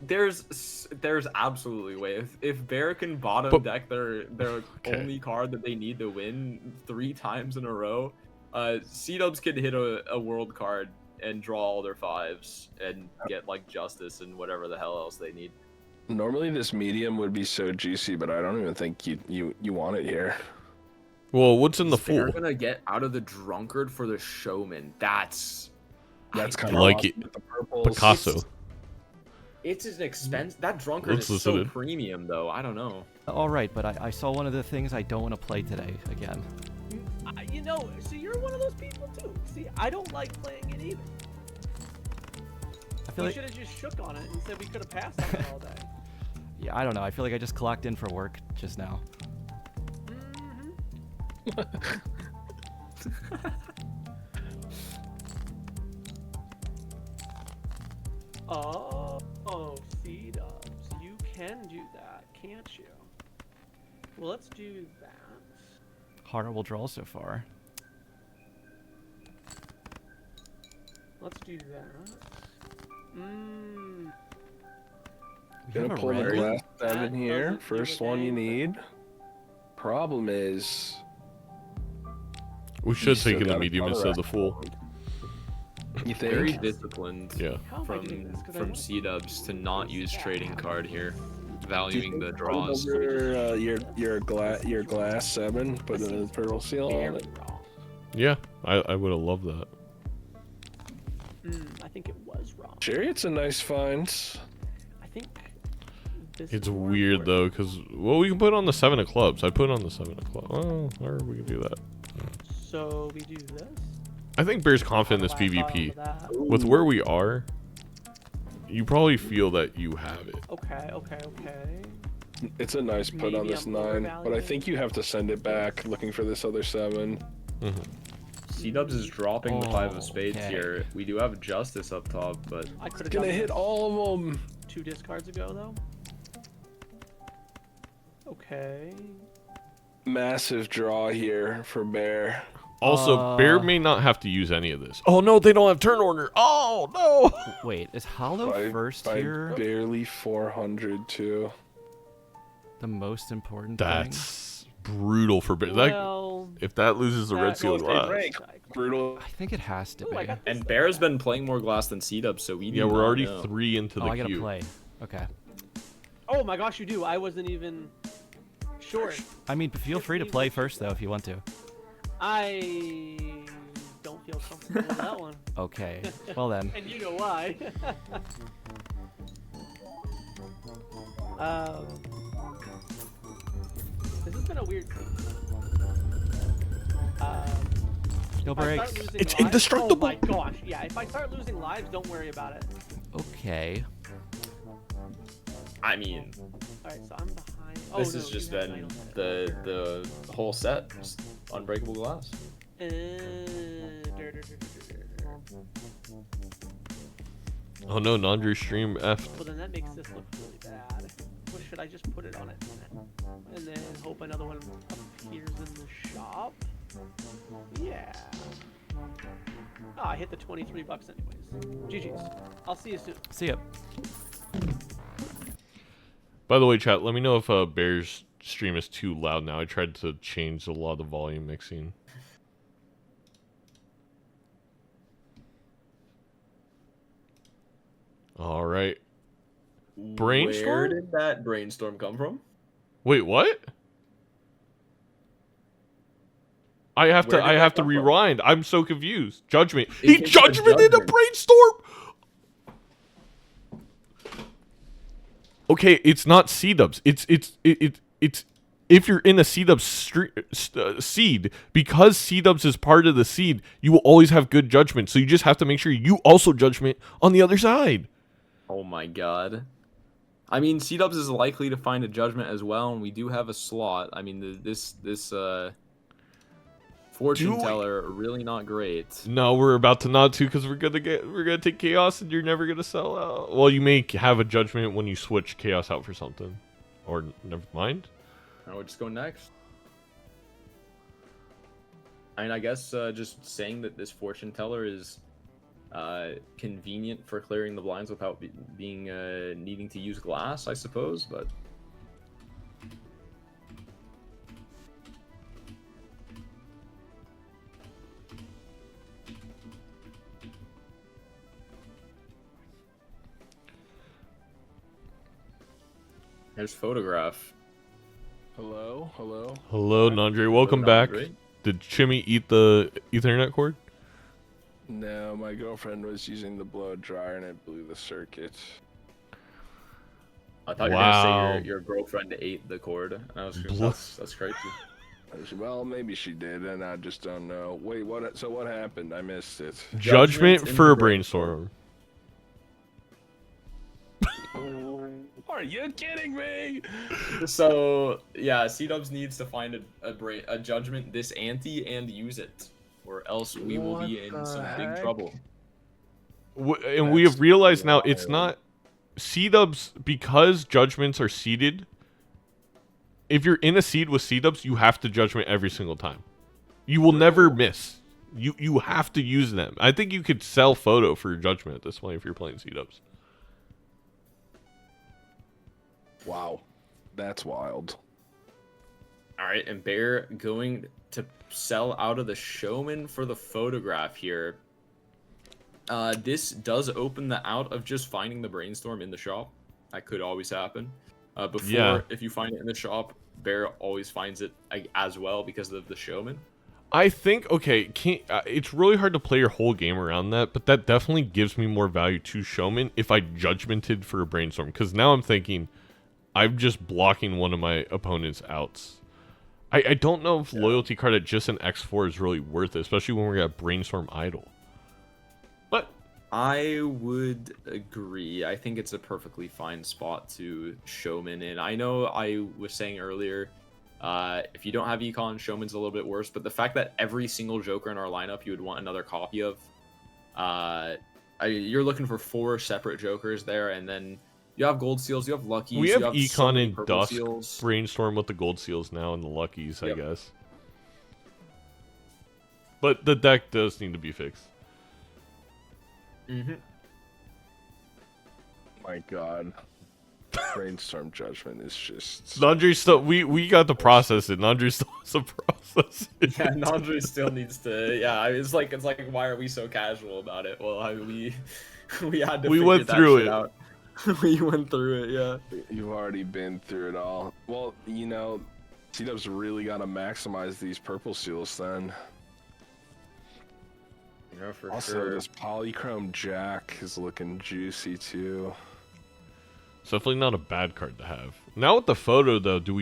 There's absolutely way. If Bear can bottom But- deck their Okay. only card that they need to win 3 times in a row, C-Dubs can hit a world card and draw all their 5s and get like justice and whatever the hell else they need. Normally this medium would be so juicy, but I don't even think you want it here. Well, what's in the They're full? gonna get out of the drunkard for the showman. That's Kind like of it. with the purples. Picasso. It's an expense. That drunkard Let's is so listen in. premium, though. I don't know. All right, but I saw one of the things I don't want to play today again. You know, so you're one of those people too. See, I don't like playing it either. I feel We like, should have just shook on it and said we could have passed on it all day. yeah, I don't know. I feel like I just clocked in for work just now. Oh, C-Dubs, you can do that, can't you? Well, let's do that. Horrible draw so far. Let's do that. We Gonna have a pull the red. glass That 7 here. doesn't do First a one you dang need. Problem is, We should still take in the gotta medium cover instead of that. the full. you Very think? disciplined Yeah. How am I doing this? 'Cause I from don't- C-Dubs to not use trading card here, Do you valuing think the put draws. over, your glass 7, put a purple seal on Very it. wrong. Yeah, I would have loved that. I think it was wrong. Chariot's a nice find. I think this It's is more weird though, important. because we can put it on the 7 of clubs. I put it on the 7 of clubs. Oh, or we can do that. So we do this. I think Bear's confident in this PvP. With where we are, you probably feel that you have it. Okay. It's a nice put on Maybe this I'm 9, but I overvaluing think you have to send it back looking for this other 7. C-Dubs is dropping the 5 of spades Okay. here. We do have justice up top, but I could have Gonna done hit this all of them. 2 discards ago though. Okay. Massive draw here for Bear. Also, Bear may not have to use any of this. Oh no, they don't have turn order. Oh no. Wait, is Hollow By- first by here barely 400 too. the most important thing? That's brutal for Bear. Well, If that loses the red seal goes to glass. break. Brutal. I think it has to Ooh, be. I got this and thing. Bear's been playing more glass than C-Dubs, so we Yeah, do we're not already know. 3 into Oh, the I gotta queue. play. Okay. Oh my gosh, you do. I wasn't even sure. I mean, feel free to play first though if you want to. I don't feel comfortable with that one. Okay. Well then. And you know why. This has been a weird thing. No If I breaks. start losing It's lives- indestructible. Oh my gosh, yeah. If I start losing lives, don't worry about it. Okay. I mean, All right, so I'm behind. Oh, this no, has just you have been nine on the whole set, just unbreakable glass. that. Oh no, Nandre's stream F. Well, then that makes this look really bad. Or should I just put it on it and then hope another one appears in the shop? Yeah. Ah, I hit the 23 bucks anyways. GG's. I'll see you soon. See ya. By the way, chat, let me know if Bear's stream is too loud now. I tried to change a lot of the volume mixing. All right. Brainstorm? Where did that brainstorm come from? Wait, what? I have Where to did that have to come from? rewind. I'm so confused. Judgment. It He came from a judgmented a judgment. brainstorm. Okay, it's not C-dubs. It's if you're in a C-dubs seed, because C-dubs is part of the seed, you will always have good judgment. So you just have to make sure you also judgment on the other side. Oh my god. I mean, C-Dubs is likely to find a judgment as well, and we do have a slot. I mean, this fortune Do we? teller really not great. No, we're about to not to because we're gonna take chaos and you're never gonna sell out. Well, you may have a judgment when you switch chaos out for something, or never mind. Now we'll just go next. I mean, I guess just saying that this fortune teller is convenient for clearing the blinds without being needing to use glass, I suppose, but. There's photograph. Hello, hello. Hello, Nandre. Welcome back. Did Chimmy eat the Ethernet cord? No, my girlfriend was using the blow dryer and it blew the circuit. I thought you were Wow. gonna say your girlfriend ate the cord. And I was that's crazy. Well, maybe she did, and I just don't know. Wait, what? So what happened? I missed it. Judgment in for the a brainstorm. Are you kidding me? So yeah, C-Dubs needs to find a judgment this ante and use it, or else we will be What in the some big heck? trouble. And we have realized now it's not C-dubs because judgments are seeded. If you're in a seed with C-dubs, you have to judgment every single time. You will never miss. You have to use them. I think you could sell photo for judgment at this point if you're playing C-dubs. Wow, that's wild. All right, and Bear going to sell out of the showman for the photograph here. This does open the out of just finding the brainstorm in the shop. That could always happen. Before, Yeah. if you find it in the shop, Bear always finds it as well because of the showman. I think, okay, it's really hard to play your whole game around that, but that definitely gives me more value to showman if I judgmented for a brainstorm. Because now I'm thinking, I'm just blocking one of my opponent's outs. I don't know if loyalty card at just an X4 is really worth it, especially when we're at brainstorm idle. But I would agree. I think it's a perfectly fine spot to showman in. I know I was saying earlier, if you don't have econ, showman's a little bit worse, but the fact that every single joker in our lineup you would want another copy of, you're looking for 4 separate jokers there, and then you have gold seals, you have luckies, we you have have so econ many and purple dusk seals. brainstorm with the gold seals now and the luckies, I Yep. guess. But the deck does need to be fixed. Mm-hmm. My God, brainstorm judgment is just. Nandre still, we got to process it. Nandre still has to process it. Yeah, Nandre still needs to. Yeah, it's like why are we so casual about it? Well, we had to. We figure went that through shit it. Out. We went through it. Yeah. You've already been through it all. Well, you know, C-Dub's really got to maximize these purple seals then. Yeah, for Also, sure. this polychrome jack is looking juicy too. It's definitely not a bad card to have. Now with the photo though, do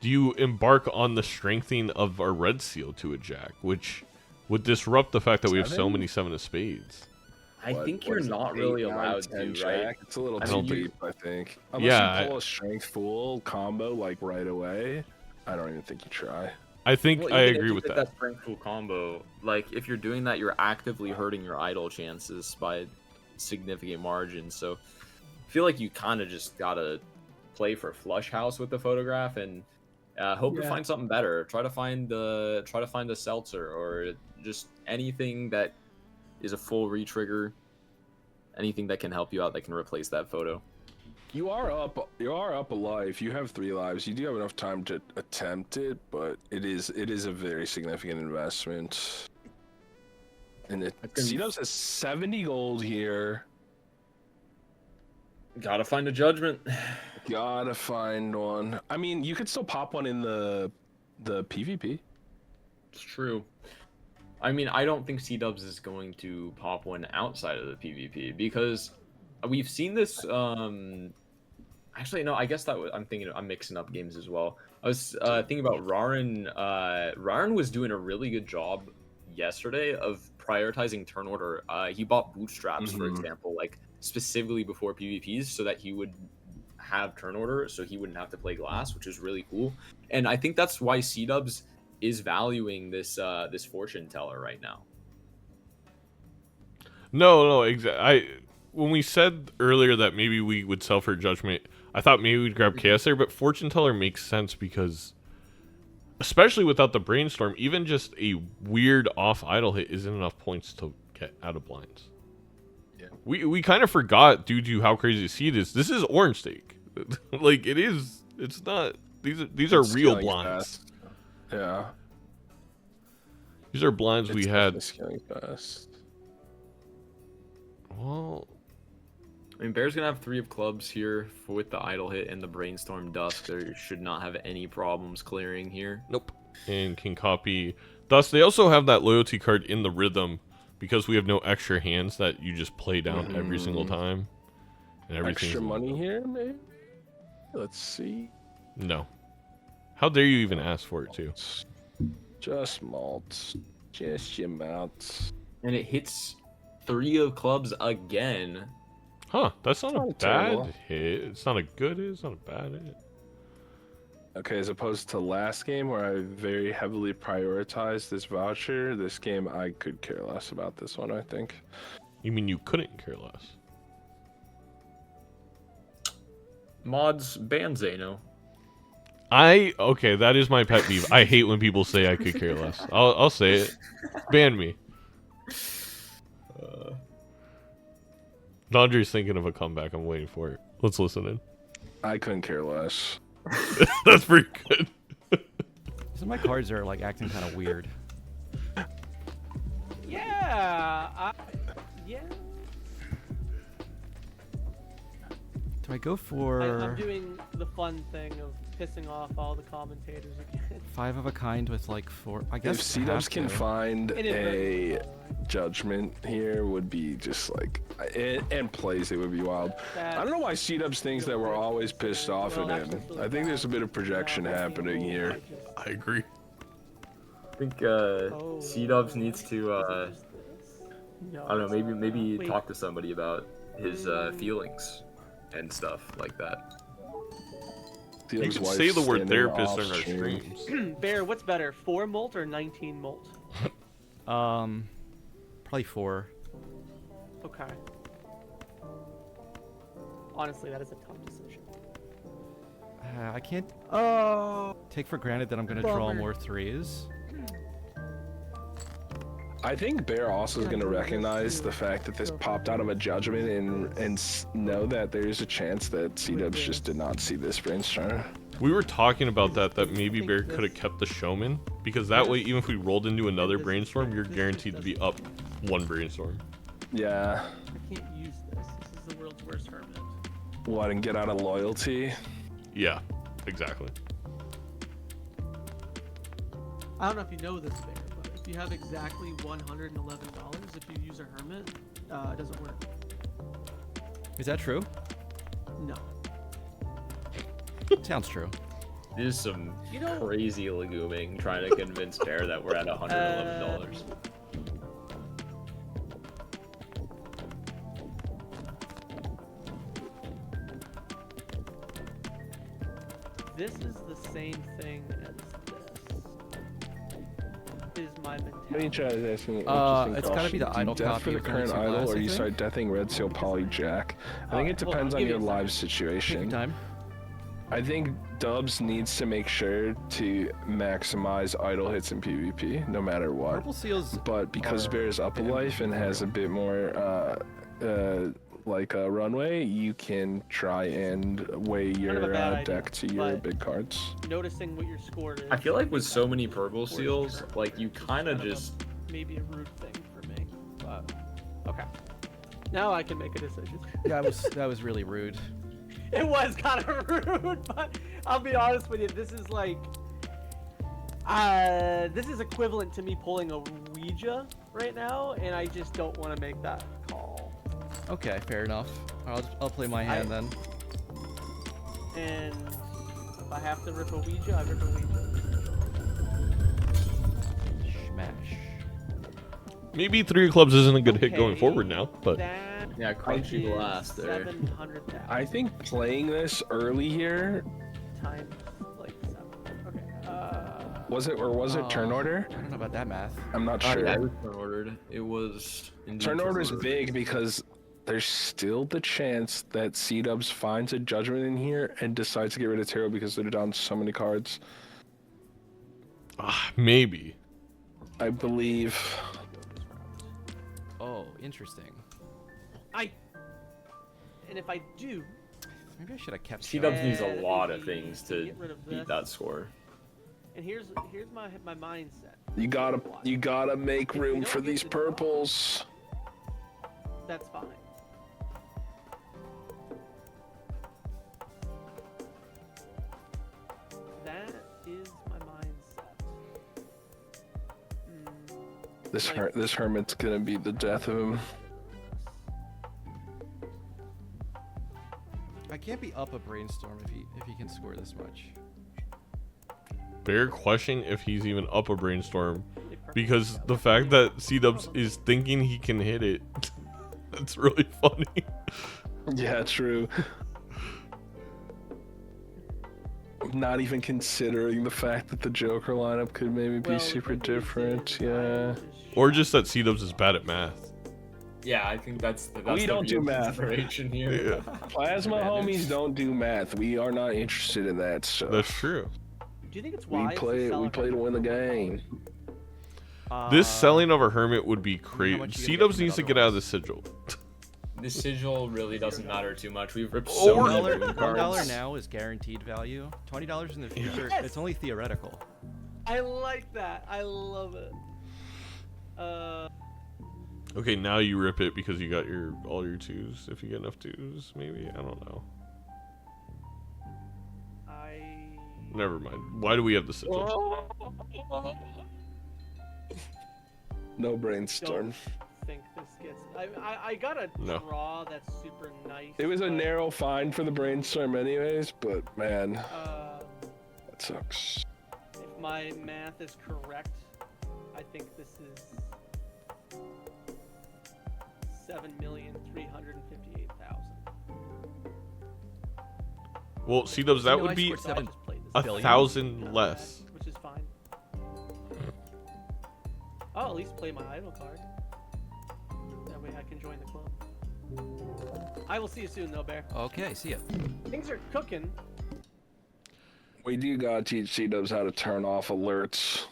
you embark on the strengthening of our red seal to a jack, which would disrupt the fact that we have so 7? many 7 of spades? I think you're is it, not 8, really 9, allowed 10 to, right? jack? It's a little I too don't deep, I think. Unless Yeah, you pull a strength full combo like right away, I don't even think you try. I think Well, I even if agree you with get that. strength full combo, like if you're doing that, you're actively hurting your idle chances by significant margins. So I feel like you kind of just gotta play for flush house with the photograph and hope to Yeah. find something better. Try to find the seltzer or just anything that is a full retrigger. Anything that can help you out that can replace that photo. You are up a life. You have 3 lives. You do have enough time to attempt it, but it is a very significant investment. And C-Dubs has 70 gold here. Gotta find a judgment. Gotta find one. I mean, you could still pop one in the PvP. It's true. I mean, I don't think C-Dubs is going to pop one outside of the PvP because we've seen this. Actually, no. I guess I'm mixing up games as well. I was thinking about Rarran. Rarran was doing a really good job yesterday of prioritizing turn order. He bought bootstraps, for example, like specifically before PvPs, so that he would have turn order, so he wouldn't have to play glass, which is really cool. And I think that's why C-Dubs is valuing this fortune teller right now. No, exactly. When we said earlier that maybe we would sell for judgment, I thought maybe we'd grab chaos there, but fortune teller makes sense because, especially without the brainstorm, even just a weird off idle hit isn't enough points to get out of blinds. Yeah. We kind of forgot due to how crazy seed is. This is orange stake. Like it is. It's not. These are real Scaling blinds. fast. Yeah. These are blinds we It's had. definitely scaling fast. Well, I mean, Bear's gonna have 3 of clubs here with the idle hit and the brainstorm dusk. There should not have any problems clearing here. nope. And can copy. Thus, they also have that loyalty card in the rhythm because we have no extra hands that you just play down every single time. And everything's Extra in the money rhythm. here, maybe? Let's see. No. How dare you even ask for it too? Just malt. Just your mouth. And it hits 3 of clubs again. Huh? That's not a Not terrible. bad hit. It's not a good hit. It's not a bad hit. Okay, as opposed to last game where I very heavily prioritized this voucher, this game I could care less about this one, I think. You mean you couldn't care less? Mods ban Zeno. Okay, that is my pet peeve. I hate when people say I could care less. I'll say it. Ban me. Laundry's thinking of a comeback. I'm waiting for it. Let's listen in. I couldn't care less. That's pretty good. Some of my cards are like acting kind of weird. Yeah. Yeah. Do I go for I'm doing the fun thing of pissing off all the commentators again. 5 of a kind with like 4? I If guess C-Dubs can find Inadvertently, a by the way. judgment here would be just like and plays, it would be wild. I don't know why C-Dubs thinks that we're always pissed off at him. I think there's a bit of projection happening here. I agree. I think C-Dubs needs to I don't know, maybe Wait. talk to somebody about his feelings and stuff like that. You C-Dubs' can wife's say the word standing therapist off in our stream. streams. Bear, what's better, 4 molt or 19 molt? probably 4. Okay. Honestly, that is a tough decision. I can't Oh. take for granted that I'm gonna draw more 3s. I think Bear also is going to recognize the fact that this popped out of a judgment and know that there's a chance that C-Dubs just did not see this brainstorm. We were talking about that maybe Bear could have kept the showman because that way, even if we rolled into another brainstorm, you're guaranteed to be up 1 brainstorm. Yeah. I can't use this. This is the world's worst hermit. What, and get out of loyalty? Yeah, exactly. I don't know if you know this, Bear, but if you have exactly $111, if you use a hermit, it doesn't work. Is that true? No. Sounds true. This is some You know- crazy leguming trying to convince Bear that we're at $111. This is the same thing as this. my Many mentality. chat is asking. It's gotta be the idle death copy for the with only current 2 idol, glass, or I you think. start deathing Red Seal Poly Jack. I think it Alright, hold depends on, on give your me a live second. Take your situation. time. I think Dubs needs to make sure to maximize idle hits in PvP, no matter what. Purple seals. But because are Bear's up a bit life and has a bit more like a runway, you can try and weigh Kind of a your bad idea, deck to your but- big cards. Noticing what your score is. I feel like with makes so that many purple worse seals, turn, like you which is kind of a- just maybe a rude thing for me, but okay. Now I can make a decision. That was really rude. It was kind of rude, but I'll be honest with you. This is like, this is equivalent to me pulling a Ouija right now, and I just don't want to make that call. Okay, fair enough. I'll play my hand then. And if I have to rip a Ouija, I rip a Ouija. Smash. Maybe 3 of clubs isn't a good hit going Okay, forward now, but that yeah, crunchy is blast there. 700,000 I think playing this early here, times like 7. Okay. was it turn order? I don't know about that math. I'm not Oh, sure. yeah, it was turn ordered. It was indeed Turn order is ordered. big because there's still the chance that C-Dubs finds a judgment in here and decides to get rid of Tarot because they're down so many cards. maybe. I believe. Oh, interesting. And if I do, Maybe I should have kept. C-Dubs needs a That'd lot be of things to to get rid of beat this. that score. and here's my mindset. You gotta make If we room don't for get these this draw, purples. That's fine. That is my mindset. This hermit's gonna be the death of him. I can't be up a brainstorm if he can score this much. Bear questioning if he's even up a brainstorm Perfect. because the fact that C-Dubs is thinking he can hit it. That's really funny. Yeah, true. Not even considering the fact that the Joker lineup could maybe be Well, super the thing is, different. I Yeah. Or just that C-Dubs is bad at math. Yeah, I think that's the We don't do real math. consideration here. Yeah, Plasma Advantage. homies don't do math. We are not interested in that stuff. that's true. Do you think it's We wise to play sell a to win the game. This selling of a hermit would be much crazy. you gonna get C-Dubs from it needs to get out of the otherwise? sigil. The sigil really doesn't matter too much. We've ripped Or- so many $1 moon cards. now is guaranteed value. $20 in the future. Yes! It's only theoretical. I like that. I love it. Okay, now you rip it because you got all your 2s. If you get enough 2s, maybe. I don't know. Never mind. Why do we have the sigil? No brainstorm. don't think this gets. I got a No. draw that's super nice. It was a but, narrow find for the brainstorm, anyways. But man, That sucks. if my math is correct, I think this is 7,358,000. Well, C-Dubs, that You know, would I be scored 7 Just played this 1,000 less. which is fine. I'll at least play my idle card. That way I can join the club. I will see you soon, though, Bear. Okay, see ya. Things are cooking. We do gotta teach C-Dubs how to turn off alerts.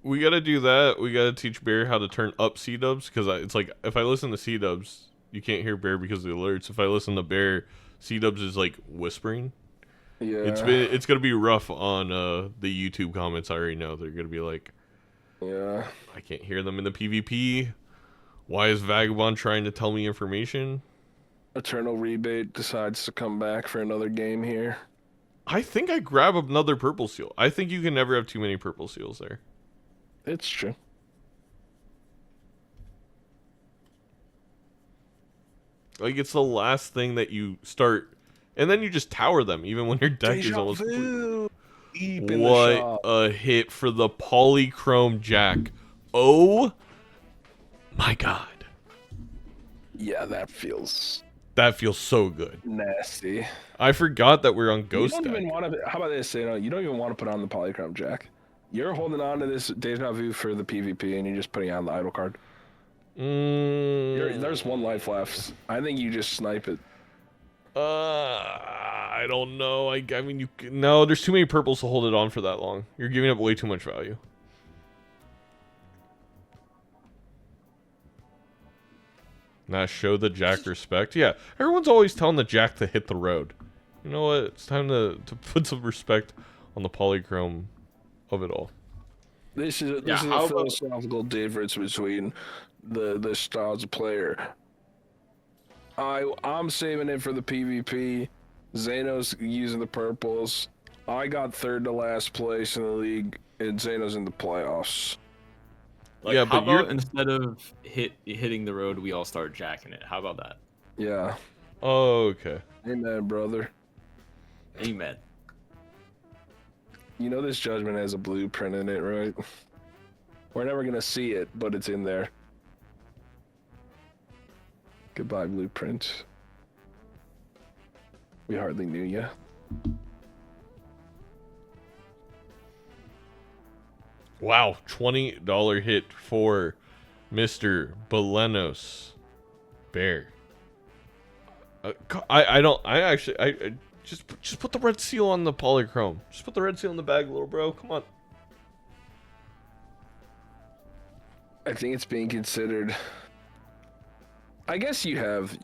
We gotta do that. We gotta teach Bear how to turn up C-Dubs because it's like if I listen to C-Dubs, you can't hear Bear because of the alerts. If I listen to Bear, C-Dubs is like whispering. Yeah. It's gonna be rough on the YouTube comments. I already know they're gonna be like, Yeah. I can't hear them in the PvP. Why is Vagabond trying to tell me information? Eternal Rebate decides to come back for another game here. I think I grab another purple seal. I think you can never have too many purple seals there. It's true. Like it's the last thing that you start, and then you just tower them even when your deck is Deja almost complete. vu. Deep in the What shop. a hit for the Polychrome Jack. Oh my god. Yeah, that feels That feels so good. nasty. I forgot that we're on Ghost you don't deck. even want to. How about this? You don't even want to put on the Polychrome Jack. You're holding on to this deja vu for the PvP, and you're just putting on the idle card. There's one life left. I think you just snipe it. I don't know. I mean, no. There's too many purples to hold it on for that long. You're giving up way too much value. Now show the Jack respect. Yeah, everyone's always telling the Jack to hit the road. You know what? It's time to put some respect on the polychrome of it all. This is a philosophical difference between the styles of player. I'm saving it for the PvP. Zeno's using the purples. I got third to last place in the league, and Zeno's in the playoffs. Like, yeah, how but you're about instead of hitting the road, we all start jacking it? How about that? Yeah. Oh, okay. Amen, brother. Amen. You know this judgment has a blueprint in it, right? We're never gonna see it, but it's in there. Goodbye, blueprint. We hardly knew you. Wow, $20 hit for Mr. Belenos Bear. I just put the red seal on the polychrome. Just put the red seal in the bag, little bro. Come on. I think it's being considered. I guess you have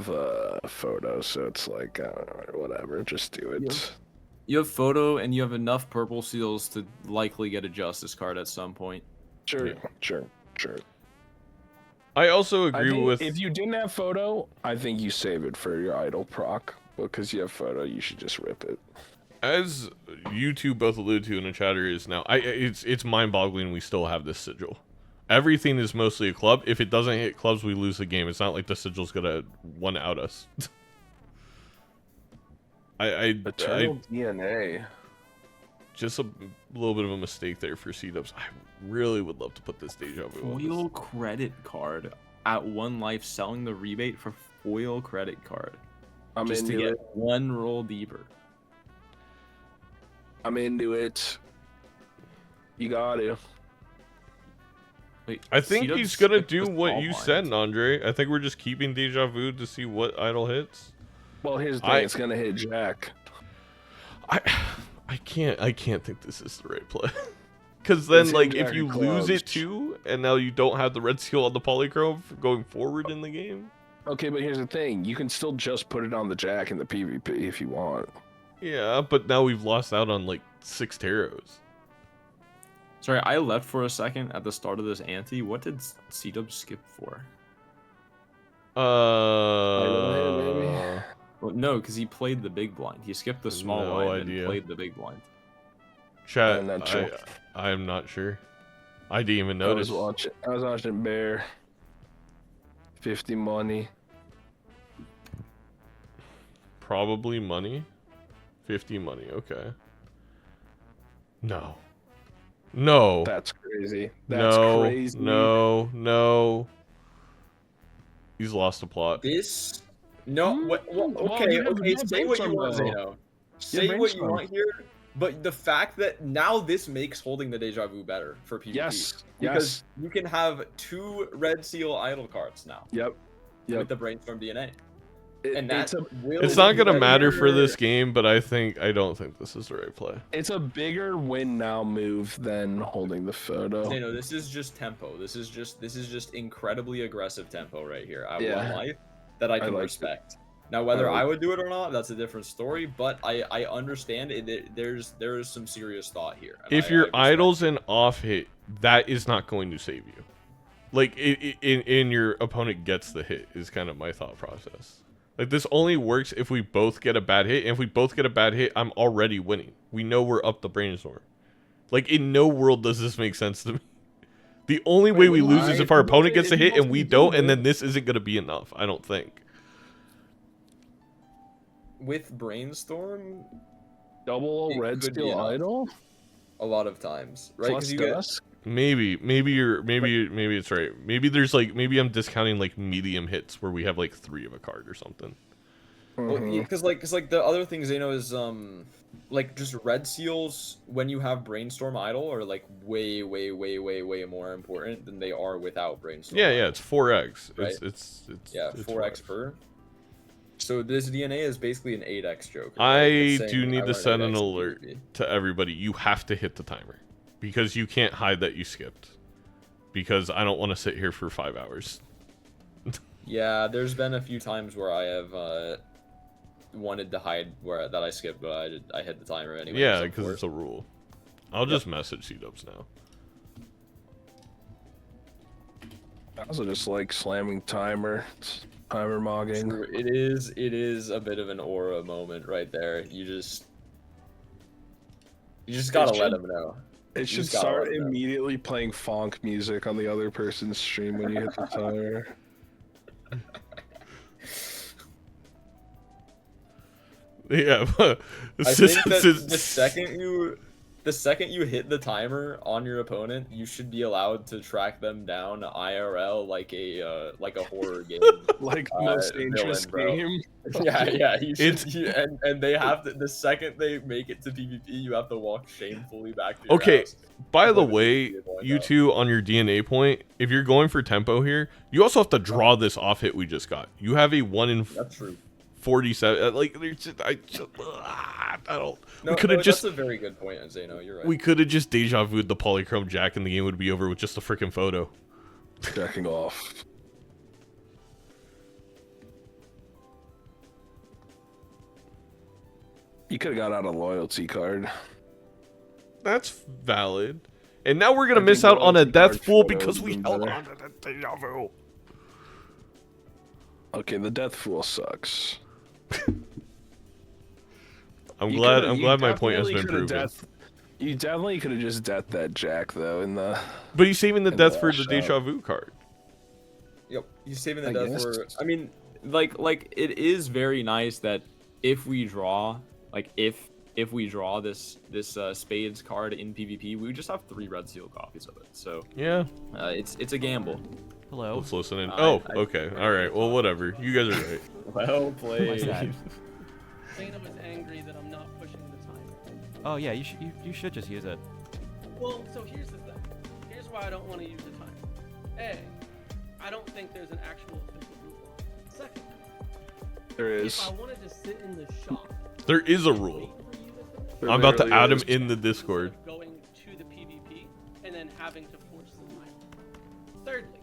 a photo, so it's like whatever. Just do it. Yeah. You have photo, and you have enough purple seals to likely get a justice card at some point. Sure, Yeah. sure. I also I agree think with. if you didn't have photo, I think you save it for your idle proc. Because you have photo, you should just rip it. As you two both allude to in the chatter is now, it's mind-boggling we still have this sigil. Everything is mostly a club. If it doesn't hit clubs, we lose the game. It's not like the sigil's gonna one-out us. Eternal DNA. Just a little bit of a mistake there for C-dubs. I really would love to put this deja vu on this. Foil credit card at 1 life, selling the rebate for foil credit card. I'm just to into get it. 1 roll deeper. I'm into it. You got to. Wait, I think C-dubs he's gonna skipped do the what small you blind. said, Andre. I think we're just keeping deja vu to see what idol hits. Well, here's the thing. It's gonna hit Jack. I can't think this is the right play. Because then, It's like, hitting if you Jack lose clubs. it too, and now you don't have the red seal on the polychrome for going forward in the game. Okay, but here's the thing. You can still just put it on the Jack in the PvP if you want. Yeah, but now we've lost out on like 6 taros. Sorry, I left for a second at the start of this ante. What did C-dub skip for? Maybe. Well, no, because he played the big blind. He skipped the small No blind idea. and played the big blind. Chat, I'm not sure. I'm not sure. I didn't even I was notice. watching Bear. 50 money. Probably money. 50 money, okay. No. No. That's crazy. That's no. crazy. No. He's lost a plot. This? No. What? Well, Okay. you have Okay. to Say what you brainstorm, want, though. Zeno. Say what you brainstorm. want here. But the fact that now this makes holding the deja vu better for PvP. Yes. Because you can have 2 red seal idle cards now Yep. with the brainstorm DNA. It- And that will It's not gonna be matter for bigger- this game, but I don't think this is the right play. It's a bigger win now move than holding the photo. No, this is just tempo. This is just incredibly aggressive tempo right here at Yeah. 1 life that I can like it. respect. Now, whether I I like would do it or not, that's a different story. But I understand it. There is some serious thought here. and If I your respect idol's it. an off hit, that is not going to save you. Like in your opponent gets the hit is kind of my thought process. Like this only works if we both get a bad hit, and if we both get a bad hit, I'm already winning. We know we're up the brainstorm. Like in no world does this make sense to me. The only way we lose is if our opponent gets a hit and we don't, and then this isn't going to be enough. I don't think. with brainstorm, Double It red could be steel enough. idol a lot of times, right? plus you get dusk. Maybe it's right. Maybe I'm discounting like medium hits where we have like 3 of a card or something. Well, Mhm. because like the other thing Zeno is like just red seals when you have brainstorm idle are like way more important than they are without brainstorm. Yeah, idle. yeah, it's 4x. Right. It's Yeah, it's 4x rough. per. So this DNA is basically an 8x joker. I right? It's do saying, need "I to want send 8x an in alert PvP." to everybody. You have to hit the timer because you can't hide that you skipped. Because I don't want to sit here for 5 hours. Yeah, there's been a few times where I have wanted to hide that I skipped, but I hit the timer anyway. Yeah, so because for it's a rule. I'll just message C-dubs now. I also just like slamming timer. It's timer mogging. True, it is a bit of an aura moment right there. You just gotta let them know. It You should just gotta start let them know. immediately playing funk music on the other person's stream when you hit the timer. Yeah, but I think that the second you hit the timer on your opponent, you should be allowed to track them down IRL like a horror game. Like the most villain, dangerous bro. game. Yeah, you should. It's- And they have to. The second they make it to PvP, you have to walk shamefully back to your Okay, house. by the Avoid way, PvP going you out. two on your DNA point, if you're going for tempo here, you also have to draw this off hit we just got. You have a 1 in That's true. 47. Like, there's just, I don't. No, we could have just. That's a very good point, Zeno. You're right. We could have just deja vu'd the polychrome jack, and the game would be over with just a freaking photo. Jacking off. You could have got out a loyalty card. That's valid. And now we're gonna I miss think out on a loyalty death card fool photos because we been held better. on to the deja vu. Okay, the death fool sucks. I'm You glad. coulda- I'm you glad my point has definitely been coulda proven. You definitely could have just deathed that jack though in the. But he's saving the in death the for the last deja vu card. Yep, he's saving the I death guess. for. I mean, like it is very nice that if we draw, like if we draw this spades card in PvP, we just have 3 red seal copies of it. So Yeah. it's a gamble. Hello. Let's listen in. I- Oh, I- okay. All right. Well, whatever. You guys are right. Well Why's played. that? Zainab is angry that I'm not pushing the timer. Oh yeah, you should just use it. Well, so here's the thing. Here's why I don't want to use the timer. A, I don't think there's an actual official rule. Second, There if is. I wanted to sit in the shop, There is a wait rule. for you to finish, There I'm about to literally add him is. in the instead Discord. of going to the PvP and then having to force the timer. Thirdly,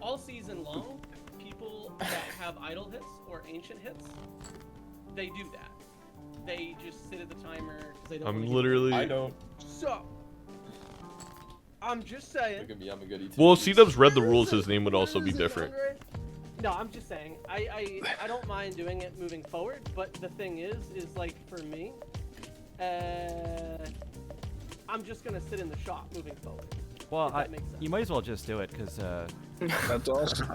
all season long, people that have idle hits or ancient hits, they do that. They just sit at the timer because they don't. I'm wanna get literally. I don't. So, I'm just saying. Look at me. I'm a goody. Well, if C-Dubs read the rules, his name would also be different. No, I'm just saying. I don't mind doing it moving forward, but the thing is like for me, I'm just gonna sit in the shop moving forward. Well, If that makes sense. you might as well just do it because That's awesome.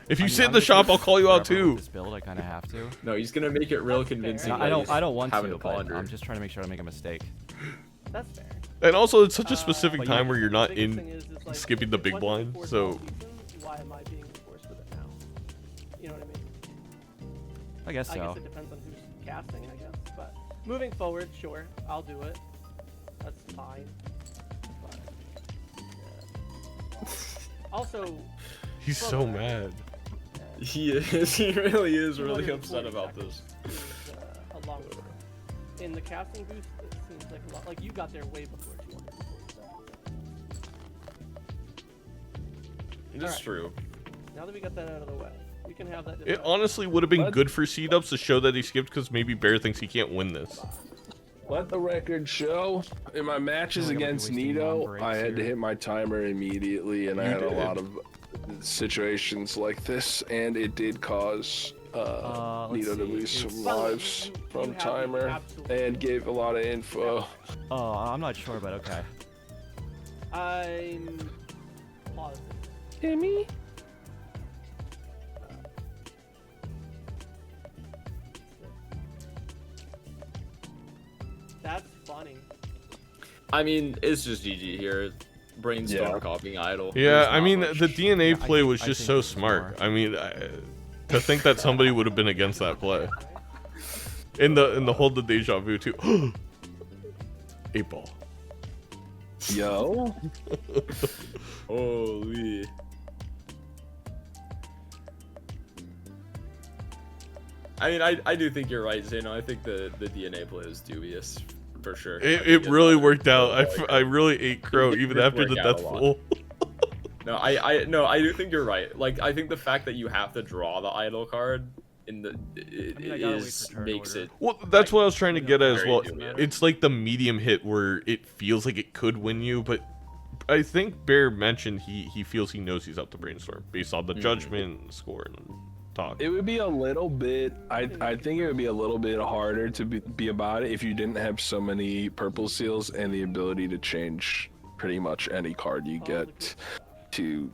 If you sit in the shop, I'll call you out too. This build, I kind of have to. No, he's gonna make it real That's fair. convincing. No, that he's I don't want having to, to but ponder. I'm just trying to make sure I don't make a mistake. That's fair. And also, it's such a specific But time yeah. where you're The not biggest thing in is, like, skipping the if it big wasn't blind. enforced all So season, why am I being enforced with it now? You know what I mean? I guess I guess so. it depends on who's casting, I guess. But moving forward, sure, I'll do it. That's fine. But, yeah. Also, he's so mad. He is. He really is really 240 upset about this. seconds is, a long time. In the casting booth, it seems like a lot. Like you got there way before 240 seconds. It's Alright. true. Now that we got that out of the way, we can have that. It discussion. honestly would have been What? good for C-Dubs to show that he skipped because maybe Bear thinks he can't win this. Let the record show. In my matches Oh, yeah, we're against wasting Nito, non-breaks I had to here. hit my timer immediately, and I You had a did. lot of situations like this, and it did cause let's Nito to see, lose some it's- Well, lives you from have the timer, absolute- and gave a lot of info. Oh, I'm not sure, but okay. I'm positive. Timmy? That's funny. I mean, it's just GG here. Brainstorm Yeah. copying idle. Yeah, There's I not mean, much. the DNA Yeah, I play think- was I just think so there's smart. more. I mean, To think that somebody would have been against that play. In the hold the deja vu too. 8 ball. Yo. Holy. I mean, I do think you're right, Zeno. I think the DNA play is dubious, for sure. It really worked out. I really ate crow even after the death pool. No, I do think you're right. Like, I think the fact that you have to draw the idol card in the makes it. Well, that's what I was trying to get at as very well. dubious. It's like the medium hit where it feels like it could win you, but I think Bear mentioned he feels he knows he's up to brainstorm based on the judgment score and talk. It would be a little bit. I think it would be a little bit harder to be about it if you didn't have so many purple seals and the ability to change pretty much any card you get to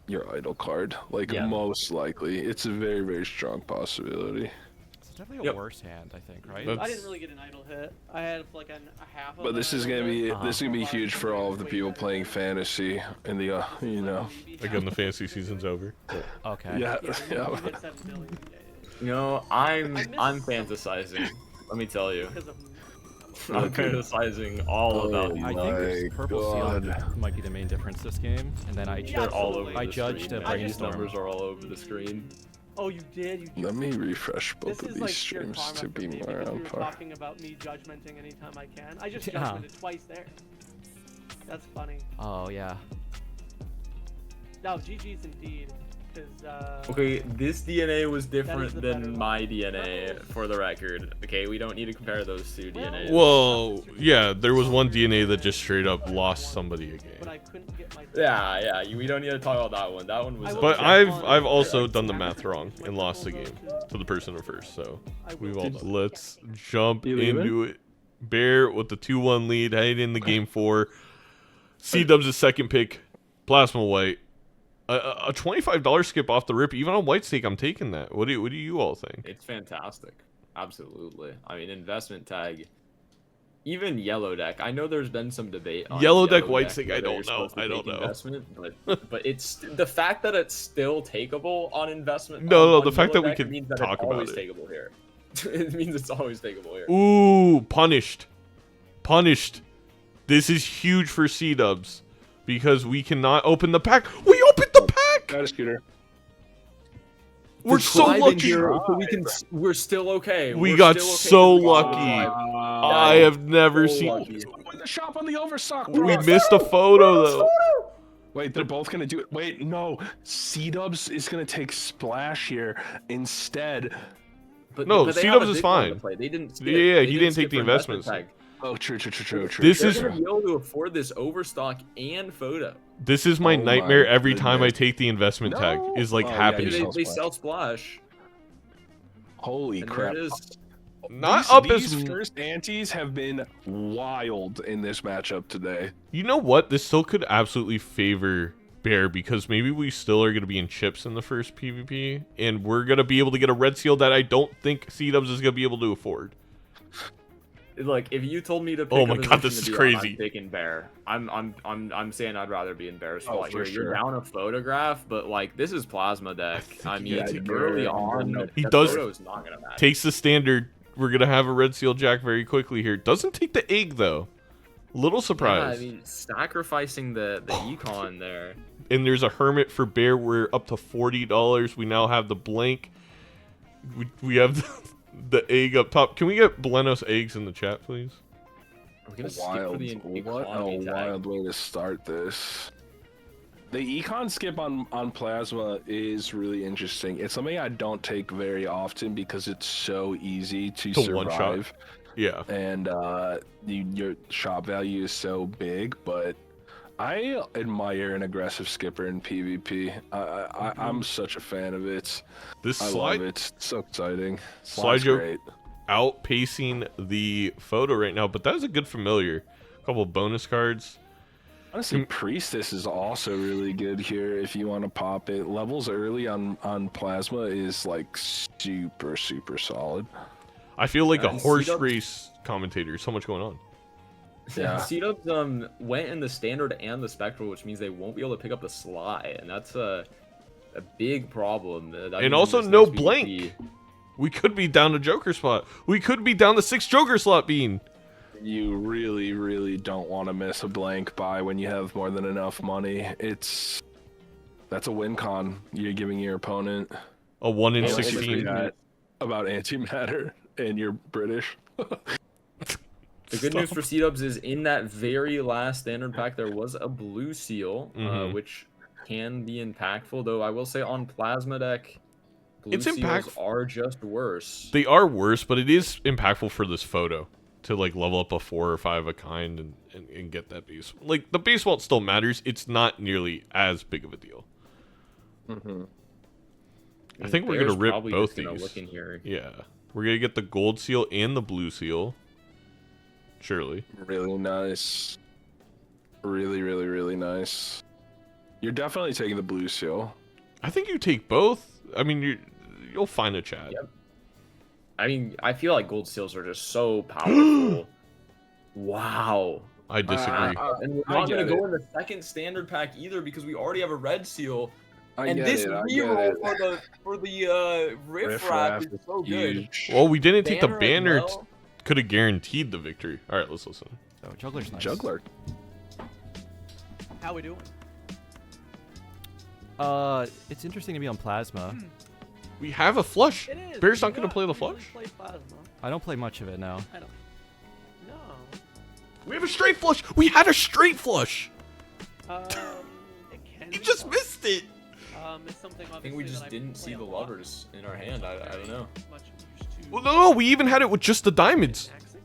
your idol card. Like most likely, it's a very, very strong possibility. It's definitely a worse hand, I think, right? That's- I didn't really get an idle hit. I had like a half of But this an is idle gonna be hit. this is gonna be huge for all of the people playing fantasy in the you know. Again, the fantasy season's over. Okay. Yeah. Yeah, Yeah. you hit 7 billion. You know, I'm missed fantasizing. Let me tell you, Because of I'm fantasizing all about these. I think My this purple God. seal might be the main difference this game, and then I Yeah, They're all absolutely. over I the judged screen. a man. These brainstorm. numbers are all over the screen. Oh, you did? You Let me refresh both This of is these like sheer streams karma to for be me more because we on were par. talking about me judgmenting anytime I can. I just Yeah. judgmented twice there. That's funny. Oh yeah. No, GG's indeed. Because Okay, this DNA was the different better than one. my DNA, for the record. Okay, we don't need to compare those two DNAs. Well, yeah, there was one DNA that just straight up lost somebody a but game. I couldn't get my. Yeah, we don't need to talk about that one. That one was. But I I've also done the math wrong and lost the game to the person in first. So we've all done. Let's jump You leaving? into it. Bear with the 2-1 lead heading in the game 4. C-Dubs' second pick, Plasma White. A $25 skip off the rip, even on White Stake. I'm taking that. What do you all think? It's fantastic. Absolutely. I mean, investment tag. Even yellow deck. I know there's been some debate on Yellow deck, white stake, I whether don't you're know. supposed to I don't take know. Investment, but it's the fact that it's still takeable on investment. No, on the fact yellow that we deck could means that talk it's about always it. takeable here. It means it's always takeable here. Ooh, punished. Punished. This is huge for C-Dubs because we cannot open the pack. We opened the pack! Got a scooter. We're so Tribe in lucky. here, so we're still okay. We We're got still okay so with the lucky. tribe. I have never So seen. lucky. The shop on the overstock. We bro. missed a photo though. Wait, they're both gonna do it. Wait, no. C-Dubs is gonna take splash here instead. No, they C-Dubs have a is big one to fine. play. They didn't. Skip. Yeah, They he didn't skip take the for investment investments. tag. Oh, true. This They're is gonna be able to afford this overstock and photo. this is my Oh my nightmare every time I goodness. take the investment tag. No. Is like Oh, yeah, happening. you They sell sell splash. Holy And crap. there it is. Not up these as. first antes have been wild in this matchup today. You know what? This still could absolutely favor Bear because maybe we still are going to be in chips in the first PvP, and we're going to be able to get a red seal that I don't think C-Dubs is going to be able to afford. Like, if you told me to pick Oh a my God, position this to is be on, crazy. I'm picking Bear. I'm saying I'd rather be in Bear's Oh, spot for here. You're sure. down a photograph, but like this is plasma deck. I mean, Yeah, early you're- on, He that does- photo's not gonna matter. Takes the standard. We're going to have a red seal jack very quickly here. Doesn't take the egg though. Little Yeah, surprise. I mean, sacrificing the econ there. And there's a hermit for Bear. We're up to $40. We now have the blank. We have the egg up top. Can we get Buenos eggs in the chat, please? We're gonna skip for Wild. the What economy a tag. wild way to start this. The econ skip on Plasma is really interesting. It's something I don't take very often because it's so easy to To one-shot. survive. Yeah. And your shop value is so big, but I admire an aggressive skipper in PvP. I'm such a fan of it. This I slide love it. It's so exciting. Slide Slide's joke. great. outpacing the photo right now, but that is a good familiar. A couple bonus cards. Honestly, Priestess is also really good here if you want to pop it. Levels early on Plasma is like super solid. I feel like a And horse C-Dubs- race commentator. So much going on. Yeah. C-Dubs went in the standard and the spectral, which means they won't be able to pick up the sly, and that's a big problem. That And means also this no next PvP blank. We could be down to Joker spot. We could be down to 6 Joker slot bean. You really, really don't want to miss a blank buy when you have more than enough money. That's a win con you're giving your opponent. A 1 in Don't 16. forget about antimatter and you're British. The good news for C-Dubs is in that very last standard pack, there was a blue seal, which can be impactful. Though I will say on Plasma deck, blue It's seals impactful. are just worse. They are worse, but it is impactful for this photo to like level up a 4 or 5 of a kind and get that base. Like the base vault still matters. It's not nearly as big of a deal. I think we're Bear's gonna rip probably both just gonna these. look in here. Yeah, we're gonna get the gold seal and the blue seal. Surely. Really nice. Really, really, really nice. You're definitely taking the blue seal. I think you take both. I mean, you'll find a Chad. Yep. I mean, I feel like gold seals are just so powerful. Wow. I disagree. And we're I not get going to it. go in the second standard pack either because we already have a red seal. I And get this it, I reroll get it. for the riffraff is so good. Huge. Well, we didn't take the Banner as banner. well. Could have guaranteed the victory. All right, let's listen. Oh, Juggler's nice. Juggler. How we doing? It's interesting to be on Plasma. We have a flush. It is. Bear's we not gonna got- play the we usually flush. play Plasma. I don't play much of it now. I don't. No. We have a straight flush. We had a straight flush. It can. You be just fun. missed it. It's something I think we obviously just that I didn't play see a the lot. lovers in our hand. I don't know. Much used to Well, no, we even had it with just the diamonds. axing.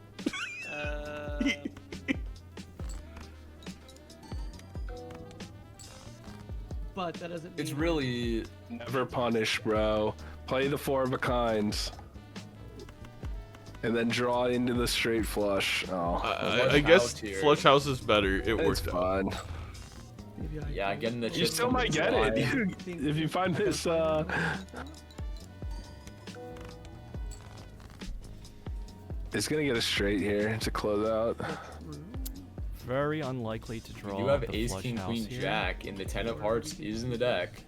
But that doesn't mean It's really Never punish, bro. Play the 4 of a kinds. And then draw into the straight flush. Oh, I guess house here. flush house is better. It it's worked out. fun. maybe I yeah, can- getting the You chips still on the might get fly. it, dude. If you find this, it's gonna get a straight here to close out. Very unlikely to draw. You have the ace, flush king, house queen, here. jack, and the 10 of hearts is in the deck.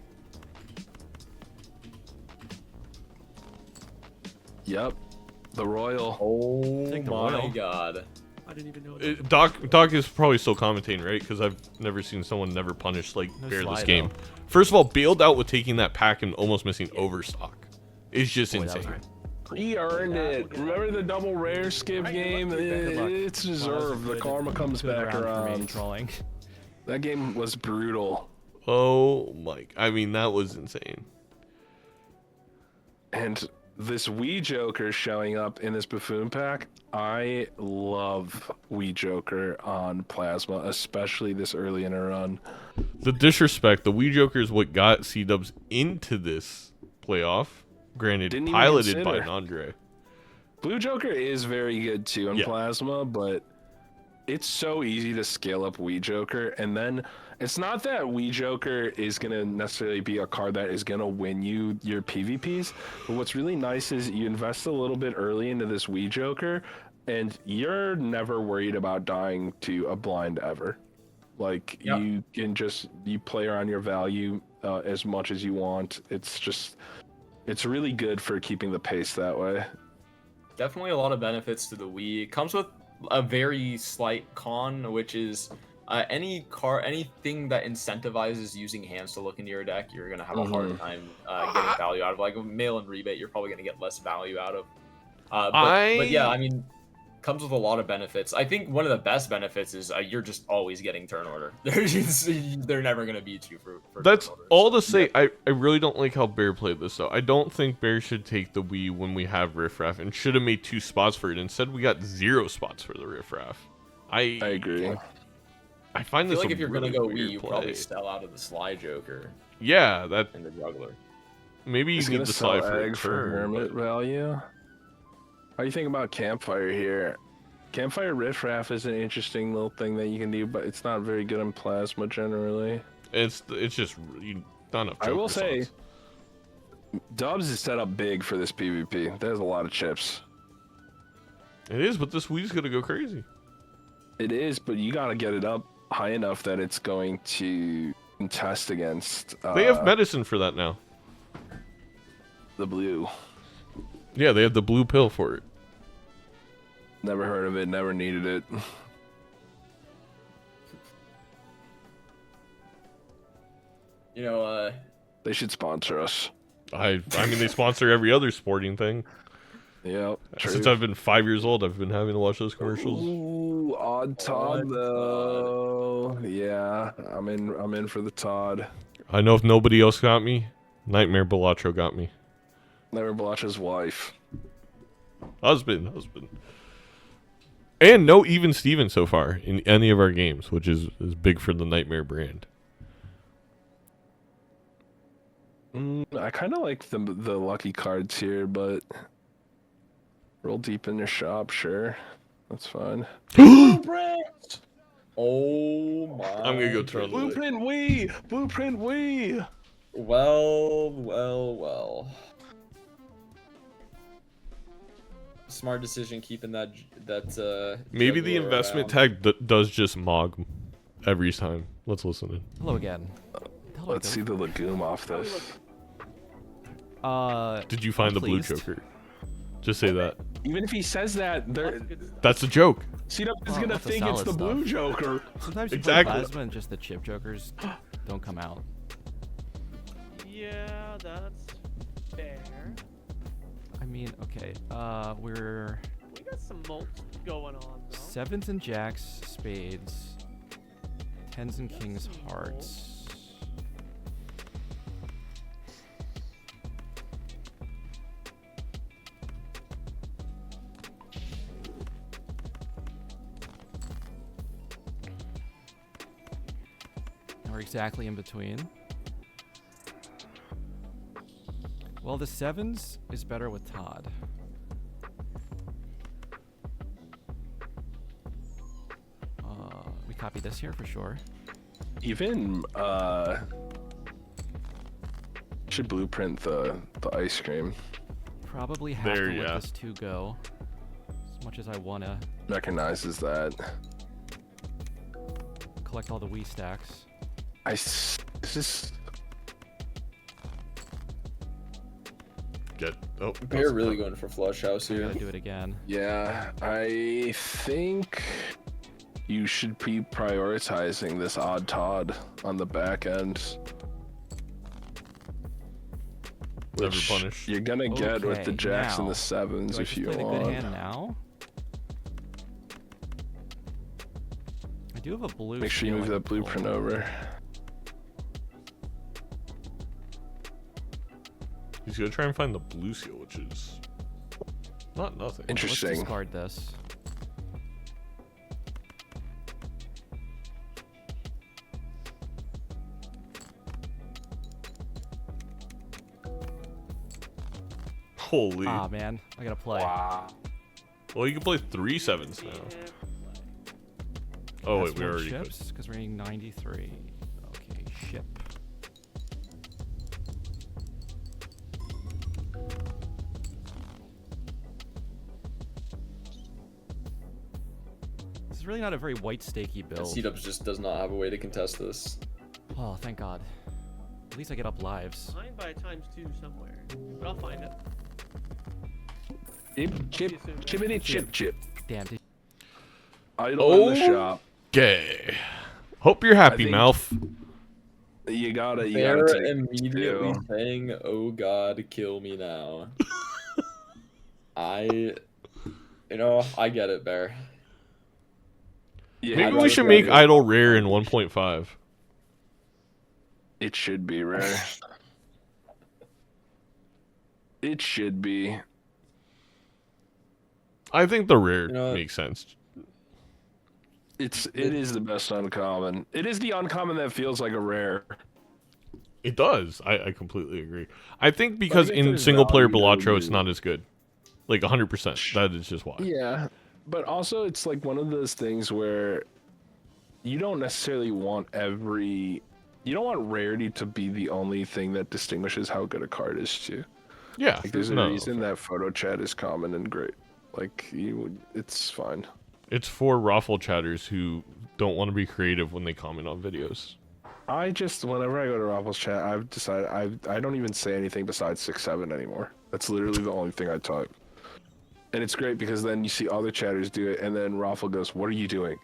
Yep, the royal. Oh Take the my royal. god. I didn't even know. That. Doc is probably still commentating, right? Because I've never seen someone never punish like No Bear this slide, game. though. First of all, bailed out with taking that pack and almost missing overstock. It's just Boy, that was insane. good. He earned it. Remember the double rare skip game? Good luck. It's Well, that was a deserved. The good- karma comes good back round for me around. trolling. That game was brutal. Oh my! I mean, that was insane. And this Wii Joker showing up in this buffoon pack, I love Wii Joker on Plasma, especially this early in a run. The disrespect. The Wii Joker is what got C-Dubs into this playoff. Granted, Didn't even piloted by consider. Andre. Blue Joker is very good too on Yeah. Plasma, but it's so easy to scale up Wii Joker. And then it's not that Wii Joker is going to necessarily be a card that is going to win you your PvPs. But what's really nice is you invest a little bit early into this Wii Joker, and you're never worried about dying to a blind ever. Like, Yep. you can just, you play around your value as much as you want. It's really good for keeping the pace that way. Definitely a lot of benefits to the Wii. It comes with a very slight con, which is anything that incentivizes using hands to look into your deck, you're gonna have a hard time getting value out of. Like a mail and rebate, you're probably gonna get less value out of. But yeah, I mean, comes with a lot of benefits. I think one of the best benefits is you're just always getting turn order. They're never gonna beat you for That's turn order. all So, to say. I really don't like how Bear played this, though. I don't think Bear should take the Wii when we have Riffraff and should have made 2 spots for it. Instead, we got 0 spots for the Riffraff. I agree. I find I this feel like a if you're really gonna go weird Wii, you play. probably sell out of the Sly Joker Yeah, that and the Juggler. maybe you He's need gonna the sell slide for a egg for turn, hermit but- value. How do you think about campfire here? Campfire riffraff is an interesting little thing that you can do, but it's not very good in plasma generally. It's just not enough. I will Joker say, slots. Dubs is set up big for this PvP. There's a lot of chips. It is, but this Wii's gonna go crazy. It is, but you gotta get it up high enough that it's going to contest against. They have medicine for that now. The blue. Yeah, they have the blue pill for it. Never heard of it. Never needed it. You know, They should sponsor us. I mean, they sponsor every other sporting thing. Yep. Since I've been 5 years old, I've been having to watch those commercials. Ooh, odd Todd though. Yeah, I'm in for the Todd. I know if nobody else got me, Nightmare Balatro got me. Never Blatch's wife. Husband. And no even Steven so far in any of our games, which is big for the Nightmare brand. I kind of like the lucky cards here, but roll deep in your shop, sure. That's fine. Blueprint! Oh my. I'm gonna go turn on the light. Blueprint we. Well. Smart decision keeping that. Maybe the juggler investment around. tag does just Mog every time. Let's listen in. Hello again. Let's see the legume off this. Did you find the blue pleased. Joker? Just say that. Even if he says that, That's a joke. C-Dub is Well, gonna that's the think it's solid the stuff. blue Joker. Sometimes you Exactly. play plasma and just the chip jokers don't come out. Yeah, that's fair. I mean, okay, we're We got some molts going on though. sevens and jacks, spades, tens and kings, hearts. And we're exactly in between. Well, the sevens is better with Todd. We copy this here for sure. Even should blueprint the ice cream. Probably have There, to yeah. let this two go. As much as I wanna Recognizes that. collect all the Wii stacks. Is this Get Bear really going for flush house I here. gotta do it again. Yeah, I think you should be prioritizing this odd Todd on the back end. Never which punish. You're gonna get with the Okay, jacks and now, the sevens Do I if just you play the good want. hand now? I do have a blue. Make sure you move seal I that can blueprint pull. over. He's gonna try and find the blue seal, which is not nothing. Let's Interesting. discard this. Holy. Ah man, I gotta play. Wow. Well, you can play 3 sevens now. Oh wait, we already could. ships because we're getting 93. Okay, ship. This is really not a very white stakey build. C-Dubs just does not have a way to contest this. Oh, thank God. At least I get up lives. Behind by ×2 somewhere, but I'll find it. Chip, chippity chip. Damn, did Idle in the shop. Okay. Hope you're happy, think- Mouth. You gotta Bear take immediately two. saying, "Oh God, kill me now." I get it, Bear. Yeah, Maybe I'd we rather should play make it. idle rare in 1.5. It should be rare. It should be. I think the rare You know what? makes sense. It is the best uncommon. It is the uncommon that feels like a rare. It does. I completely agree. I think because if in there's single player value, Balatro, it's not as good. Like 100%. That is just why. Yeah, but also it's like one of those things where you don't necessarily want you don't want rarity to be the only thing that distinguishes how good a card is too. Yeah. Like there's a no, reason that photo chat is common and great. Like it's fine. It's for raffle chatters who don't want to be creative when they comment on videos. I just whenever I go to Raffles chat, I've decided I don't even say anything besides 6-7 anymore. That's literally the only thing I type. And it's great because then you see other chatters do it, and then Raffle goes, "What are you doing?"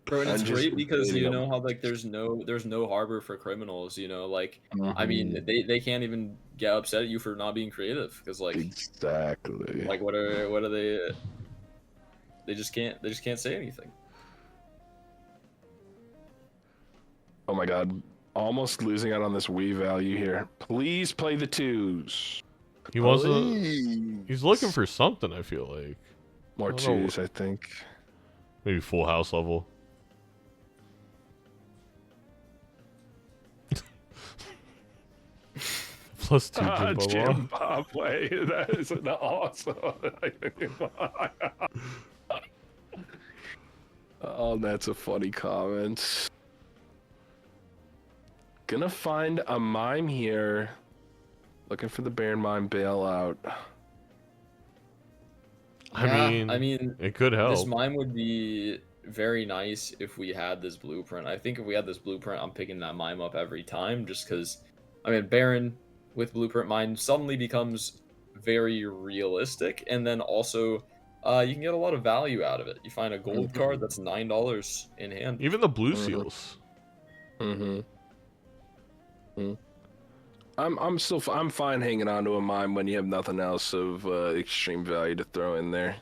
Bro, and it's I'm just great because you reading know them. how like there's no harbor for criminals. You know, like I mean Mhm. they can't even get upset at you for not being creative because Exactly. like what are they? They just can't say anything. Oh my god, almost losing out on this Wii value here. Please play the twos. He wants to. Please. He's looking for something. I feel like More I don't know. twos, I think. Maybe full house level. Plus 2 Jimbo. Zimbabwe. That is an awesome. Oh, that's a funny comment. Gonna find a mime here. Looking for the Baron mime bailout. Yeah, I mean, it could this help. mime would be very nice if we had this blueprint. I think if we had this blueprint, I'm picking that mime up every time just because, I mean, Baron with blueprint mine suddenly becomes very realistic, and then also you can get a lot of value out of it. You find a gold card that's $9 in hand. Even the blue Mhm. seals. I'm fine hanging on to a mime when you have nothing else of extreme value to throw in there.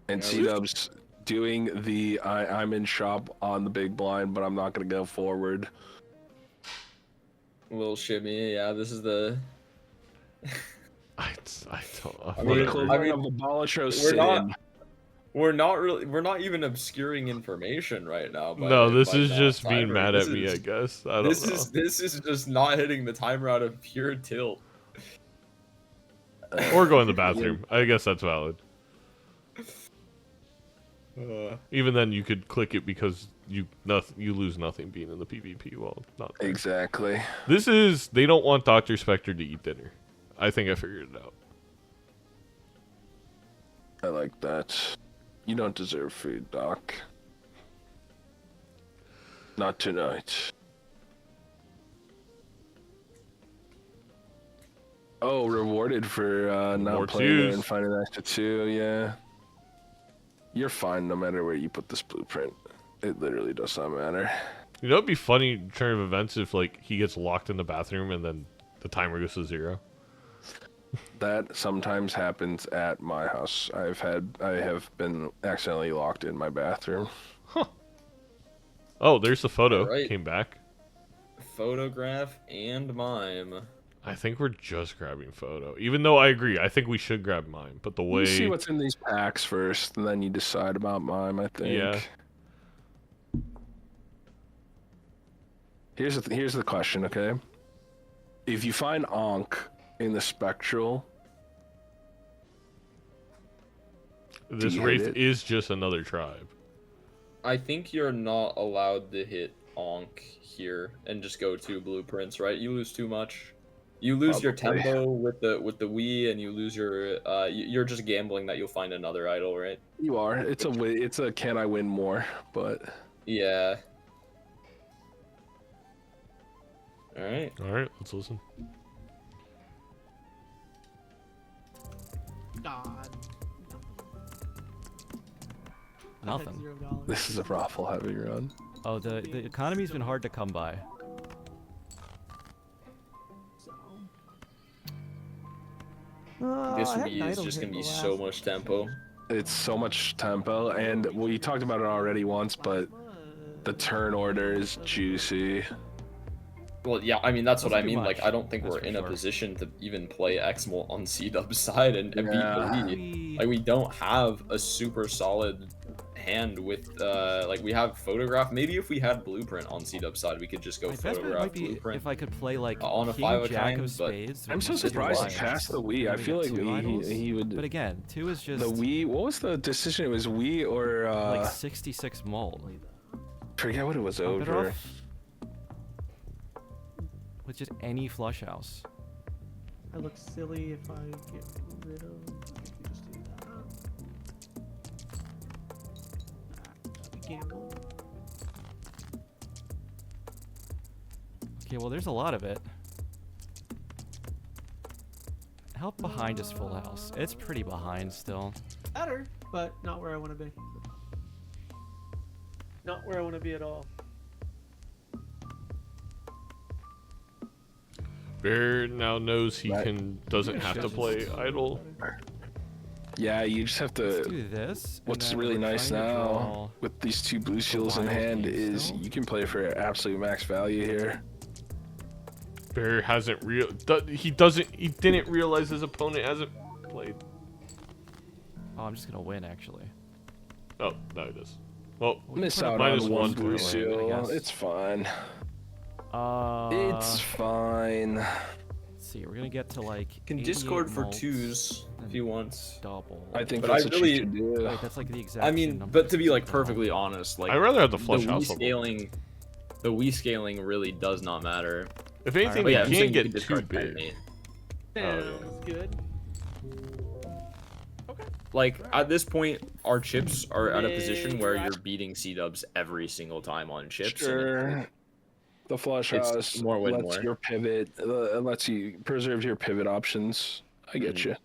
And Yeah, C-Dub's doing the I'm in shop on the big blind, but I'm not gonna go forward. Little shimmy, yeah. This is the. I don't. I mean, Whatever. I mean, of a Balatro we're not even obscuring information right now. No, this by is not just being timering. mad This at me, is- I guess. I don't This know. is just not hitting the timer out of pure tilt. Or go in the bathroom. I guess that's valid. Even then, you could click it because you lose nothing being in the PvP. Well, not there. Exactly. This is they don't want Dr. Spectre to eat dinner. I think I figured it out. I like that. You don't deserve food, Doc. Not tonight. Oh, rewarded for More not playing there twos. and finding an extra 2, yeah. You're fine no matter where you put this blueprint. It literally does not matter. You know, it'd be funny in turn of events if like he gets locked in the bathroom and then the timer goes to 0. That sometimes happens at my house. I have been accidentally locked in my bathroom. Oh, there's the photo. Alright. Came back. Photograph and mime. I think we're just grabbing photo. Even though I agree, I think we should grab mine. But the way You see what's in these packs first, and then you decide about mime, I think. Yeah. Here's the question, okay? If you find Ankh in the spectral, this you hit wraith it? is just another tribe. I think you're not allowed to hit Onk here and just go to blueprints, right? You lose too much. You lose your Probably. tempo with the Wii, and you lose your. You're just gambling that you'll find another idol, right? you are. It's a can I win more, but Yeah. All right. All right, let's listen. God. Nothing. $0. this is a raffle heavy run. Oh, the economy's been hard to come by. So. This I had Wii an is idol just hit gonna be the so last much tempo. It's so much tempo, and we talked about it already once, but the turn order is juicy. Well, yeah, I mean that's what I Doesn't do mean. Like, much, I don't think that's we're for in a sure. position to even play Xmol on C-Dub's side and beat the Yeah. Wii. Like, we don't have a super solid hand with like we have photograph. Maybe if we had blueprint on C-Dub's side, we could just go My best bet photograph might be blueprint. if I could play like On a King 5 of Jack kind, of but Spades. I'm with so the surprised he Lions, passed the and Wii. I then we feel get like two idols. he would. But again, 2 is just The Wii. What was the decision? It was Wii or like 66 mult. forget what it was I'm better over. off with just any flush house. I look silly if I get rid of. Just do that. That'd be gambling. Okay, well, there's a lot of it. How behind is Full House? It's pretty behind still. Better, but not where I want to be. Not where I want to be at all. Bear now knows he Right. doesn't have to play idle. Yeah, you just have Let's to. do this. and What's then really we're nice trying to now draw- with these 2 blue shields in wild hand game is still. you can play for absolute max value here. Bear hasn't he didn't realize his opponent hasn't played. Oh, I'm just gonna win actually. Oh, no, he does. Well, We can Miss put a out minus on one one to blue win, I shield. guess. It's fine. It's Let's fine. see. We're gonna get to like. Can 88 Discord for mults 2s if he wants. Double. I think But that's I what really- you should do. Wait, that's like the exact. I same mean, number but to be as like the perfectly double. honest, like I'd rather have the the flush Wii house level. scaling, the Wii scaling really does not matter. If anything, But yeah, they I'm saying can't you get could too discard big. 10-8. yeah. Sounds good. Like at this point, our chips are at a position where Yeah. you're beating C-dubs every single time on chips. and Sure. The flush It's house more win lets more. your pivot, lets you preserve your pivot options. I get you.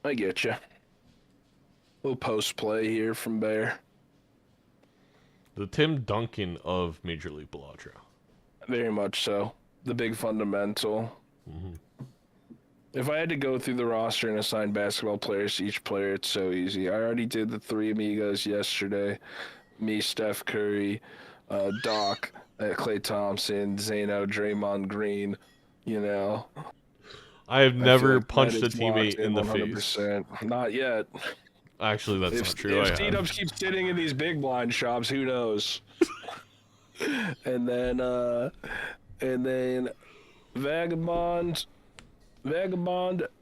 I get you. Little post play here from Bear. The Tim Duncan of Major League Balatro. Very much so. The big fundamental. If I had to go through the roster and assign basketball players to each player, it's so easy. I already did the 3 amigos yesterday. Me, Steph Curry, Doc, Klay Thompson, Zeno, Draymond Green. You know. I have I feel never like that punched a is teammate locked in the 100%. face. Not yet. Actually, that's not true. I If have. C-dubs keep sitting in these big blind shops, who knows? and then Vagabond,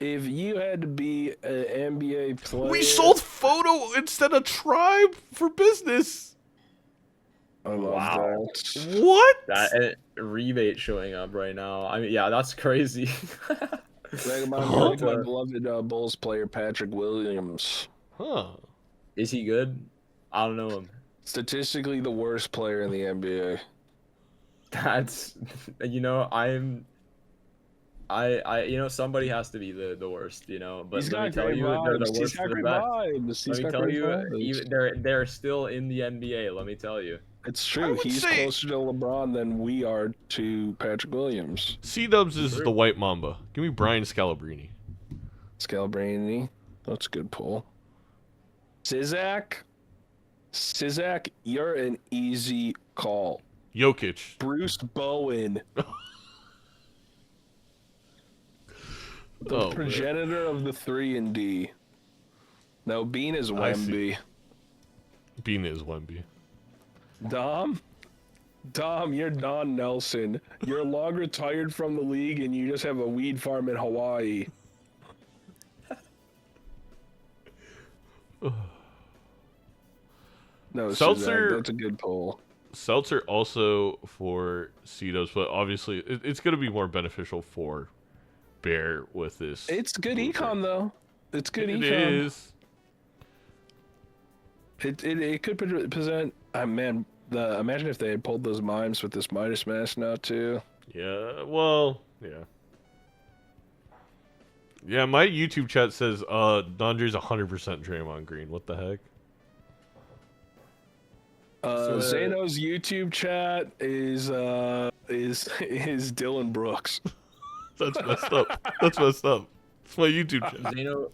if you had to be an NBA player, We sold photo instead of tribe for business. I love Wow. that. What? That rebate showing up right now. I mean, yeah, that's crazy. Vagabond, Huh? like my beloved Bulls player Patrick Williams. Huh. Is he good? I don't know him. Statistically, the worst player in the NBA. That's, you know, somebody has to be the worst, you know. But He's let me got tell great you, they're the vibes. He's worst got for the great best. vibes. Let He's me got tell great you, vibes. even, they're still in the NBA. Let me tell you. It's I true. would He's say- closer to LeBron than we are to Patrick Williams. C-Dubs is the white mamba. Give me Brian Scalabrine. Scalabrine. That's a good pull. Sizak, you're an easy call. Jokic. Bruce Bowen, the Oh, man. progenitor of the 3 and D. No, Bean is I see. Wemby. Bean is Wemby. Dom, you're Don Nelson. You're long retired from the league and you just have a weed farm in Hawaii. No, Seltzer- Seltzer, that's a good pull. Seltzer also for C-Dubs, but obviously it's going to be more beneficial for Bear with this. It's good blueprint. econ though. It's good It econ. is. It could present. Man, imagine if they had pulled those mimes with this Midas mask now too. Yeah, well, yeah. Yeah, my YouTube chat says Dondre's 100% Draymond Green. What the heck? Zano's YouTube chat is Dylan Brooks. That's messed up. That's messed up. It's my YouTube chat. Zeno,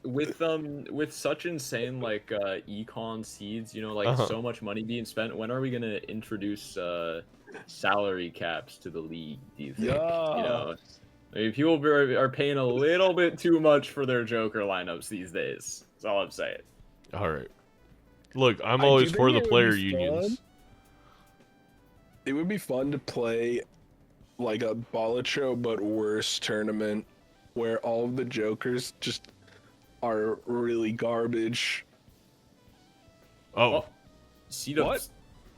with such insane like econ seeds, you know, like Uh-huh. so much money being spent. When are we gonna introduce salary caps to the league? Do you think? Yeah. You know, I mean, people are paying a little bit too much for their Joker lineups these days. That's all I'm saying. All right. Look, I'm I always do for think the it would player be unions. fun. It would be fun to play like a Balatro but worse tournament where all of the Jokers just are really garbage. Oh, C-Dubs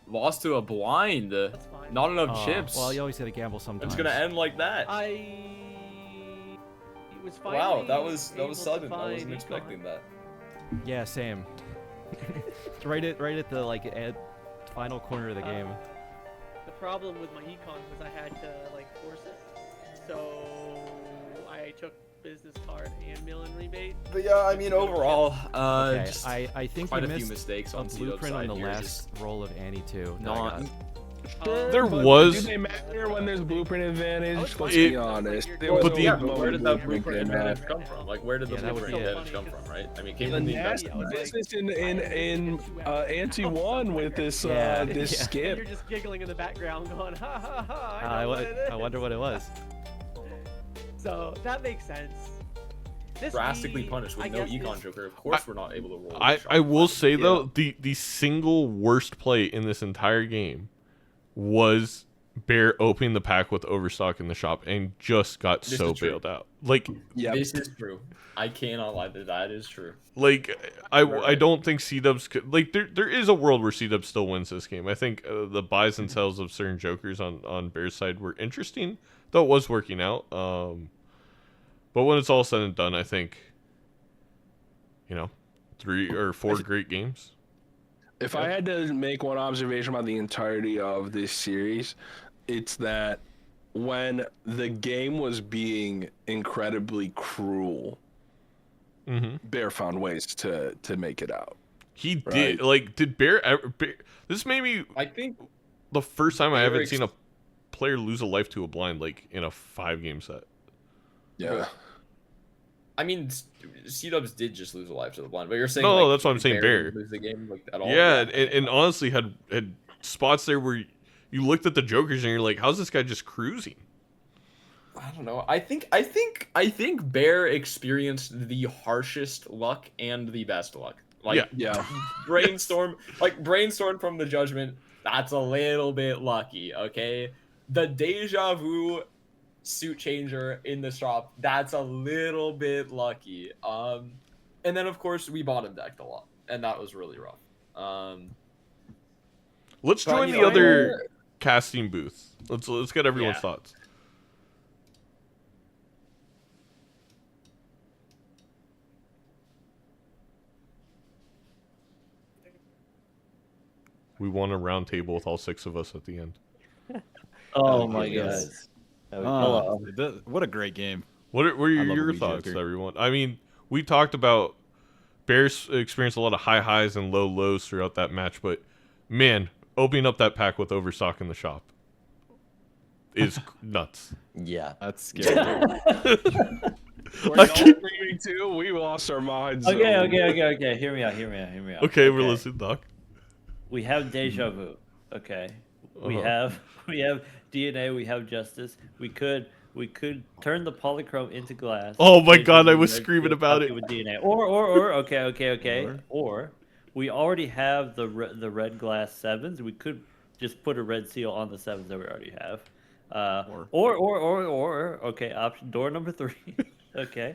lost to a blind. That's fine. Not enough Oh, chips. Well, you always gotta gamble sometimes. It's gonna end like that. It was finally Wow, that was able to sudden. I find wasn't econ. expecting that. Yeah, same. right at the like final corner of the game. The problem with my econ was I had to like force it. So I took business card and mail-in rebate. But yeah, I mean, overall, Okay, just I think quite you a few missed mistakes a on C-Dub's blueprint on side the here, last roll of Annie too. not. There But was- Do they matter when there's blueprint advantage? Let's It- be honest. But There was the- always yeah, a but where moment did that blueprint blueprint came out. advantage come from? Like, where did the Yeah, that was blueprint so advantage come funny from, right? I mean, it came The from the nasty investment. business in Anti One with this Yeah. this Yeah. And skip. you're just giggling in the background, going, ha ha ha! I, I know what it is. I wonder what it was. So that makes sense. This Drastically B, punished with I no guess, econ is- joker. Of course, we're not able to roll. I will say Yeah. though, the single worst play in this entire game was Bear opening the pack with overstock in the shop and just got This so is true. bailed out. Like Yeah. This is true. I cannot lie. That is true. I Right. don't think C-Dubs could, like there is a world where C-Dubs still wins this game. I think the buys and sells of certain jokers on Bear's side were interesting, though it was working out. But when it's all said and done, I think 3 or 4 great games. If I had to make one observation about the entirety of this series, it's that when the game was being incredibly cruel, Mm-hmm. Bear found ways to make it out. He did. Right. Like, did Bear ever? This may be I think the first time I Bear haven't seen a player lose a life to a blind like in a 5-game set. Yeah. I mean, C-Dubs did just lose a life to the blind, but you're saying No, like, that's what I'm saying, Bear. didn't lose the game like at all. Yeah, and honestly, had spots there where you looked at the jokers and you're like, how's this guy just cruising? I don't know. I think Bear experienced the harshest luck and the best luck. Like Yeah. brainstorm from the judgment. That's a little bit lucky. Okay, the deja vu suit changer in the shop. That's a little bit lucky. And then of course we bottom decked a lot, and that was really rough. Let's But, join you the know, other casting booth. Let's get everyone's Yeah. thoughts. We want a round table with all 6 of us at the end. Oh my god. goodness. Oh, what a great game. What are I love your Wee thoughts, Joker. everyone? I mean, we talked about Bears experienced a lot of high highs and low lows throughout that match, but man, opening up that pack with overstock in the shop is nuts. Yeah. That's scary. We're all screaming too. We lost our minds. Okay. Hear me out. Okay, we're listening, Doc. We have deja vu. Okay. We Uh-huh. have DNA. We have justice. We could turn the polychrome into glass. Oh my Deja God, I vu was red screaming seal about copy it. With DNA. Or okay. Or we already have the red glass 7s. We could just put a red seal on the 7s that we already have. Or okay, option door number 3. Okay.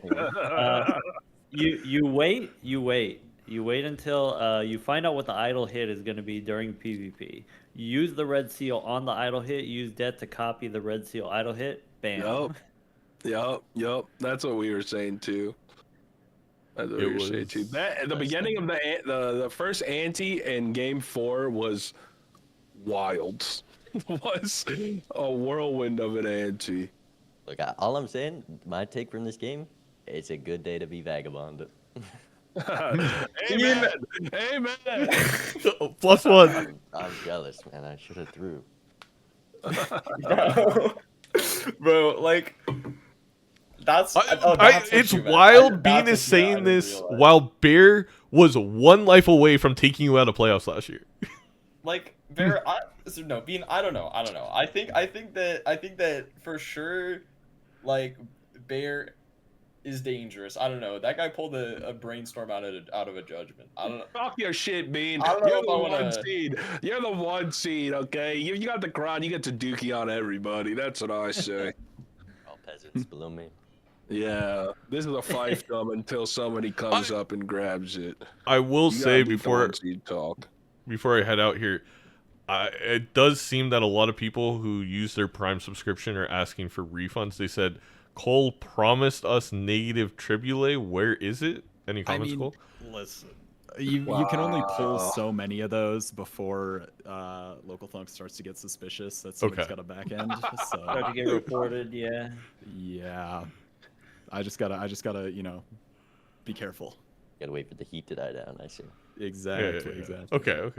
You wait until you find out what the idle hit is going to be during PvP. You use the red seal on the idle hit. Use that to copy the red seal idle hit. Bam. Yup. That's what we were saying too. That's what we were saying too. That at the beginning of the first ante in game 4 was wild. Was a whirlwind of an ante. Look, all I'm saying, my take from this game, it's a good day to be vagabond. Amen. Amen. +1. I'm jealous, man. I should have threw. Bro, like that's It's wild Bean is saying this while Bear was 1 life away from taking you out of playoffs last year. Like Bear, Bean. I don't know. I think that for sure, like Bear is dangerous. I don't know. That guy pulled a brainstorm out of a judgment. I don't know. Talk your shit, Bean. I don't know You're if the I one wanna- seed. You're the 1 seed, okay? You got the crown. You get to dookie on everybody. That's what I say. All peasants below me. Yeah, this is a fiefdom until somebody comes up and grabs it. I will You say gotta beat the before 1 seed talk. I head out here, it does seem that a lot of people who use their Prime subscription are asking for refunds. They said Cole promised us negative tribule. Where is it? Any comments, Cole? Listen, You can only pull Wow. so many of those before local thunk starts to get suspicious that somebody's Okay. got a back end. Start So to get reported. Yeah. yeah, I just gotta be careful. Gotta wait for the heat to die down. I see. Exactly. Yeah. Exactly. Okay.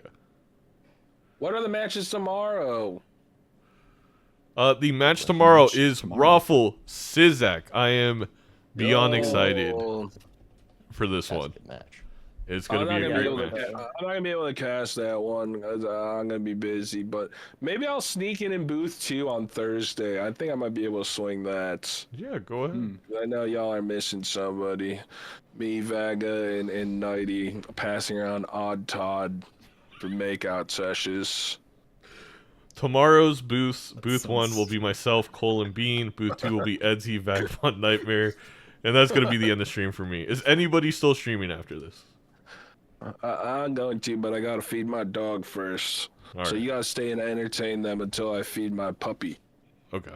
What are the matches tomorrow? The match tomorrow match is tomorrow? Raffle Sizak. I am beyond excited Oh, for this That's one. a good match. It's I'm gonna not be a gonna be great able match. to. I'm not gonna be able to cast that one because I'm gonna be busy. But maybe I'll sneak in booth 2 on Thursday. I think I might be able to swing that. Yeah, go ahead. Hmm. I know y'all are missing somebody. Me, Vaga, and Nighty passing around Odd Todd for makeout sessions. Tomorrow's booth 1 sounds- will be myself, Cole, and Bean. Booth 2 will be Edzy, Vagabond Nightmare, and that's gonna be the end of stream for me. Is anybody still streaming after this? I'm going to, but I gotta feed my dog first. All So right. you gotta stay and entertain them until I feed my puppy. Okay.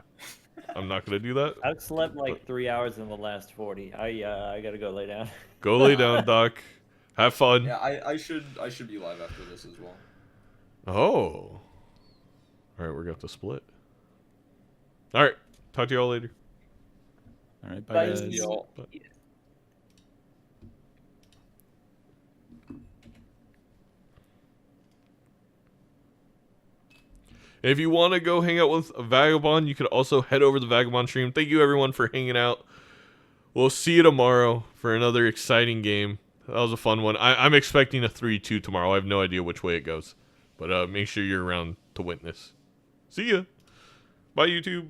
I'm not gonna do that. I've slept like 3 hours in the last 40. I gotta go lay down. Go lay down, Doc. Have fun. Yeah, I should be live after this as well. Oh. All right, we're gonna have to split. All right. Talk to y'all later. All right, bye Bye. guys. Y'all. If you want to go hang out with Vagabond, you could also head over to the Vagabond stream. Thank you, everyone, for hanging out. We'll see you tomorrow for another exciting game. That was a fun one. I'm expecting a 3-2 tomorrow. I have no idea which way it goes. But make sure you're around to witness. See ya. Bye, YouTube.